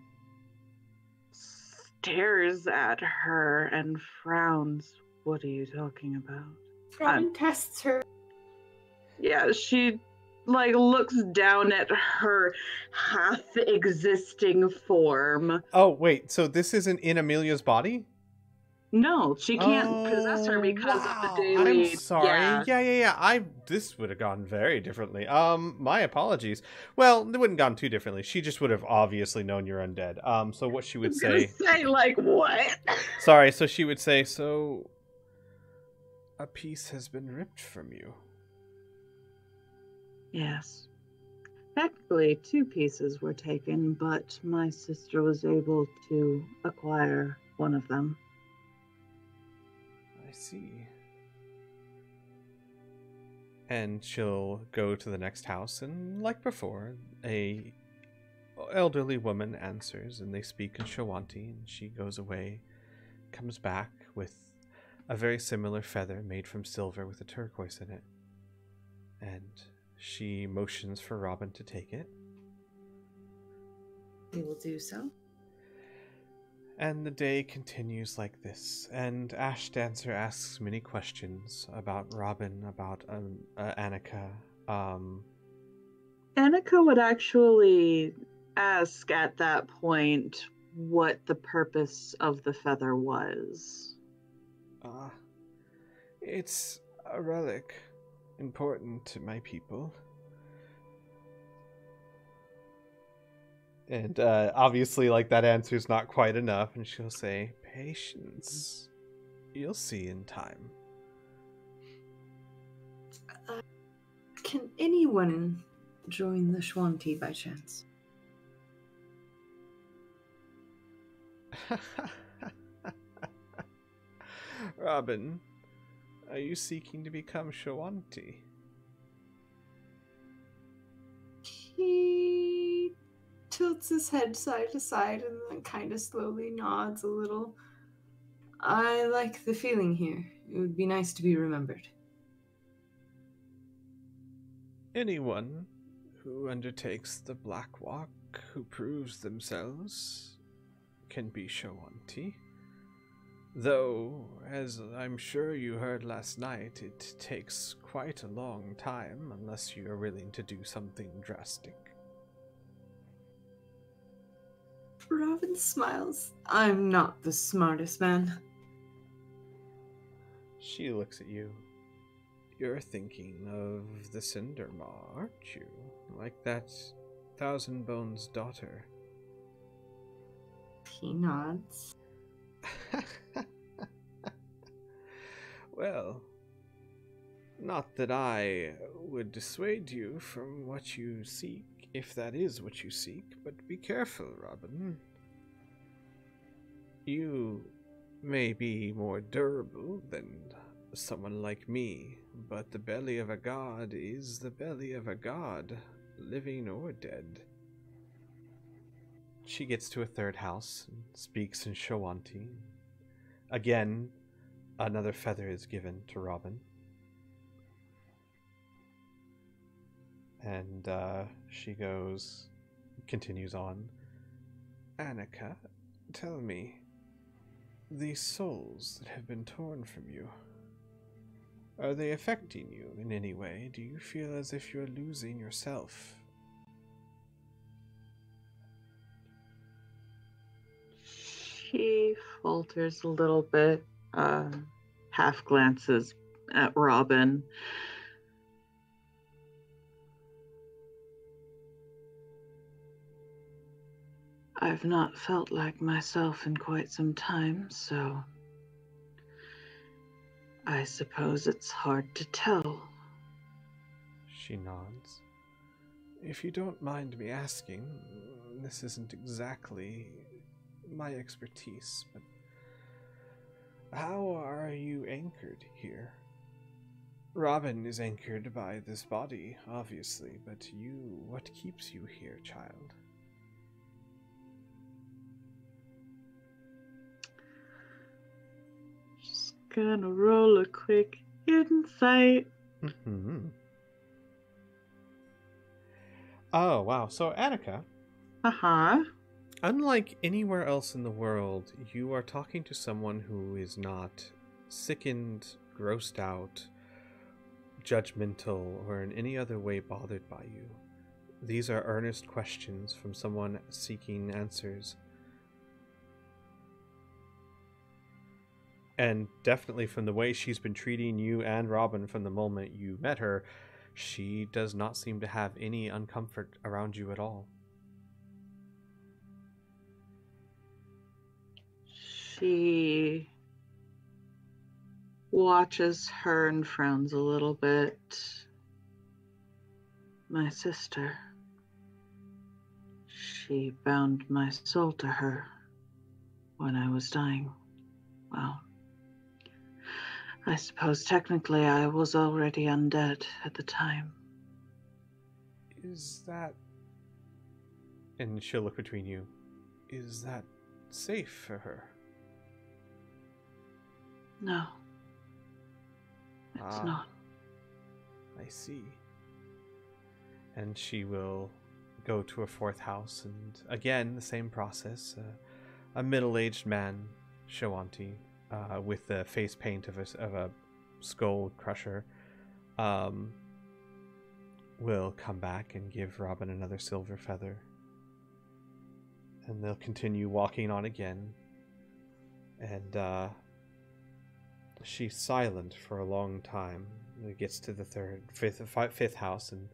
stares at her and frowns. What are you talking about? Robin tests her. Yeah, she looks down at her half-existing form. Oh, wait, so this isn't in Amelia's body? No, she can't possess her because of the daily... I'm sorry. Yeah. This would have gone very differently. My apologies. Well, it wouldn't have gone too differently. She just would have obviously known you're undead. So what she would say... what? Sorry, so she would say, So, a piece has been ripped from you. Yes. Technically, 2 pieces were taken, but my sister was able to acquire one of them. I see. and she'll go to the next house, and like before, a elderly woman answers, and they speak in Shawanti, and she goes away, comes back with a very similar feather made from silver with a turquoise in it, and she motions for Robin to take it. We will do so. And the day continues like this, and Ash Dancer asks many questions about Robin, about Annika. Annika would actually ask at that point what the purpose of the feather was. It's a relic important to my people. And obviously, like, that answer's not quite enough, and she'll say, "Patience. You'll see in time." Can anyone join the Shwanti by chance? Robin, are you seeking to become Shawanti? He tilts his head side to side and then kind of slowly nods a little. I like the feeling here. It would be nice to be remembered. Anyone who undertakes the Black Walk, who proves themselves, can be Shawanti. Though, as I'm sure you heard last night, it takes quite a long time unless you are willing to do something drastic. Robin smiles. I'm not the smartest man. She looks at you. You're thinking of the Cinder Maw, aren't you? Like that Thousand Bones' daughter. He nods. Well, not that I would dissuade you from what you seek, if that is what you seek, but be careful, Robin. You may be more durable than someone like me, but the belly of a god is the belly of a god, living or dead. She gets to a third house and speaks in Shawanti. Again, another feather is given to Robin. And she continues on. Annika, tell me, these souls that have been torn from you, are they affecting you in any way? Do you feel as if you're losing yourself? She falters a little bit, half glances at Robin. I've not felt like myself in quite some time, so I suppose it's hard to tell. She nods. If you don't mind me asking, this isn't exactly my expertise, but how are you anchored here? Robin is anchored by this body, obviously, but you, what keeps you here, child? Just gonna roll a quick insight. Mm-hmm. Oh, wow. So, Annika, unlike anywhere else in the world, you are talking to someone who is not sickened, grossed out, judgmental, or in any other way bothered by you. These are earnest questions from someone seeking answers. And definitely from the way she's been treating you and Robin from the moment you met her, she does not seem to have any uncomfort around you at all. She watches her and frowns a little bit. My sister. She bound my soul to her when I was dying. Well, I suppose technically I was already undead at the time. Is that... And she'll look between you. is that safe for her? No. It's not. I see. And she will go to a fourth house, and again, the same process. A middle-aged man, Shawanti, with the face paint of a skull crusher, will come back and give Robin another silver feather. And they'll continue walking on again. And she's silent for a long time. It gets to the fifth house, and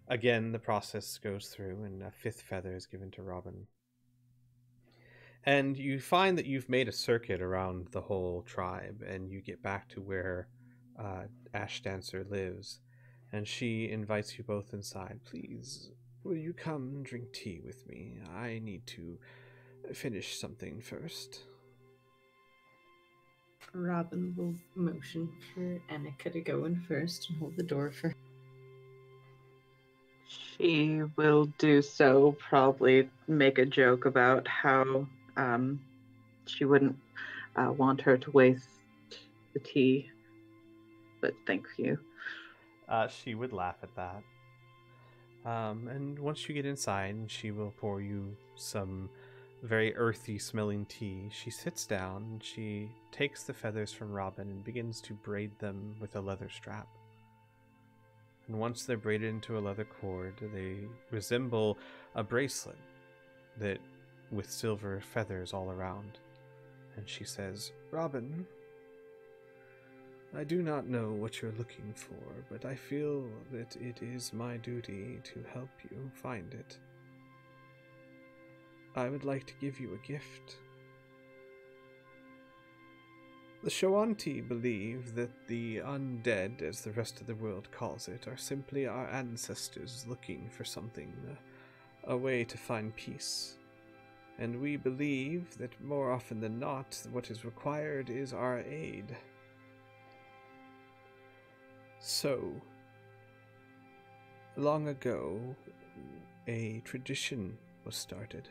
Again, the process goes through, and a 5th feather is given to Robin. And you find that you've made a circuit around the whole tribe, and you get back to where Ash Dancer lives, and she invites you both inside. Please, will you come and drink tea with me? I need to finish something first. Robin will motion for Annika to go in first and hold the door for her. She will do so, probably make a joke about how she wouldn't want her to waste the tea, but thank you. She would laugh at that. And once you get inside, she will pour you some very earthy smelling tea. She sits down, and she takes the feathers from Robin and begins to braid them with a leather strap. And once they're braided into a leather cord, they resemble a bracelet that with silver feathers all around. And she says, Robin, I do not know what you're looking for, but I feel that it is my duty to help you find it. I would like to give you a gift. The Shoanti believe that the undead, as the rest of the world calls it, are simply our ancestors looking for something, a way to find peace. And we believe that more often than not, what is required is our aid. So, long ago, a tradition was started.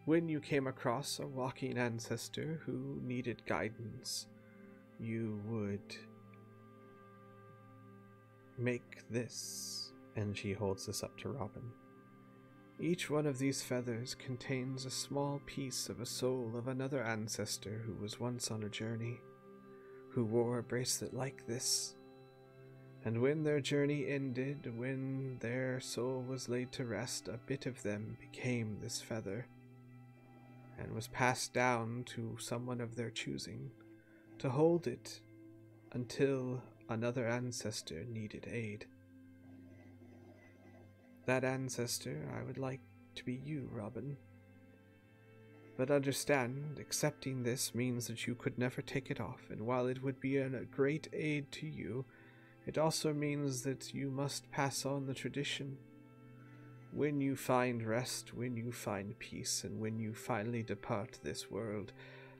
When you came across a walking ancestor who needed guidance, you would make this, and she holds this up to Robin. Each one of these feathers contains a small piece of a soul of another ancestor who was once on a journey, who wore a bracelet like this. And when their journey ended, when their soul was laid to rest, a bit of them became this feather, and was passed down to someone of their choosing, to hold it until another ancestor needed aid. That ancestor I would like to be you, Robin. But understand, accepting this means that you could never take it off, and while it would be a great aid to you, it also means that you must pass on the tradition. When you find rest, when you find peace, and when you finally depart this world,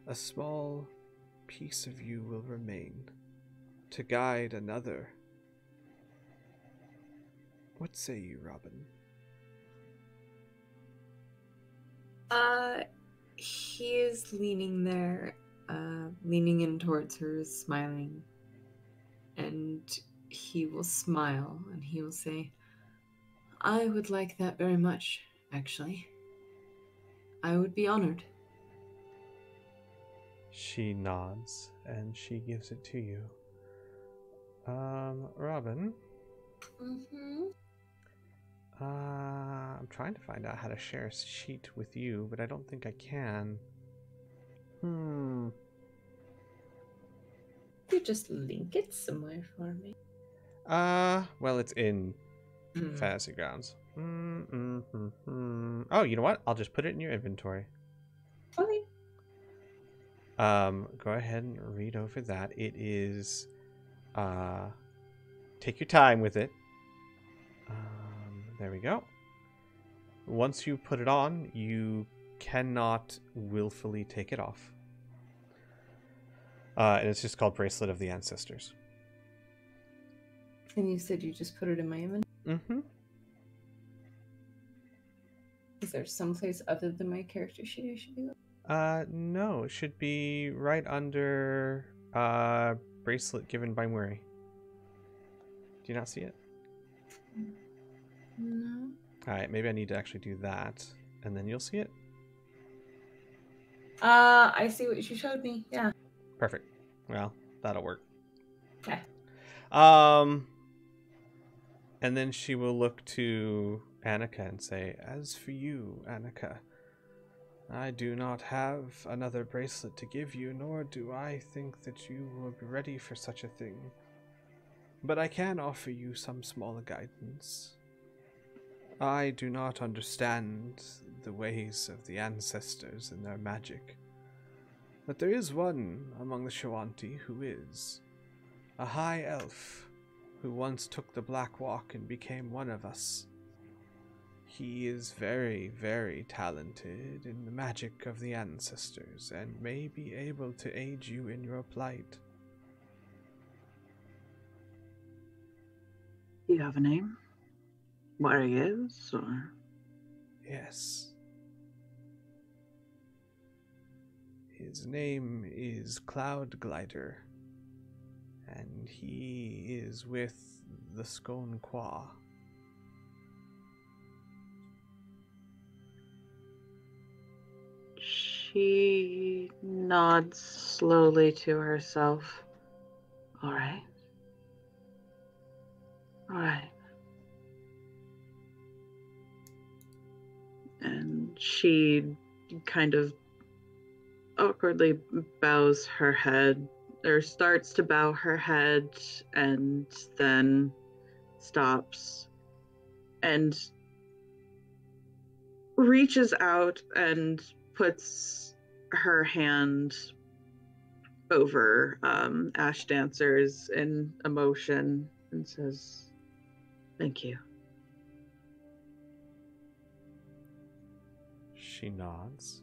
a small piece of you will remain, to guide another. What say you, Robin? He is leaning there, leaning in towards her, smiling, and he will smile, and he will say, I would like that very much, actually. I would be honored. She nods, and she gives it to you. Robin? Mm-hmm. I'm trying to find out how to share a sheet with you, but I don't think I can. You just link it somewhere for me. Well, it's in Fantasy Grounds. Oh, you know what? I'll just put it in your inventory. Okay. Go ahead and read over that. It is, take your time with it. There we go. Once you put it on, you cannot willfully take it off. And it's just called Bracelet of the Ancestors. And you said you just put it in my inventory? Mm-hmm. Is there someplace other than my character sheet I should do that? No, it should be right under bracelet given by Murray. Do you not see it? No. Alright, maybe I need to actually do that, and then you'll see it. I see what you showed me, yeah. Perfect. Well, that'll work. Okay. And then she will look to Annika and say, as for you, Annika, I do not have another bracelet to give you, nor do I think that you will be ready for such a thing. But I can offer you some small guidance. I do not understand the ways of the ancestors and their magic. But there is one among the Shawanti who is. A high elf who once took the Black Walk and became one of us. He is very, very talented in the magic of the ancestors and may be able to aid you in your plight. Do you have a name? Where he is? Or... Yes. His name is Cloud Glider, and he is with the Scone Qua. She nods slowly to herself. All right. All right. And she kind of awkwardly bows her head, or starts to bow her head, and then stops and reaches out and puts her hand over Ash Dancer's in emotion and says, "Thank you." She nods.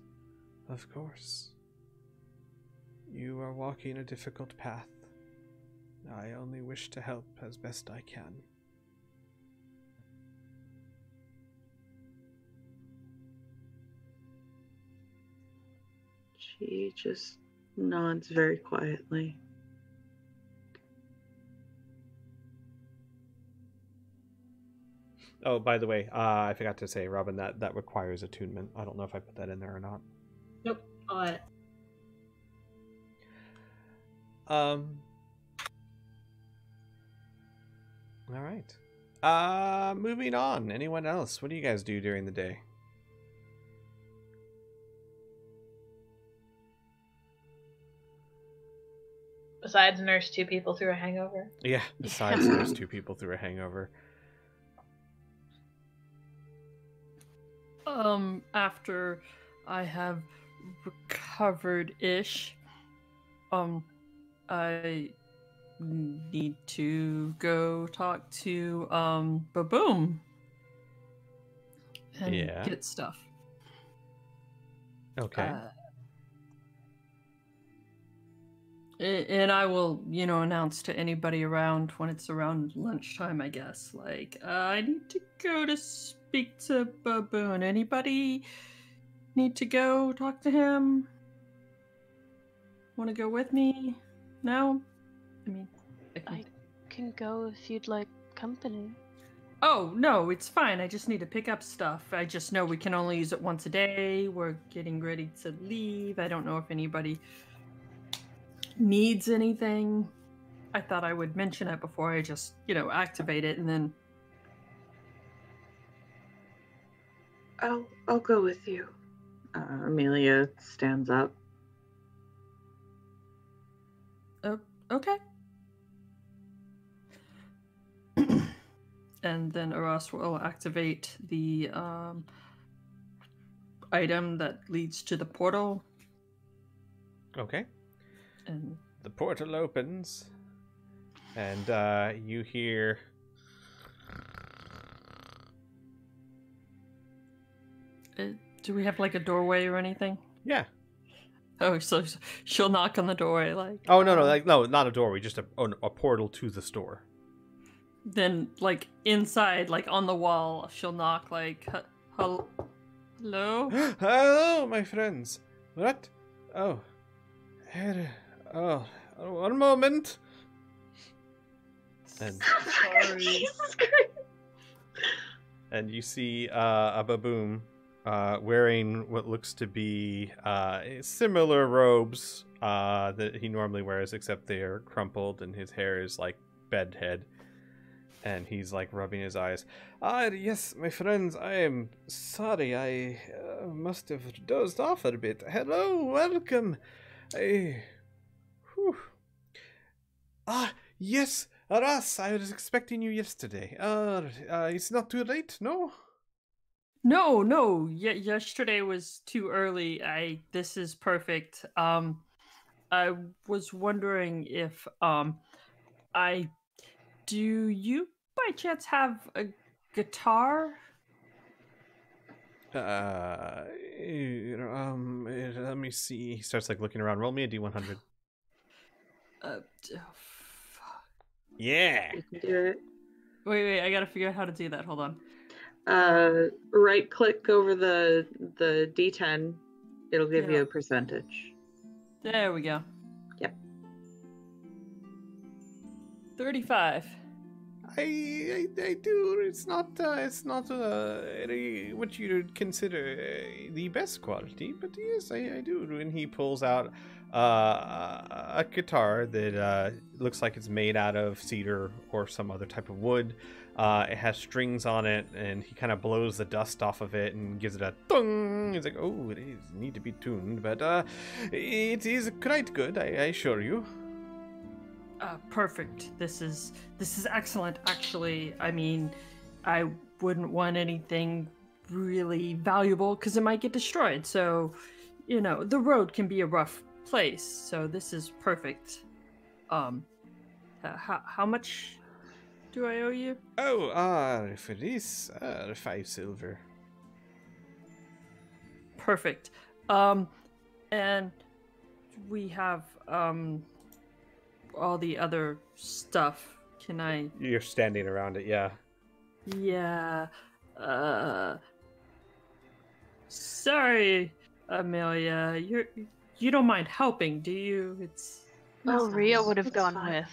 Of course. You are walking a difficult path. I only wish to help as best I can. She just nods very quietly. Oh, by the way, I forgot to say, Robin, that requires attunement. I don't know if I put that in there or not. Nope. I'll add it. All right. Moving on. Anyone else? What do you guys do during the day? Besides nurse two people through a hangover. Yeah, besides there's two people through a hangover. After I have recovered-ish, I need to go talk to, Baboom. And Yeah. get stuff. Okay. And I will, announce to anybody around when it's around lunchtime, I guess. Like, I need to go to speak to Baboon. Anybody need to go talk to him? Want to go with me? No? I mean, I can go if you'd like company. Oh, no, it's fine. I just need to pick up stuff. I just know we can only use it once a day. We're getting ready to leave. I don't know if anybody needs anything. I thought I would mention it before I just, activate it and then... I'll go with you. Amelia stands up. Oh, okay. And then Aras will activate the item that leads to the portal. Okay. And the portal opens, and you hear... do we have, like, a doorway or anything? Yeah. Oh, so she'll knock on the doorway, like... Oh, no, not a doorway, just a portal to the store. Then, like, inside, like, on the wall, she'll knock, like, hello? Hello, my friends. What? Oh. Oh, one moment. And, Jesus Christ. And you see a Baboom wearing what looks to be similar robes that he normally wears, except they are crumpled and his hair is like bedhead. And he's like rubbing his eyes. Yes, my friends, I am sorry. I must have dozed off a bit. Hello, welcome. Yes, Aras, I was expecting you yesterday. It's not too late, no? No. Yesterday was too early. This is perfect. I was wondering if I do you by chance have a guitar? Let me see. He starts like looking around. Roll me a D100. Fuck. Yeah. You can do it. Wait, I gotta figure out how to do that. Hold on. Right click over the D10. It'll give you Yeah. a percentage. There we go. Yep. 35. I do. It's not what you'd consider the best quality, but yes, I do. And he pulls out a guitar that looks like it's made out of cedar or some other type of wood. It has strings on it, and he kind of blows the dust off of it and gives it a thung. He's like, "Oh, it is need to be tuned, but it is quite good, I assure you." Perfect. This is excellent, actually. I mean, I wouldn't want anything really valuable because it might get destroyed. So, the road can be a rough place. So this is perfect. How much do I owe you? Oh, for this, 5 silver. Perfect. And we have all the other stuff. Can I? You're standing around it, yeah. Yeah. Sorry, Amelia. You don't mind helping, do you? It's. Oh, Ria would have It's gone fine. with.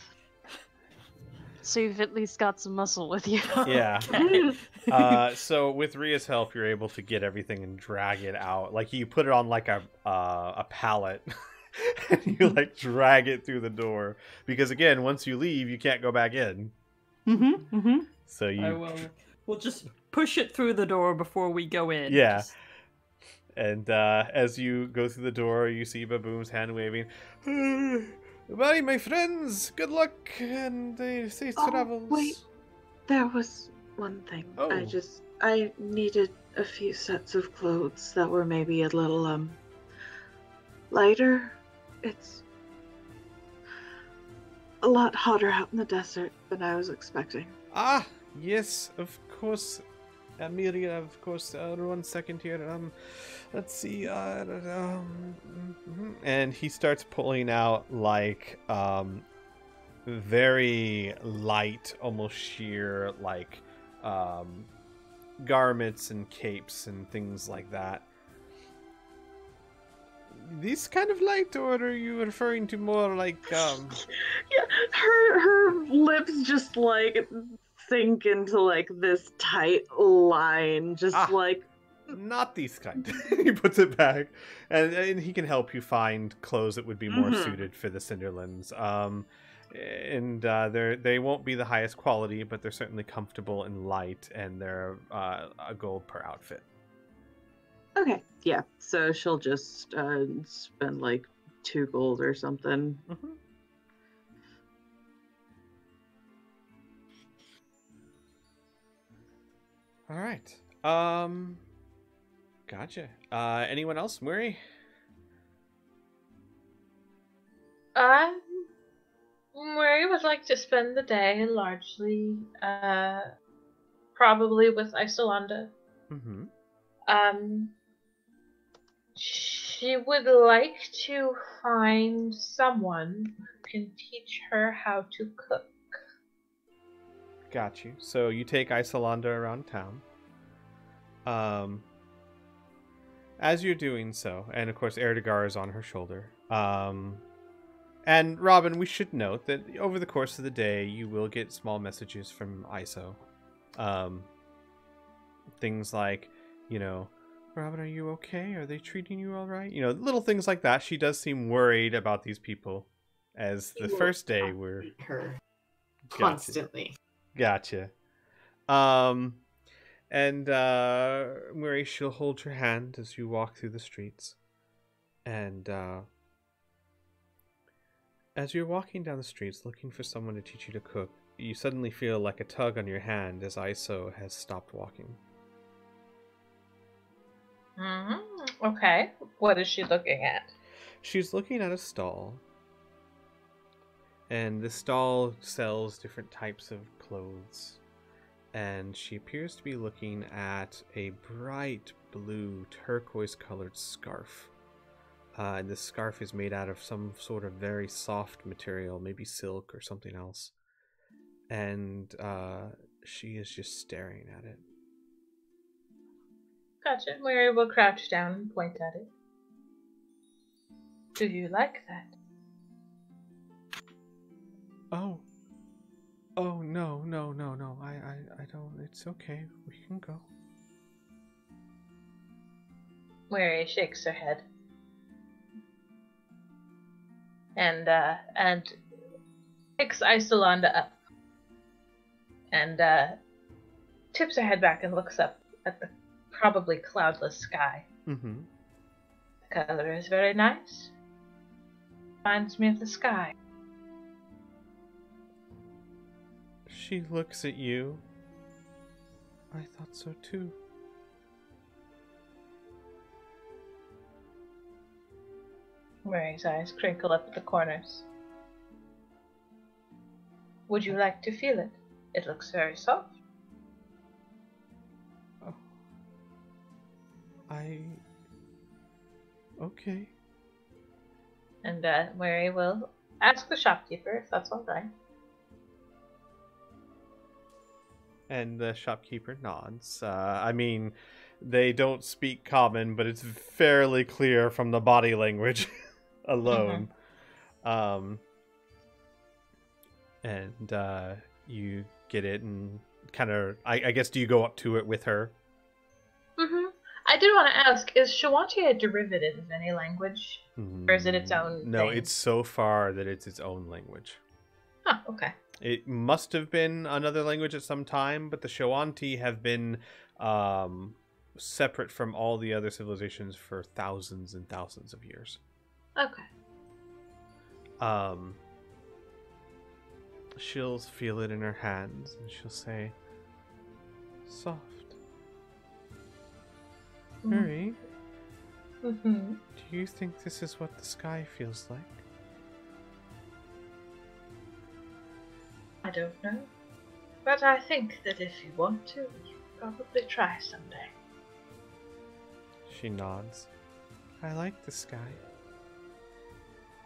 So you've at least got some muscle with you. Yeah. Okay. So with Ria's help, you're able to get everything and drag it out. Like you put it on like a pallet, and you like drag it through the door. Because again, once you leave, you can't go back in. So you. I will. We'll just push it through the door before we go in. Yeah. Just- And as you go through the door, you see Baboom's hand waving. Bye, my friends. Good luck and safe travels. Wait. There was one thing. Oh. I needed a few sets of clothes that were maybe a little lighter. It's a lot hotter out in the desert than I was expecting. Ah, yes, of course. Amelia, of course. 1 second here. Let's see. And he starts pulling out like very light, almost sheer, like garments and capes and things like that. This kind of light, or are you referring to more like Yeah, her lips just like sink into like this tight line, just like not these kind? He puts it back, and he can help you find clothes that would be more suited for the Cinderlands. And they won't be the highest quality, but they're certainly comfortable and light, and they're a gold per outfit. okay. Yeah, so she'll just spend like 2 gold or something. All right. Gotcha. Anyone else, Murray? Murray would like to spend the day largely, probably with Isolanda. She would like to find someone who can teach her how to cook. Got you. So you take Isolanda around town. As you're doing so, and of course Erdegar is on her shoulder. And Robin, we should note that over the course of the day, you will get small messages from ISO. Things like, Robin, are you okay? Are they treating you all right? Little things like that. She does seem worried about these people. As the first day we're... her constantly. Gotcha. And Murray, she'll hold your hand as you walk through the streets. And as you're walking down the streets looking for someone to teach you to cook, you suddenly feel like a tug on your hand as ISO has stopped walking. Okay. What is she looking at? She's looking at a stall. And the stall sells different types of clothes. And she appears to be looking at a bright blue turquoise-colored scarf. And this scarf is made out of some sort of very soft material, maybe silk or something else. And she is just staring at it. Gotcha. Mary will crouch down and point at it. Do you like that? Oh, no. I don't. It's okay. We can go. Mary shakes her head. And picks Isolanda up. And tips her head back and looks up at the probably cloudless sky. Mm-hmm. The color is very nice. Reminds me of the sky. She looks at you. I thought so too. Mary's eyes crinkle up at the corners. Would you like to feel it? It looks very soft. Oh. Okay. And Mary will ask the shopkeeper if that's all right. And the shopkeeper nods. I mean, they don't speak common, but it's fairly clear from the body language alone. And you get it and kind of, I guess, do you go up to it with her? I did want to ask, is Shawanti a derivative of any language? Or is it its own No, thing? it's so far that it's its own language. Oh, okay. It must have been another language at some time, but the Shawanti have been separate from all the other civilizations for thousands and thousands of years. Okay. She'll feel it in her hands, and she'll say, soft. Mary, do you think this is what the sky feels like? I don't know. But I think that if you want to, you can probably try someday. She nods. I like the sky.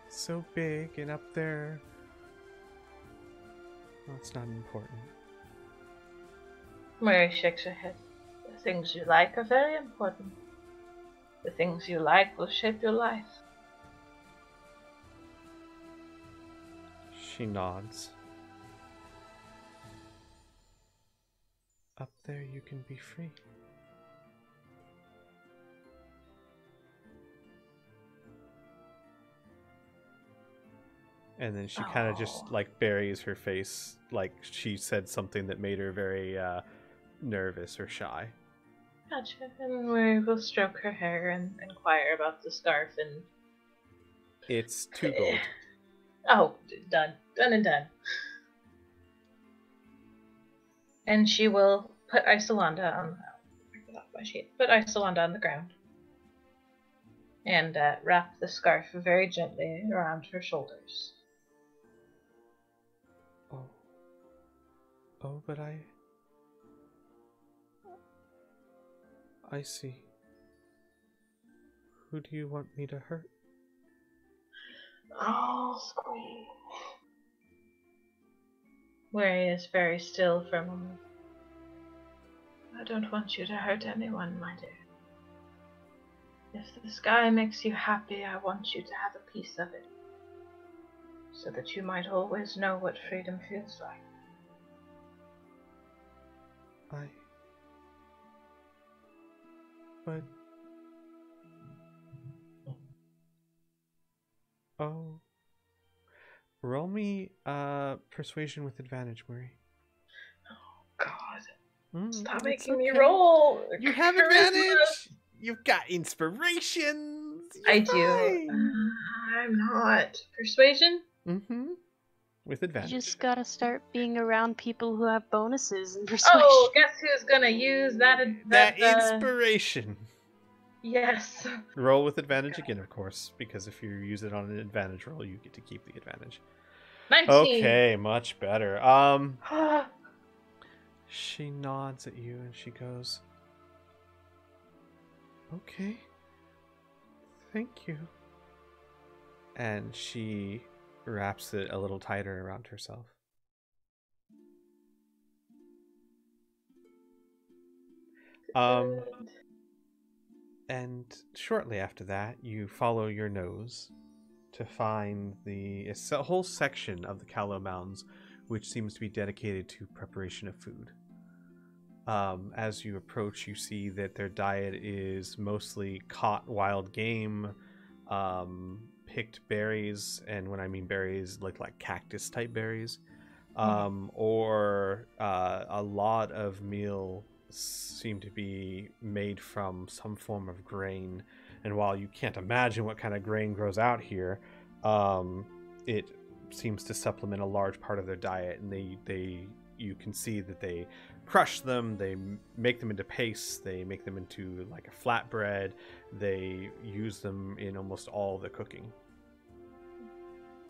It's so big and up there. Well, it's not important. Mary shakes her head. The things you like are very important. The things you like will shape your life. She nods. Up there you can be free. And then she kind of just like buries her face, like she said something that made her very nervous or shy. Gotcha. And we will stroke her hair and inquire about the scarf and... It's 2 gold. Oh, done. Done and done. And she will put Isolanda on... Put Isolanda on the ground. And wrap the scarf very gently around her shoulders. Oh, but I see. Who do you want me to hurt? Oh, squeak. Mary is very still for a moment. I don't want you to hurt anyone, my dear. If the sky makes you happy, I want you to have a piece of it, so that you might always know what freedom feels like. But... Oh. Roll me persuasion with advantage, Murray. Oh, God. Stop It's making me okay. roll! You have advantage! You've got inspirations! I do. I'm not. Persuasion? Mm-hmm. With You advantage. just gotta start being around people who have bonuses and persuasion. Oh, guess who's gonna use that That inspiration. Yes. Roll with advantage again, of course, because if you use it on an advantage roll, you get to keep the advantage. 19. Okay, much better. She nods at you and she goes, "Okay. Thank you." And she wraps it a little tighter around herself. And shortly after that, you follow your nose to find a whole section of the Callow Mountains, which seems to be dedicated to preparation of food. As you approach, you see that their diet is mostly caught wild game, picked berries, and when I mean berries, like cactus type berries, or a lot of meal seem to be made from some form of grain. And while you can't imagine what kind of grain grows out here, it seems to supplement a large part of their diet. And you can see that they crush them, they make them into paste, they make them into like a flatbread, they use them in almost all the cooking.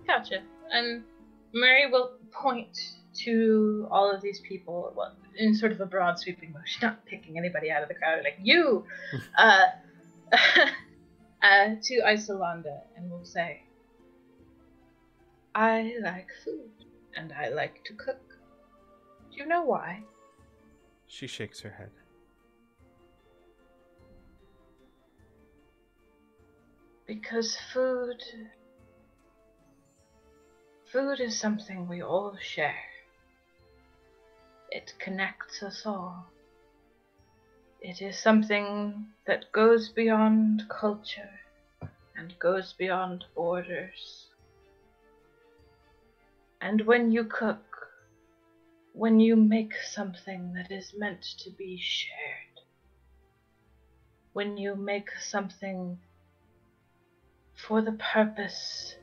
Gotcha. And Mary will point to all of these people, well, in sort of a broad sweeping motion, not picking anybody out of the crowd, like you, to Isolanda, and will say, "I like food, and I like to cook. Do you know why?" She shakes her head. Because food is something we all share. It connects us all. It is something that goes beyond culture and goes beyond borders. And when you cook, when you make something that is meant to be shared, when you make something for the purpose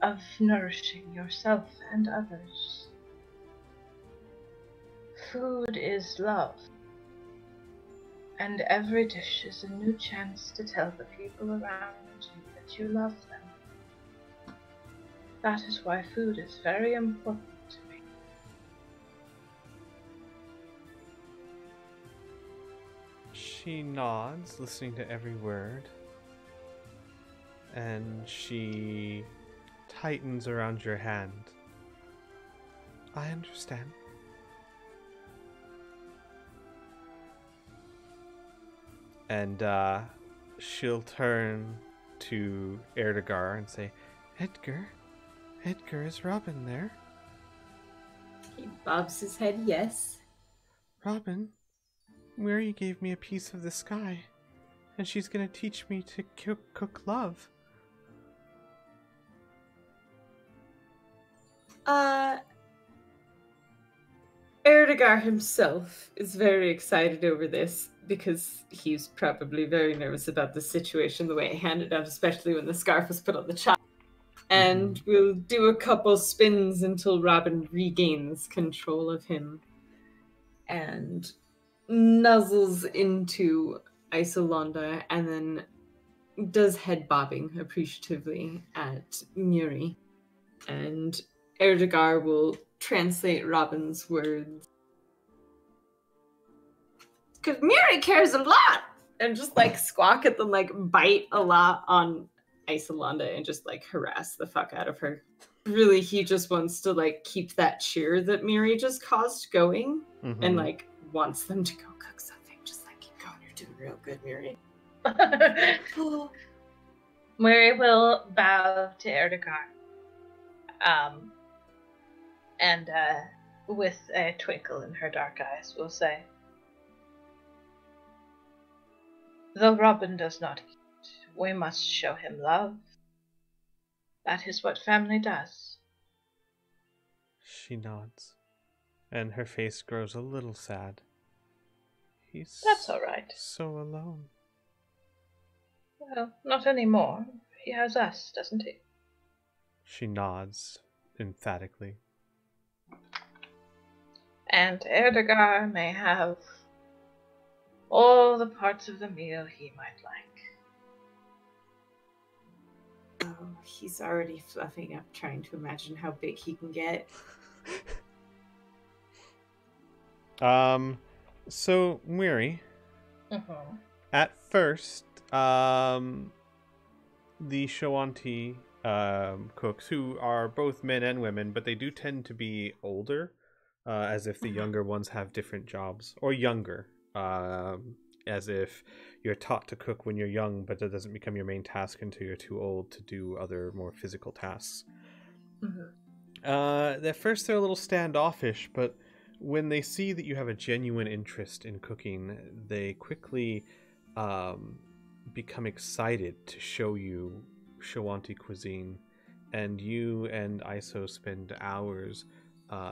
of nourishing yourself and others, food is love, and every dish is a new chance to tell the people around you that you love them. That is why food is very important to me. She nods, listening to every word, and she tightens around your hand. I understand. And she'll turn to Erdegar and say, Edgar, is Robin there? He bobs his head yes. Robin, Mary gave me a piece of the sky, and she's going to teach me to cook love. Erdegar himself is very excited over this because he's probably very nervous about the situation, the way it handed out, especially when the scarf was put on the child. And we'll do a couple spins until Robin regains control of him and nuzzles into Isolanda and then does head bobbing appreciatively at Muri. And Erdegar will translate Robin's words. Because Muri cares a lot! And just like squawk at them, like bite a lot on Isolanda and just like harass the fuck out of her. Really, he just wants to like keep that cheer that Muri just caused going and like wants them to go cook something. Just like, keep going, you're doing real good, Muri. Mary will bow to Erdegar. And with a twinkle in her dark eyes will say, though Robin does not eat, we must show him love. That is what family does. She nods, and her face grows a little sad. That's all right. So alone. Well, not anymore. He has us, doesn't he? She nods emphatically. And Erdegar may have all the parts of the meal he might like. Oh, he's already fluffing up, trying to imagine how big he can get. So Miri, Mm-hmm. at first, the Shawanti cooks, who are both men and women, but they do tend to be older, as if the younger ones have different jobs, or younger, as if you're taught to cook when you're young, but that doesn't become your main task until you're too old to do other more physical tasks. At first they're a little standoffish, but when they see that you have a genuine interest in cooking, they quickly become excited to show you Shawanti cuisine, and you and Iso spend hours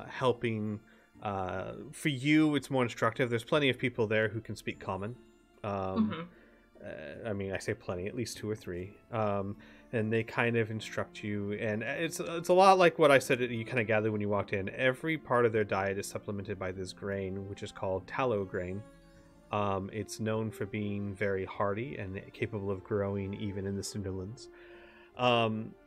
helping. For you, it's more instructive. There's plenty of people there who can speak common. I mean, I say plenty, at least 2 or 3. And they kind of instruct you, and it's a lot like what I said. You kind of gathered when you walked in. Every part of their diet is supplemented by this grain, which is called tallow grain. It's known for being very hardy and capable of growing even in the Cinderlands.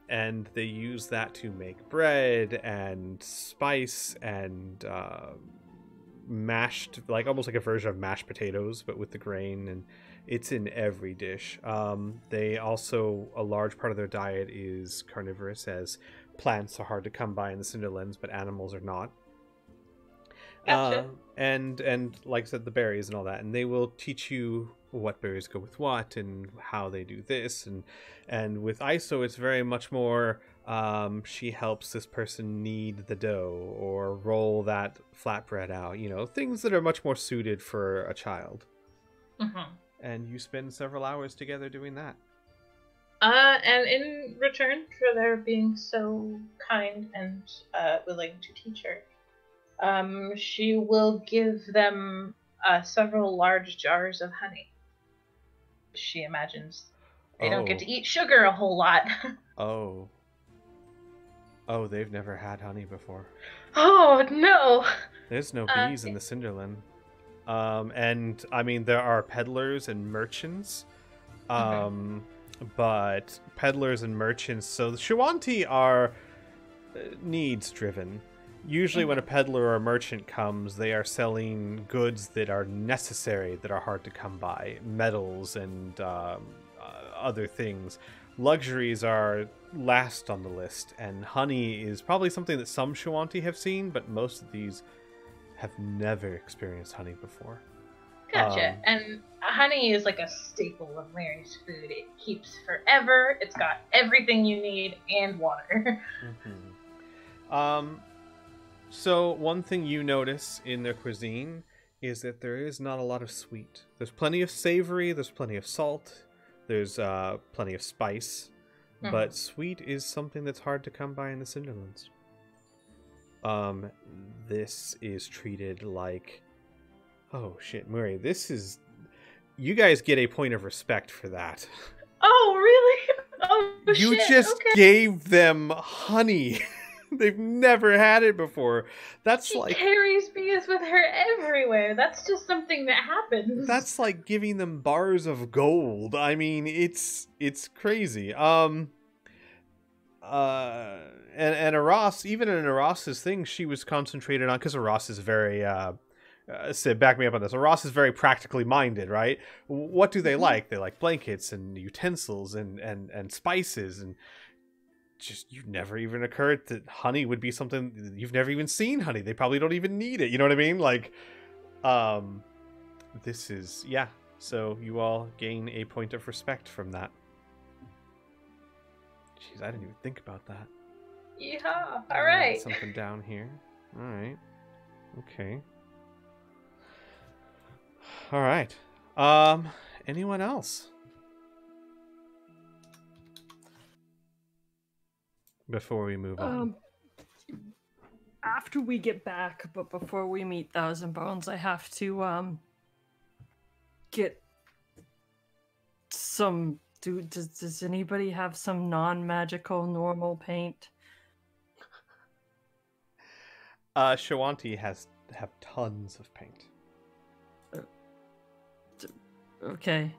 And they use that to make bread and spice and mashed, like almost like a version of mashed potatoes, but with the grain, and it's in every dish. They also, a large part of their diet is carnivorous, as plants are hard to come by in the Cinderlands, but animals are not. Gotcha. And like I said, the berries and all that, and they will teach you what berries go with what and how they do this, and with Iso it's very much more she helps this person knead the dough or roll that flatbread out, things that are much more suited for a child. And you spend several hours together doing that. And in return for their being so kind and willing to teach her, she will give them several large jars of honey. She imagines they don't get to eat sugar a whole lot. Oh, they've never had honey before. Oh, no! There's no bees in the Cinderland. And, I mean, there are peddlers and merchants. But peddlers and merchants... So the Shawanti are needs-driven. Usually when a peddler or a merchant comes, they are selling goods that are necessary, that are hard to come by. Metals and other things. Luxuries are last on the list, and honey is probably something that some Shawanti have seen, but most of these have never experienced honey before. Gotcha. And honey is like a staple of Mary's food. It keeps forever. It's got everything you need and water. So one thing you notice in their cuisine is that there is not a lot of sweet. There's plenty of savory, there's plenty of salt, there's plenty of spice, but sweet is something that's hard to come by in the Cinderlands. This is treated like... Oh shit, Murray, this is... You guys get a point of respect for that. Oh, really? Oh, you shit. just Okay. gave them honey. They've never had it before. That's She like... carries bees with her everywhere. That's just something that happens. That's like giving them bars of gold. I mean, it's crazy. And Aras, even in Aras's thing, she was concentrated on, because Aras is very Sid, back me up on this. Aras is very practically minded, right? What do they like? They like blankets and utensils and spices, and just, you never even occurred that honey would be something. You've never even seen honey. They probably don't even need it. You know what I mean? Like, this is, yeah. So you all gain a point of respect from that. Jeez, I didn't even think about that. Yeehaw! All right. Something down here. All right. Okay. All right. Anyone else? Before we move on. After we get back, but before we meet Thousand Bones, I have to get some... Does anybody have some non-magical normal paint? Shawanti have tons of paint. Okay.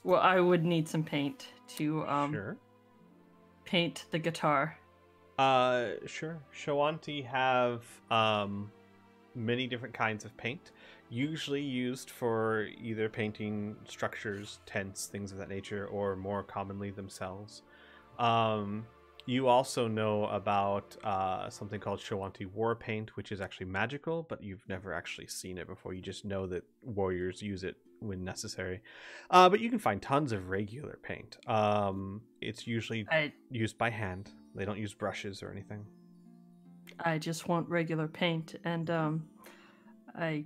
Well, I would need some paint to Sure. paint the guitar? Sure. Shawanti have many different kinds of paint, usually used for either painting structures, tents, things of that nature, or more commonly themselves. You also know about something called Shawanti War Paint, which is actually magical, but you've never actually seen it before. You just know that warriors use it when necessary. But you can find tons of regular paint. It's usually used by hand. They don't use brushes or anything. I just want regular paint, and I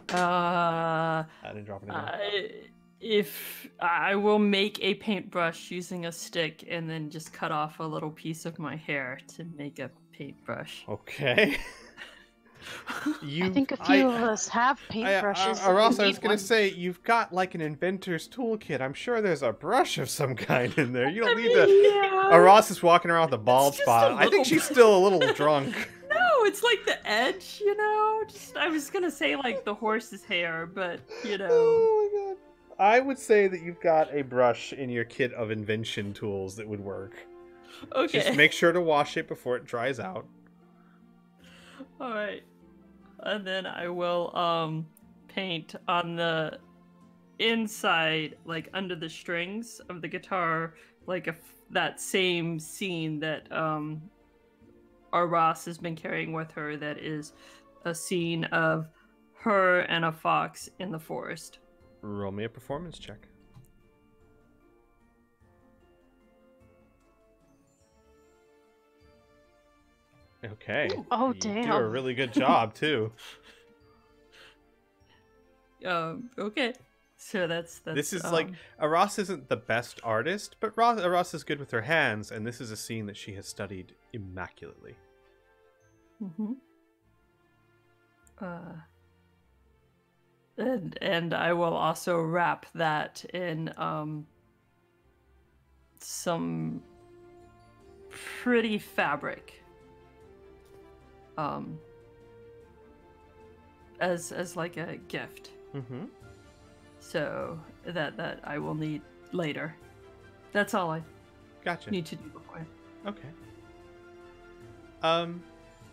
didn't drop anything. If I will make a paintbrush using a stick and then just cut off a little piece of my hair to make a paintbrush. Okay. I think a few of us have paintbrushes. Ross, I was going to say, you've got like an inventor's toolkit. I'm sure there's a brush of some kind in there. You don't need to... Yeah. Ross is walking around with a bald spot. I think she's still a little drunk. No, it's like the edge, you know? I was going to say like the horse's hair, but, you know... Oh my god. I would say that you've got a brush in your kit of invention tools that would work. Okay. Just make sure to wash it before it dries out. Alright. And then I will paint on the inside, like under the strings of the guitar, like that same scene that our Ross has been carrying with her, that is a scene of her and a fox in the forest. Roll me a performance check. Okay. Oh, you damn. do a really good job, too. Okay. So that's this is like, Aras isn't the best artist, but Aras is good with her hands, and this is a scene that she has studied immaculately. Mm-hmm. And I will also wrap that in some pretty fabric. As like a gift. Mm-hmm. So that I will need later. That's all I need to do before. Okay.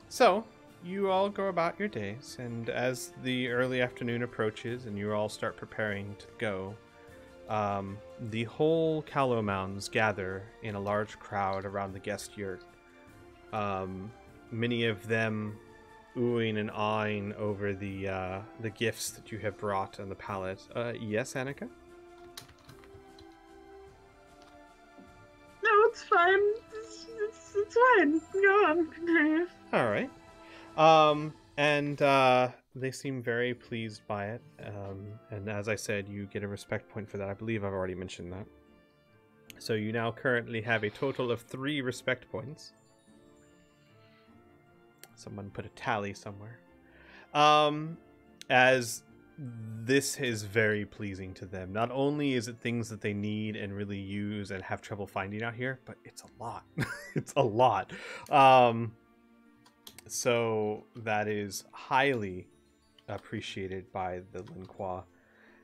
So you all go about your days, and as the early afternoon approaches and you all start preparing to go, the whole Callow Mounds gather in a large crowd around the guest yurt. Many of them oohing and awing over the gifts that you have brought on the pallet. Yes, Annika? No, it's fine. It's fine. Go on. All right. And they seem very pleased by it. And as I said, you get a respect point for that. I believe I've already mentioned that. So you now currently have a total of 3 respect points. Someone put a tally somewhere. As this is very pleasing to them. Not only is it things that they need and really use and have trouble finding out here, but it's a lot. It's a lot. So that is highly appreciated by the Linqua.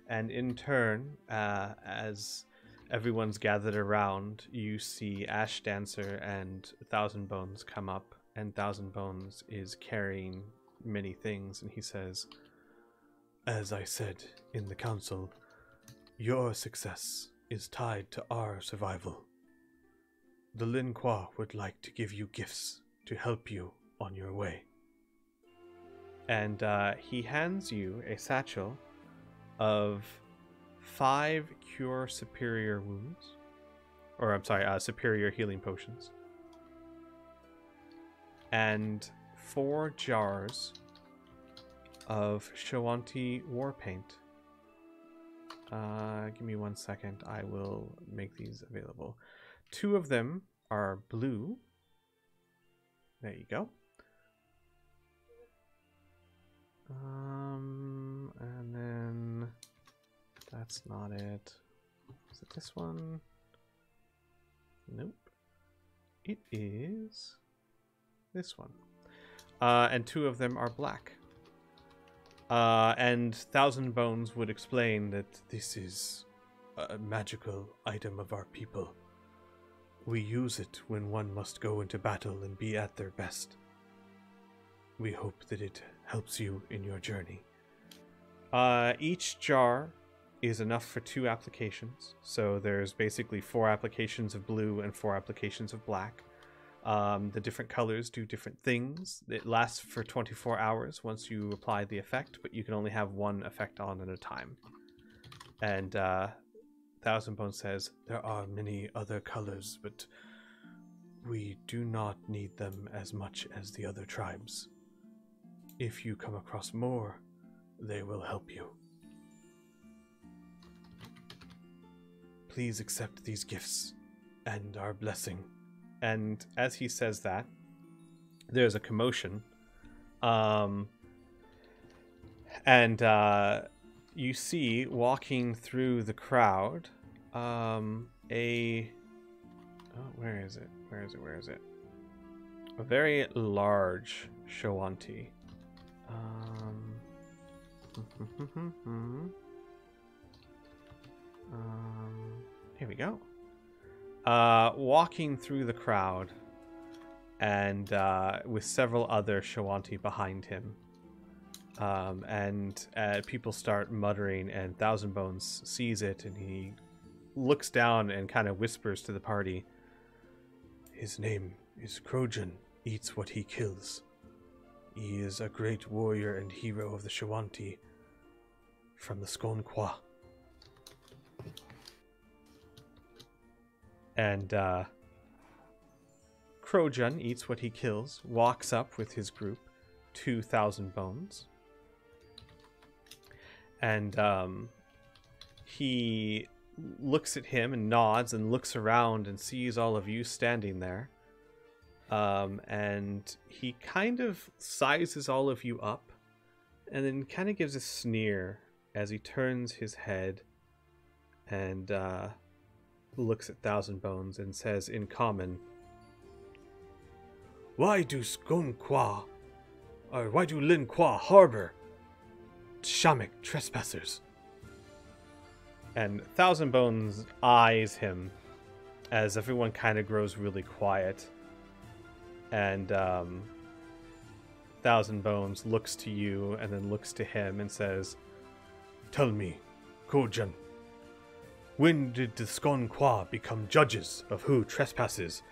And in turn, as everyone's gathered around, you see Ash Dancer and Thousand Bones come up, and Thousand Bones is carrying many things, and he says, "As I said in the council, your success is tied to our survival. The Linqua would like to give you gifts to help you on your way." And he hands you a satchel of 5 cure superior wounds, or I'm sorry, superior healing potions, and 4 jars of Shawanti war paint. Give me 1 second. I will make these available. 2 of them are blue. There you go. And then that's not it. Is it this one? Nope. It is this one. And 2 of them are black. And Thousand Bones would explain that this is a magical item of our people. We use it when one must go into battle and be at their best. We hope that it helps you in your journey. Each jar is enough for 2 applications. So there's basically 4 applications of blue and 4 applications of black. The different colors do different things. It lasts for 24 hours once you apply the effect, but you can only have 1 effect on at a time. And Thousand Bones says, there are many other colors, but we do not need them as much as the other tribes. If you come across more, they will help you. Please accept these gifts and our blessing. And as he says that, there's a commotion. You see, walking through the crowd, where is it? A very large Shoanti. Here we go. Walking through the crowd, and with several other Shoanti behind him. People start muttering, and Thousand Bones sees it, and he looks down and kind of whispers to the party. His name is Krojan, eats what he kills. He is a great warrior and hero of the Shoanti from the Skonqua. And Krojan eats what he kills, walks up with his group to Thousand Bones. And he looks at him and nods and looks around and sees all of you standing there. And he kind of sizes all of you up and then kind of gives a sneer as he turns his head and looks at Thousand Bones and says in common, why do Lin Qua harbor Shamik trespassers? And Thousand Bones eyes him as everyone kind of grows really quiet. And Thousand Bones looks to you and then looks to him and says, tell me, Krojan, when did the Skonqua become judges of who trespasses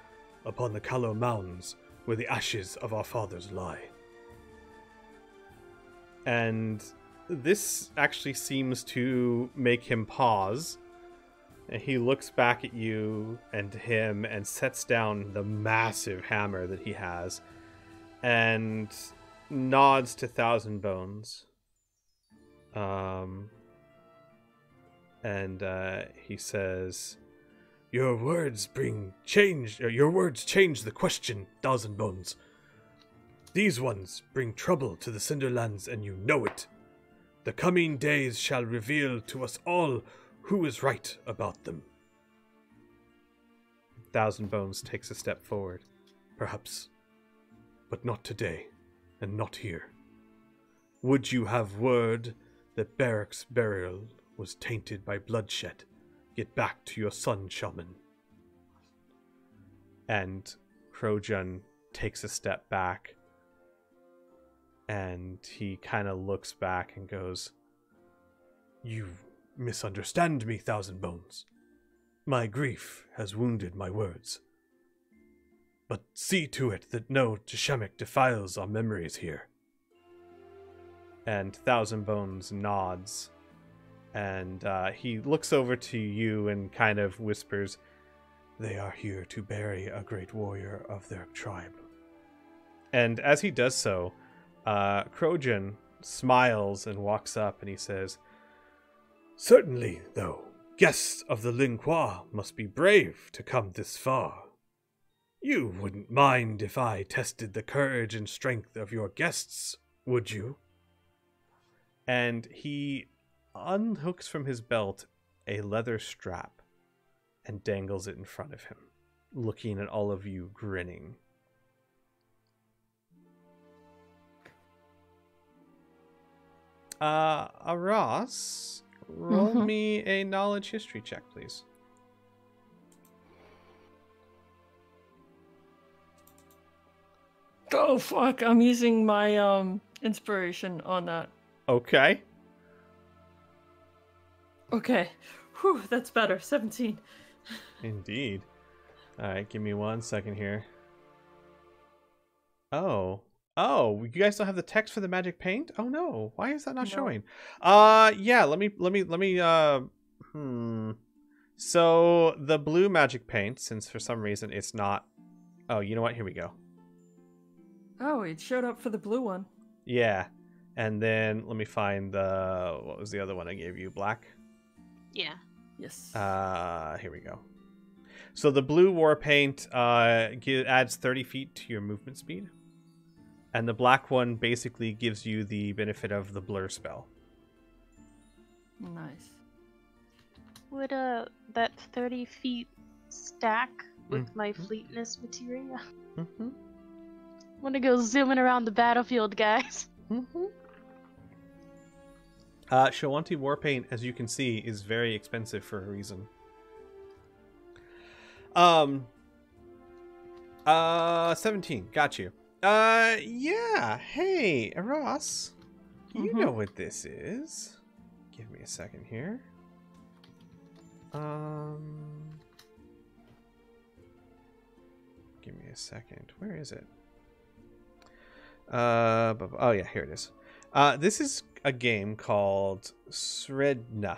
upon the Kalo Mounds where the ashes of our fathers lie? And this actually seems to make him pause. And he looks back at you and him and sets down the massive hammer that he has and nods to Thousand Bones. He says, your words change the question, Thousand Bones. These ones bring trouble to the Cinderlands, and you know it. The coming days shall reveal to us all who is right about them. Thousand Bones takes a step forward. Perhaps, but not today, and not here. Would you have word that Barrack's burial was tainted by bloodshed? Get back to your son, shaman. And Krojan takes a step back, and he kind of looks back and goes, you misunderstand me, Thousand Bones. My grief has wounded my words. But see to it that no Tshemik defiles our memories here. And Thousand Bones nods, and he looks over to you and kind of whispers, they are here to bury a great warrior of their tribe. And as he does so, Krojan smiles and walks up and he says, certainly, though, guests of the Lin Qua must be brave to come this far. You wouldn't mind if I tested the courage and strength of your guests, would you? And he unhooks from his belt a leather strap and dangles it in front of him, looking at all of you grinning. Aras, roll me a knowledge history check, please. Oh fuck! I'm using my inspiration on that. Okay. Okay, whew, that's better. 17. Indeed. All right, give me 1 second here. Oh, you guys don't have the text for the magic paint? Oh no, why is that not showing? Yeah, let me. So the blue magic paint, since for some reason it's not. Oh, you know what? Here we go. Oh, it showed up for the blue one. Yeah, and then let me find the. What was the other one I gave you? Black. Yeah. Yes. Here we go. So the blue war paint adds 30 feet to your movement speed. And the black one basically gives you the benefit of the blur spell. Nice. Would that 30 feet stack with my fleetness materia? Mm-hmm. Want to go zooming around the battlefield, guys. Mm-hmm. Shawanti Warpaint, as you can see, is very expensive for a reason. 17. Got you. Yeah. Hey, Ross. You know what this is. Give me a second here. Give me a second. Where is it? Oh yeah, here it is. This is a game called Sredna.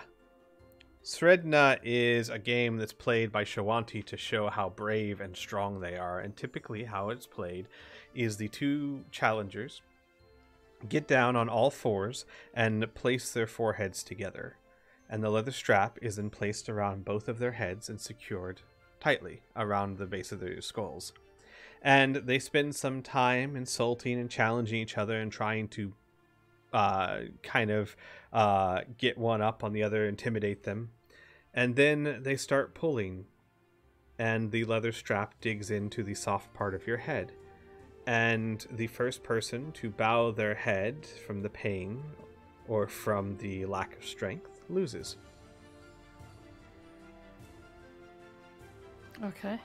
Sredna is a game that's played by Shawanti to show how brave and strong they are, and typically how it's played is the two challengers get down on all fours and place their foreheads together, and the leather strap is then placed around both of their heads and secured tightly around the base of their skulls. And they spend some time insulting and challenging each other and trying to get one up on the other, intimidate them. And then they start pulling, and the leather strap digs into the soft part of your head. And the first person to bow their head from the pain or from the lack of strength loses. Okay.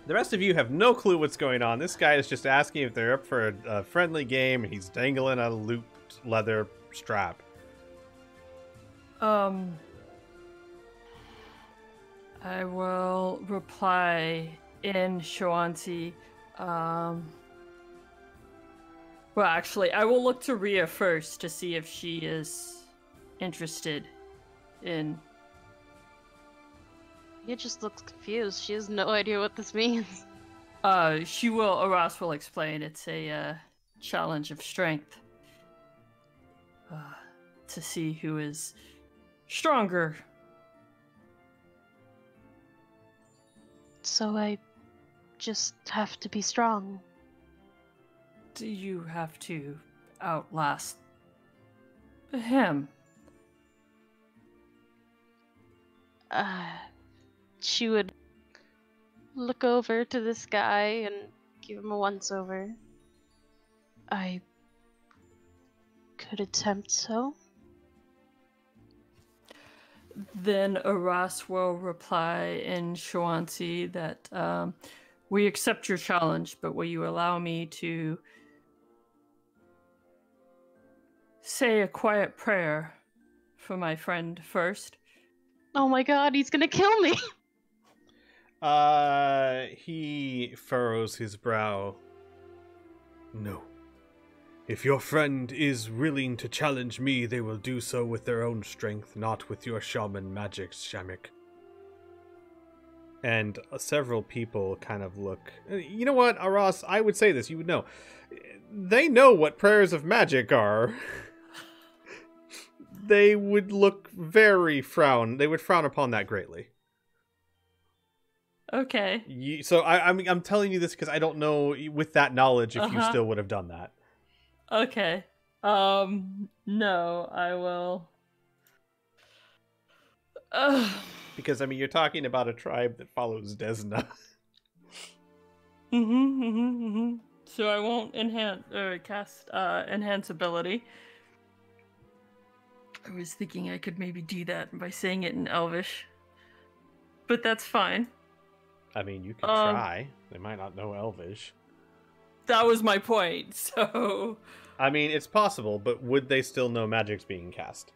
The rest of you have no clue what's going on. This guy is just asking if they're up for a friendly game, and he's dangling a looped leather strap. I will reply in Shawanti. Well, actually, I will look to Rhea first to see if she is interested in... Rhea just looks confused. She has no idea what this means. Aras will explain. It's a challenge of strength. To see who is stronger. So I just have to be strong. Do you have to outlast him? She would look over to this guy and give him a once-over. I could attempt so. Then Aras will reply in Shawanti that we accept your challenge, but will you allow me to say a quiet prayer for my friend first? Oh my god, he's gonna kill me! He furrows his brow. No. If your friend is willing to challenge me, they will do so with their own strength, not with your shaman magic, Shamik. And several people kind of look... You know what, Aras, I would say this, you would know. They know what prayers of magic are. They would look they would frown upon that greatly. Okay. So I'm telling you this because I don't know, with that knowledge, if you still would have done that. Okay. No, I will. Because, I mean, you're talking about a tribe that follows Desna. so I won't cast enhance ability. I was thinking I could maybe do that by saying it in Elvish, but that's fine. I mean, you could try. They might not know Elvish. That was my point, so... I mean, it's possible, but would they still know magic's being cast?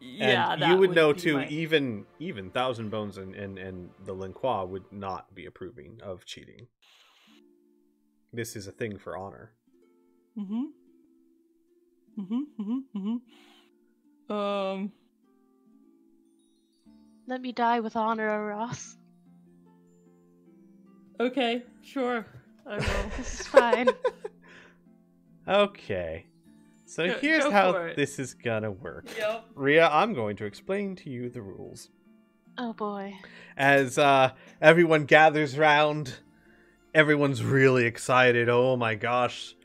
Yeah, and that you would know, be too, my... even Thousand Bones and the Linqua would not be approving of cheating. This is a thing for honor. Let me die with honor, Ross. Okay, sure. I will. This is fine. Okay. So here's go how for it. this is gonna work. Yep. Rhea, I'm going to explain to you the rules. Oh boy. As everyone gathers round, everyone's really excited. Oh my gosh.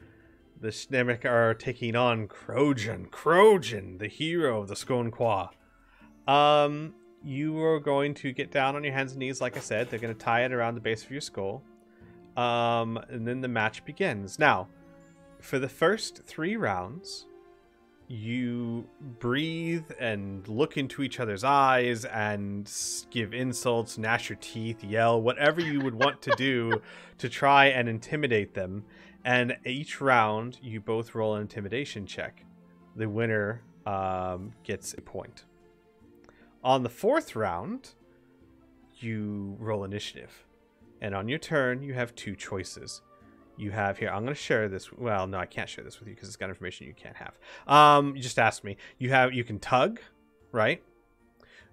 The Schnemmick are taking on Krojan, the hero of the Skonqua. You are going to get down on your hands and knees, like I said. They're going to tie it around the base of your skull. And then the match begins. Now, for the first 3 rounds, you breathe and look into each other's eyes and give insults, gnash your teeth, yell, whatever you would want to do to try and intimidate them. And each round, you both roll an intimidation check. The winner gets a point. On the 4th round, you roll initiative. And on your turn, you have 2 choices. You have here, I'm going to share this. Well, no, I can't share this with you because it's got information you can't have. You just asked me. You can tug, right?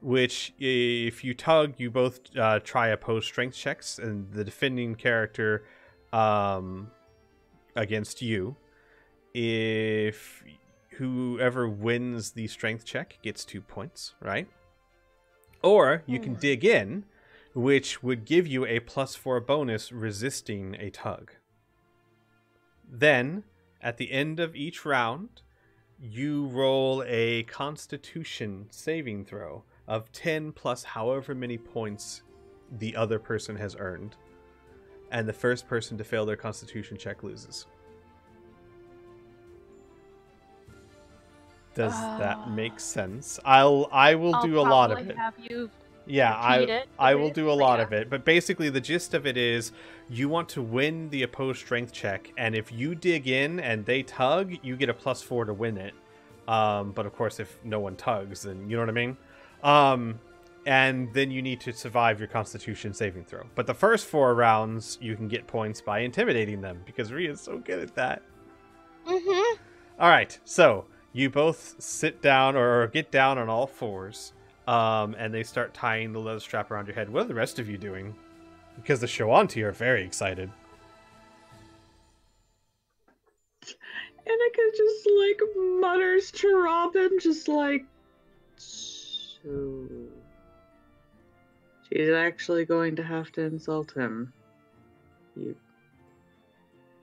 Which, if you tug, you both try opposed strength checks, and the defending character against you. If whoever wins the strength check gets 2 points, right? Or you can dig in, which would give you a +4 bonus resisting a tug. Then, at the end of each round, you roll a Constitution saving throw of 10 plus however many points the other person has earned. And the first person to fail their Constitution check loses. Does that make sense? I will do a lot of it. Have you Yeah, I will do a lot yeah. of it. But basically, the gist of it is you want to win the opposed strength check, and if you dig in and they tug, you get a +4 to win it. But of course, if no one tugs, then you know what I mean? And then you need to survive your Constitution saving throw. But the first 4 rounds, you can get points by intimidating them, because Rhea's so good at that. Mm-hmm. All right, so you both sit down or get down on all 4s. And they start tying the leather strap around your head. What are the rest of you doing? Because the Shoanti are very excited. Annika just mutters to Robin, so she's actually going to have to insult him.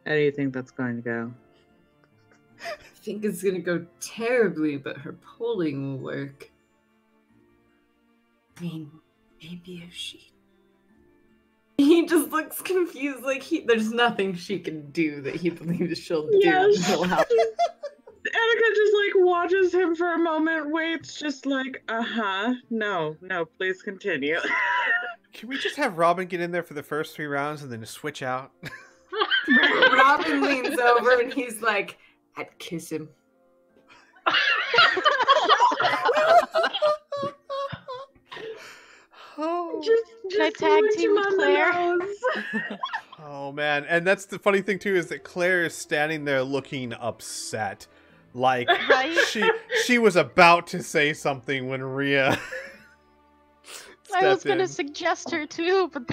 How do you think that's going to go? I think it's going to go terribly, but her polling will work. I mean, maybe if she... He just looks confused, there's nothing she can do that he believes she'll do. She'll help. Annika just watches him for a moment, waits, just no, please continue. Can we just have Robin get in there for the first 3 rounds and then just switch out? Robin leans over and he's like, I'd kiss him. Oh. Can I tag team with Claire? Oh man, and that's the funny thing too, is that Claire is standing there looking upset. Right? She was about to say something when Rhea I was gonna suggest her too, but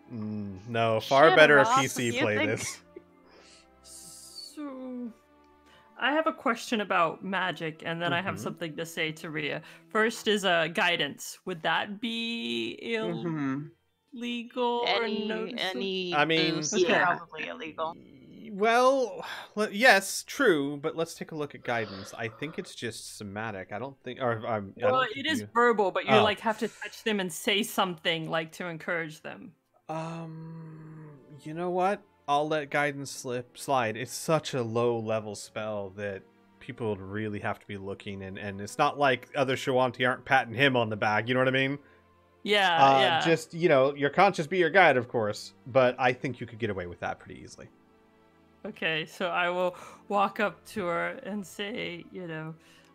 no, far better a PC play this. So, I have a question about magic, and then I have something to say to Rhea. First is guidance. Would that be illegal or any? I mean, boost okay. is probably illegal. Well, yes, true, but let's take a look at guidance. I think it's just somatic. I don't think, it is verbal, but you have to touch them and say something to encourage them. You know what? I'll let guidance slide. It's such a low level spell that people would really have to be looking, and it's not like other Shawanti aren't patting him on the back. You know what I mean? Yeah. Just, your conscience be your guide, of course, but I think you could get away with that pretty easily. Okay, so I will walk up to her and say,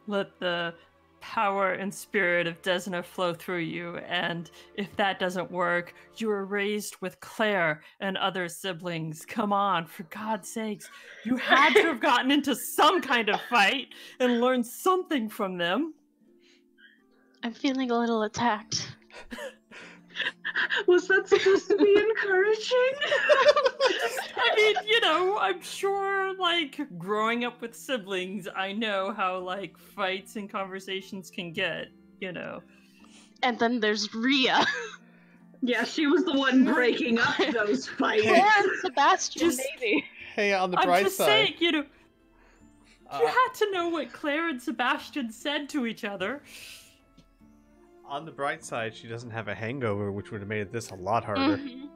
let the power and spirit of Desna flow through you, and if that doesn't work, you were raised with Claire and other siblings. Come on, for God's sakes. You had to have gotten into some kind of fight and learned something from them. I'm feeling a little attacked. Was that supposed to be encouraging? I mean, I'm sure, growing up with siblings, I know how, fights and conversations can get, And then there's Rhea. Yeah, she was the one breaking up those fights. And Sebastian, maybe. Hey, on the I'm bright just side. saying, you had to know what Claire and Sebastian said to each other. On the bright side, she doesn't have a hangover, which would have made this a lot harder. Mm-hmm.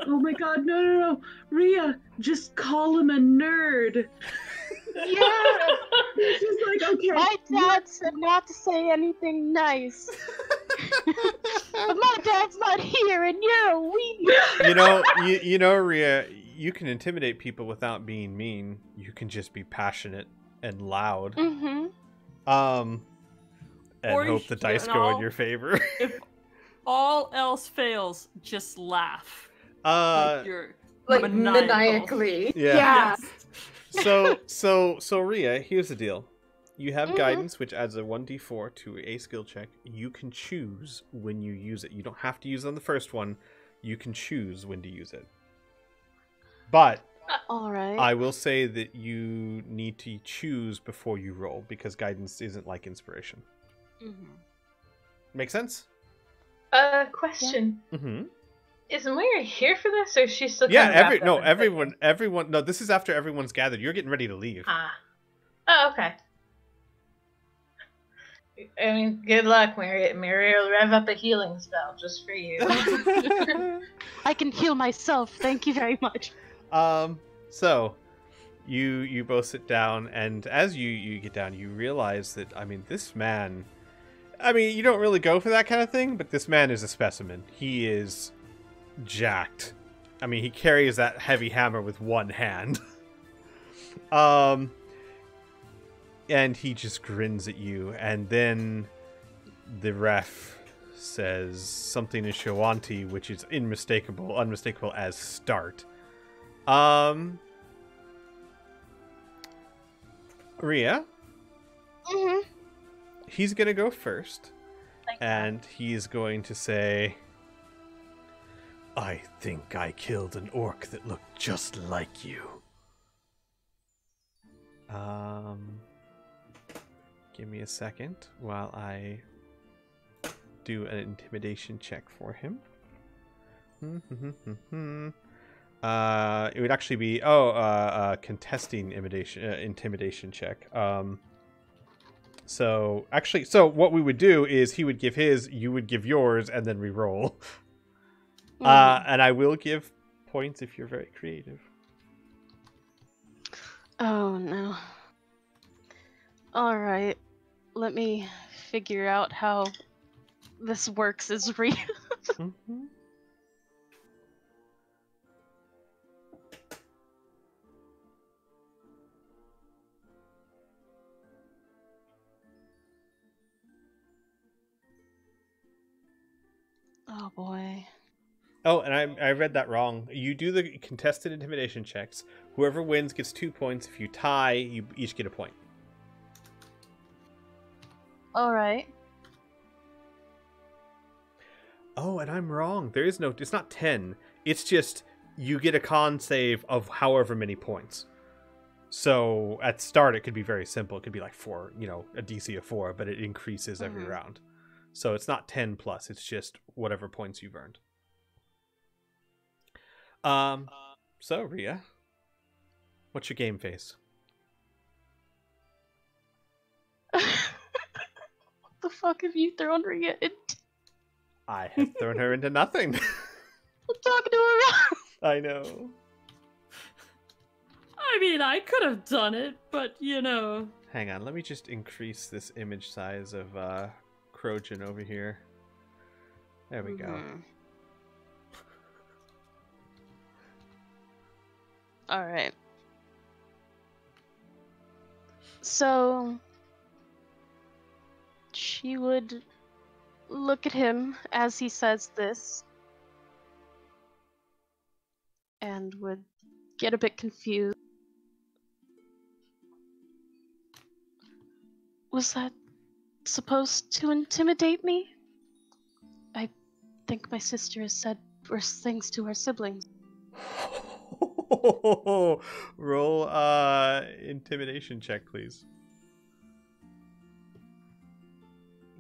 Oh my god, no. Rhea, just call him a nerd. Yeah. She's like, okay. My dad said not to say anything nice. But my dad's not here, and you're a weenie. Rhea, you can intimidate people without being mean. You can just be passionate and loud. Mm-hmm. And Or hope the dice go in your favor. If all else fails, just laugh. You're maniacally. Yeah. So Rhea, here's the deal. You have guidance, which adds a 1d4 to a skill check. You can choose when you use it. You don't have to use it on the first one. You can choose when to use it. But all right. I will say that you need to choose before you roll, because guidance isn't like inspiration. Mm-hmm. Make sense? Question. Yeah. Mm-hmm. Is Moira here for this, or is she still? Everyone. No, this is after everyone's gathered. You're getting ready to leave. Oh, okay. I mean, good luck, Mary. Mary will rev up a healing spell just for you. I can heal myself. Thank you very much. So you both sit down, and as you get down, you realize that, this man, you don't really go for that kind of thing, but this man is a specimen. He is jacked. He carries that heavy hammer with one hand. And he just grins at you, and then the ref says something in Shawanti, which is unmistakable as start. Rhea? Mm-hmm. He's gonna go first, and he's going to say, I think I killed an orc that looked just like you. Give me a second while I do an intimidation check for him. It would actually be contesting intimidation check. So what we would do is he would give his, you would give yours, and then re-roll. And I will give points if you're very creative. Oh no. Alright. Let me figure out how this works as real. Mm-hmm. Oh boy. Oh, and I read that wrong. You do the contested intimidation checks. Whoever wins gets 2 points. If you tie, you each get a point. Alright. Oh, and I'm wrong. It's not 10. It's just you get a con save of however many points. So at start, it could be very simple. It could be like 4, a DC of 4, but it increases every round. So it's not 10 plus. It's just whatever points you've earned. So Rhea, what's your game face? What the fuck have you thrown Rhea into? I have thrown her into nothing. I'm talking to her. I know. I mean, I could have done it, but you know. Hang on, let me just increase this image size of Crojan over here. There we go. All right. So she would look at him as he says this and would get a bit confused. Was that supposed to intimidate me? I think my sister has said worse things to her siblings. Roll intimidation check, please.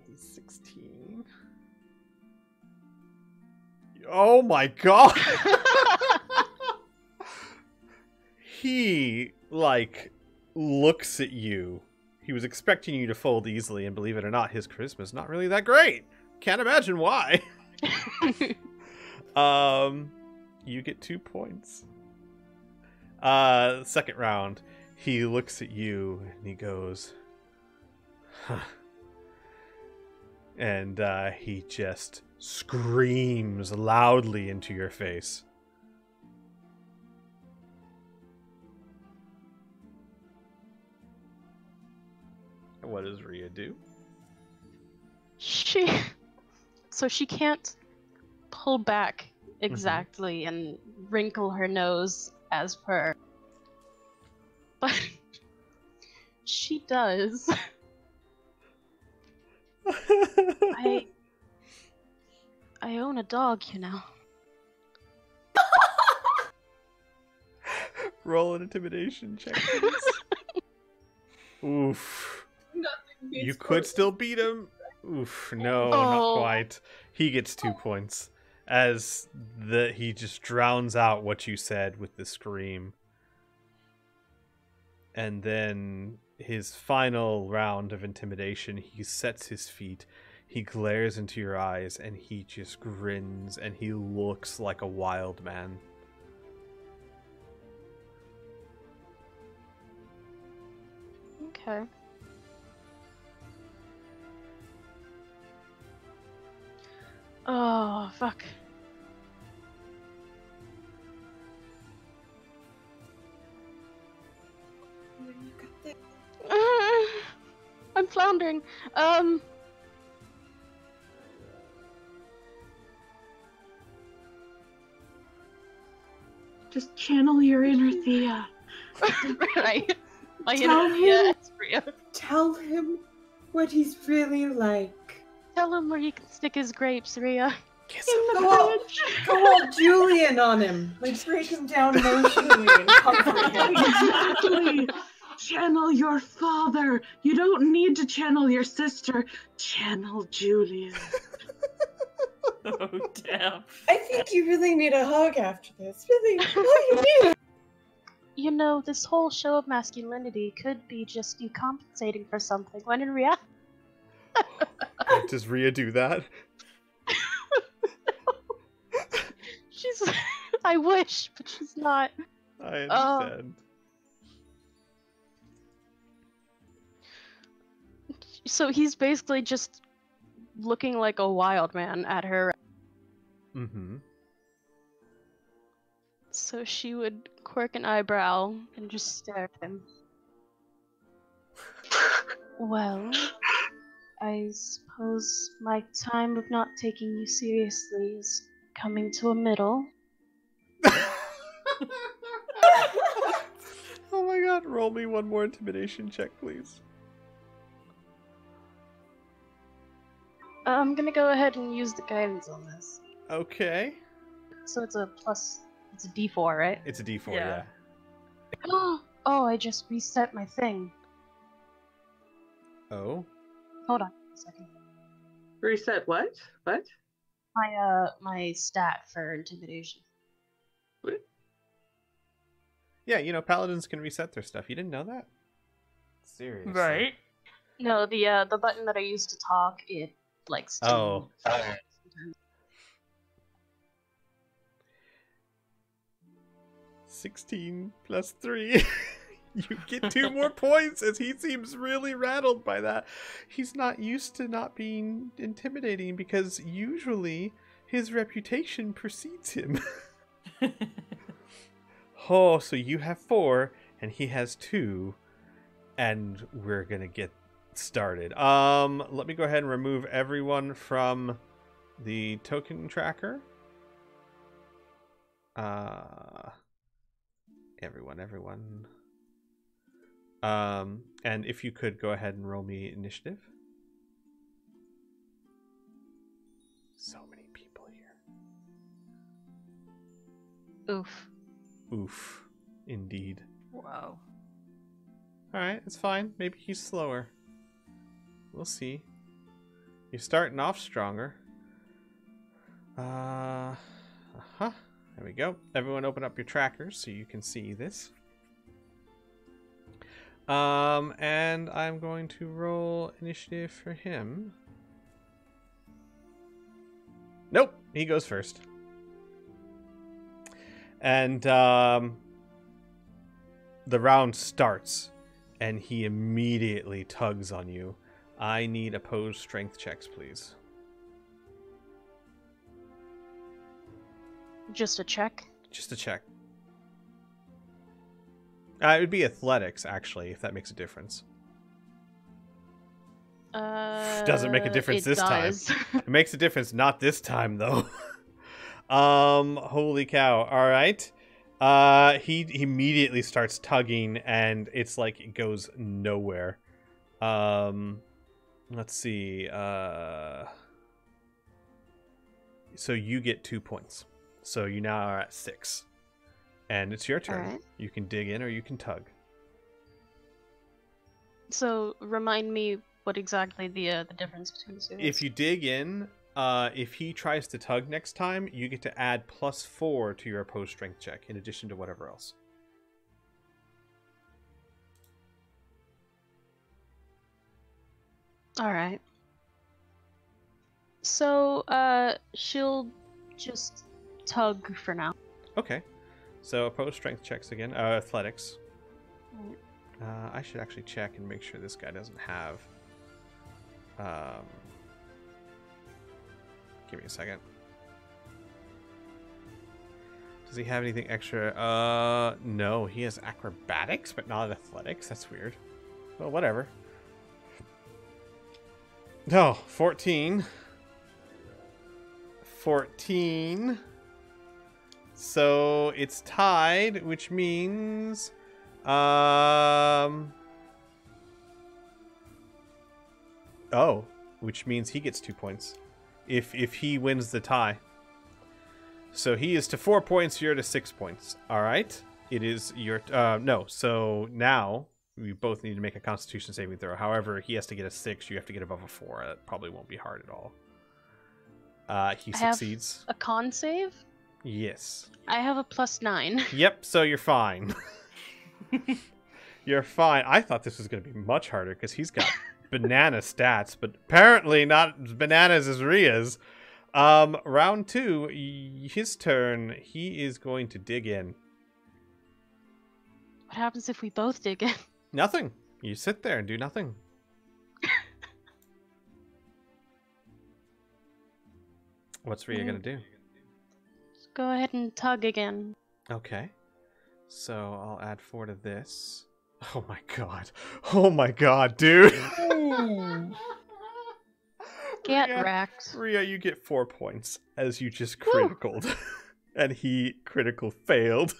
He's 16. Oh my god! He, like, looks at you. He was expecting you to fold easily, and believe it or not, his charisma's not really that great. Can't imagine why. You get 2 points. Second round, he looks at you and he goes, huh. And he just screams loudly into your face. What does Rhea do? So she can't pull back exactly and wrinkle her nose as per. But she does. I own a dog, you know. Roll an intimidation check, please. Oof. You could still beat him. Oof, no, not quite. He gets 2 points as he just drowns out what you said with the scream. And then his final round of intimidation, he sets his feet, he glares into your eyes, and he just grins, and he looks like a wild man. Okay. Oh, fuck. I'm floundering. Just channel your inner Thea. Right. My Tell inner him. Thea. Tell him what he's really like. Tell him where he can stick his grapes, Rhea. Go all Julian on him. Like, break him down emotionally and comfort him. Exactly. Channel your father. You don't need to channel your sister. Channel Julian. Oh, damn. I think you really need a hug after this. Really, what you do? You know, this whole show of masculinity could be just you compensating for something, when in reality... Does Rhea do that? She's... I wish, but she's not. I understand. So he's basically just looking like a wild man at her. Mm-hmm. So she would quirk an eyebrow and just stare at him. Well, I suppose my time of not taking you seriously is coming to a middle. Oh my god, roll me one more intimidation check, please. I'm gonna go ahead and use the guidance on this. Okay. So it's a plus, it's a d4, right? It's a d4, Yeah. Oh, I just reset my thing. Oh? Hold on a second. Reset what? What? My stat for intimidation. What? Yeah, you know, paladins can reset their stuff. You didn't know that? Seriously. Right? No, the button that I use to talk, it likes to... Oh. 16 plus 3. You get 2 more points as he seems really rattled by that. He's not used to not being intimidating because usually his reputation precedes him. Oh, so you have 4 and he has 2, and we're gonna get started. Let me go ahead and remove everyone from the token tracker. Everyone. And if you could go ahead and roll me initiative. So many people here. Oof. Indeed. Wow. Alright, it's fine. Maybe he's slower. We'll see. You're starting off stronger. There we go. Everyone open up your trackers so you can see this. And I'm going to roll initiative for him. Nope, he goes first. And the round starts, and he immediately tugs on you. I need opposed strength checks, please. Just a check? Just a check. It would be athletics, actually, if that makes a difference. Doesn't make a difference this time. It makes a difference not this time, though. Holy cow. All right. He immediately starts tugging, and it's like it goes nowhere. Let's see. So you get 2 points. So you now are at 6. And it's your turn. Right. You can dig in or you can tug. So remind me what exactly the difference between the two is. If you dig in, if he tries to tug next time, you get to add +4 to your opposed strength check in addition to whatever else. All right. So she'll just tug for now. Okay. So opposed strength checks again. Athletics. I should actually check and make sure this guy doesn't have. Give me a second. Does he have anything extra? No, he has acrobatics, but not athletics. That's weird. Well, whatever. No, 14. 14. So it's tied, which means which means he gets 2 points if he wins the tie. So he is to 4 points, you're to 6 points. All right. It is your no. So now we both need to make a Constitution saving throw. However, he has to get a 6. You have to get above a 4. That probably won't be hard at all. He succeeds. Have a con save? Yes. I have a +9. Yep, so you're fine. You're fine. I thought this was going to be much harder because he's got banana stats, but apparently not as bananas as Ria's. Round 2, his turn. He is going to dig in. What happens if we both dig in? Nothing. You sit there and do nothing. What's Ria going to do? Go ahead and tug again. Okay. So I'll add 4 to this. Oh my god. Oh my god, dude. Get wrecked. Ria, you get 4 points as you just criticaled. And he critical failed.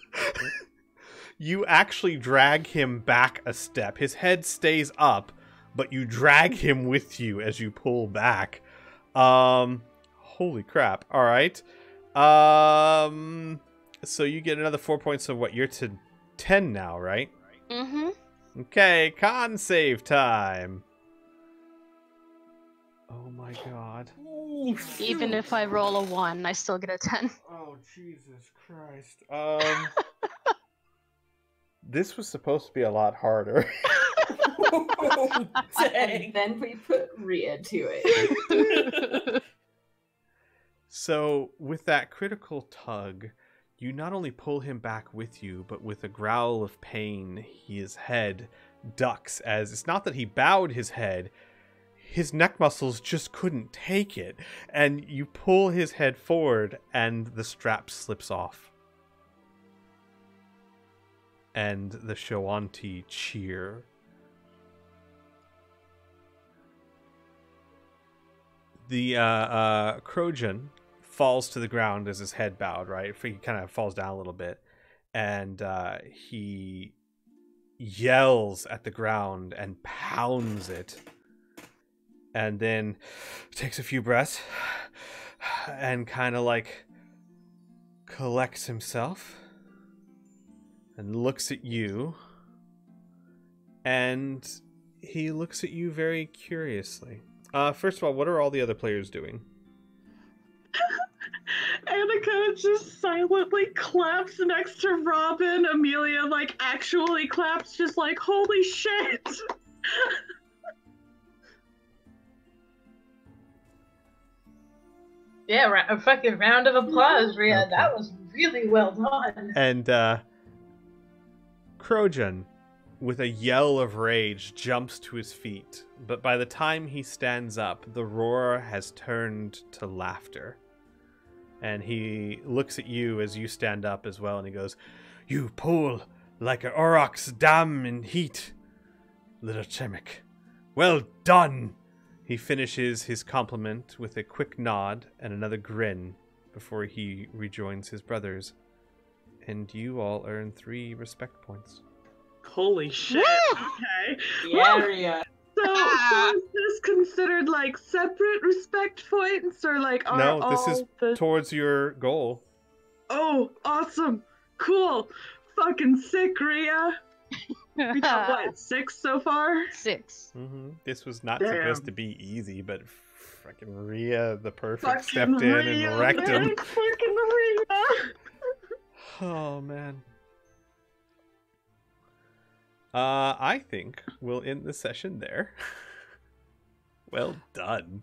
You actually drag him back a step. His head stays up, but you drag him with you as you pull back. Holy crap. All right. So you get another 4 points. So what? You're to 10 now, right? Mm-hmm. Okay, con save time. Oh my god. Even if I roll a 1, I still get a 10. Oh, Jesus Christ. This was supposed to be a lot harder. And then we put Ria to it. So with that critical tug, you not only pull him back with you, but with a growl of pain, his head ducks, as it's not that he bowed his head, his neck muscles just couldn't take it, and you pull his head forward and the strap slips off. And the Shoanti cheer. The Krojan falls to the ground as his head bowed, right? He kind of falls down a little bit, and he yells at the ground and pounds it, and then takes a few breaths and kind of like collects himself and looks at you, and he looks at you very curiously. First of all, what are all the other players doing? Annika just silently claps next to Robin. Amelia, like, actually claps, just like, holy shit! Yeah, a fucking round of applause, Rhea. Okay. That was really well done. And, Krojan, with a yell of rage, jumps to his feet. But by the time he stands up, the roar has turned to laughter. And he looks at you as you stand up as well, and he goes, "You pull like an aurochs dam in heat, little Chemic. Well done!" He finishes his compliment with a quick nod and another grin before he rejoins his brothers. And you all earn 3 respect points. Holy shit, okay. Yeah. So is this considered like separate respect points, or like are No, this all is towards your goal. Oh, awesome. Cool. Fucking sick, Rhea. We got what, 6 so far? 6. Mm-hmm. This was not Damn. supposed to be easy, but fucking Rhea, the perfect, Fucking stepped in Rhea, and wrecked him. man. Fucking Rhea. Oh, man. I think we'll end the session there. Well done.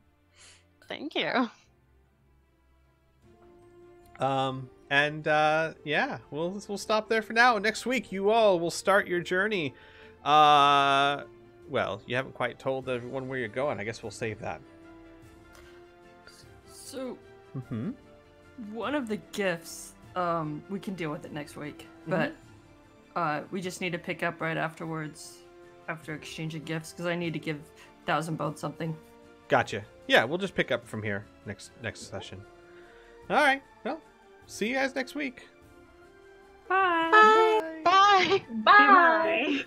Thank you. Yeah, we'll stop there for now. Next week, you all will start your journey. Well, you haven't quite told everyone where you're going. I guess we'll save that. So, one of the gifts, we can deal with it next week, but we just need to pick up right afterwards, after exchanging gifts, because I need to give Thousand Bones something. Gotcha. Yeah, we'll just pick up from here next session. All right. Well, see you guys next week. Bye. Bye. Bye. Bye.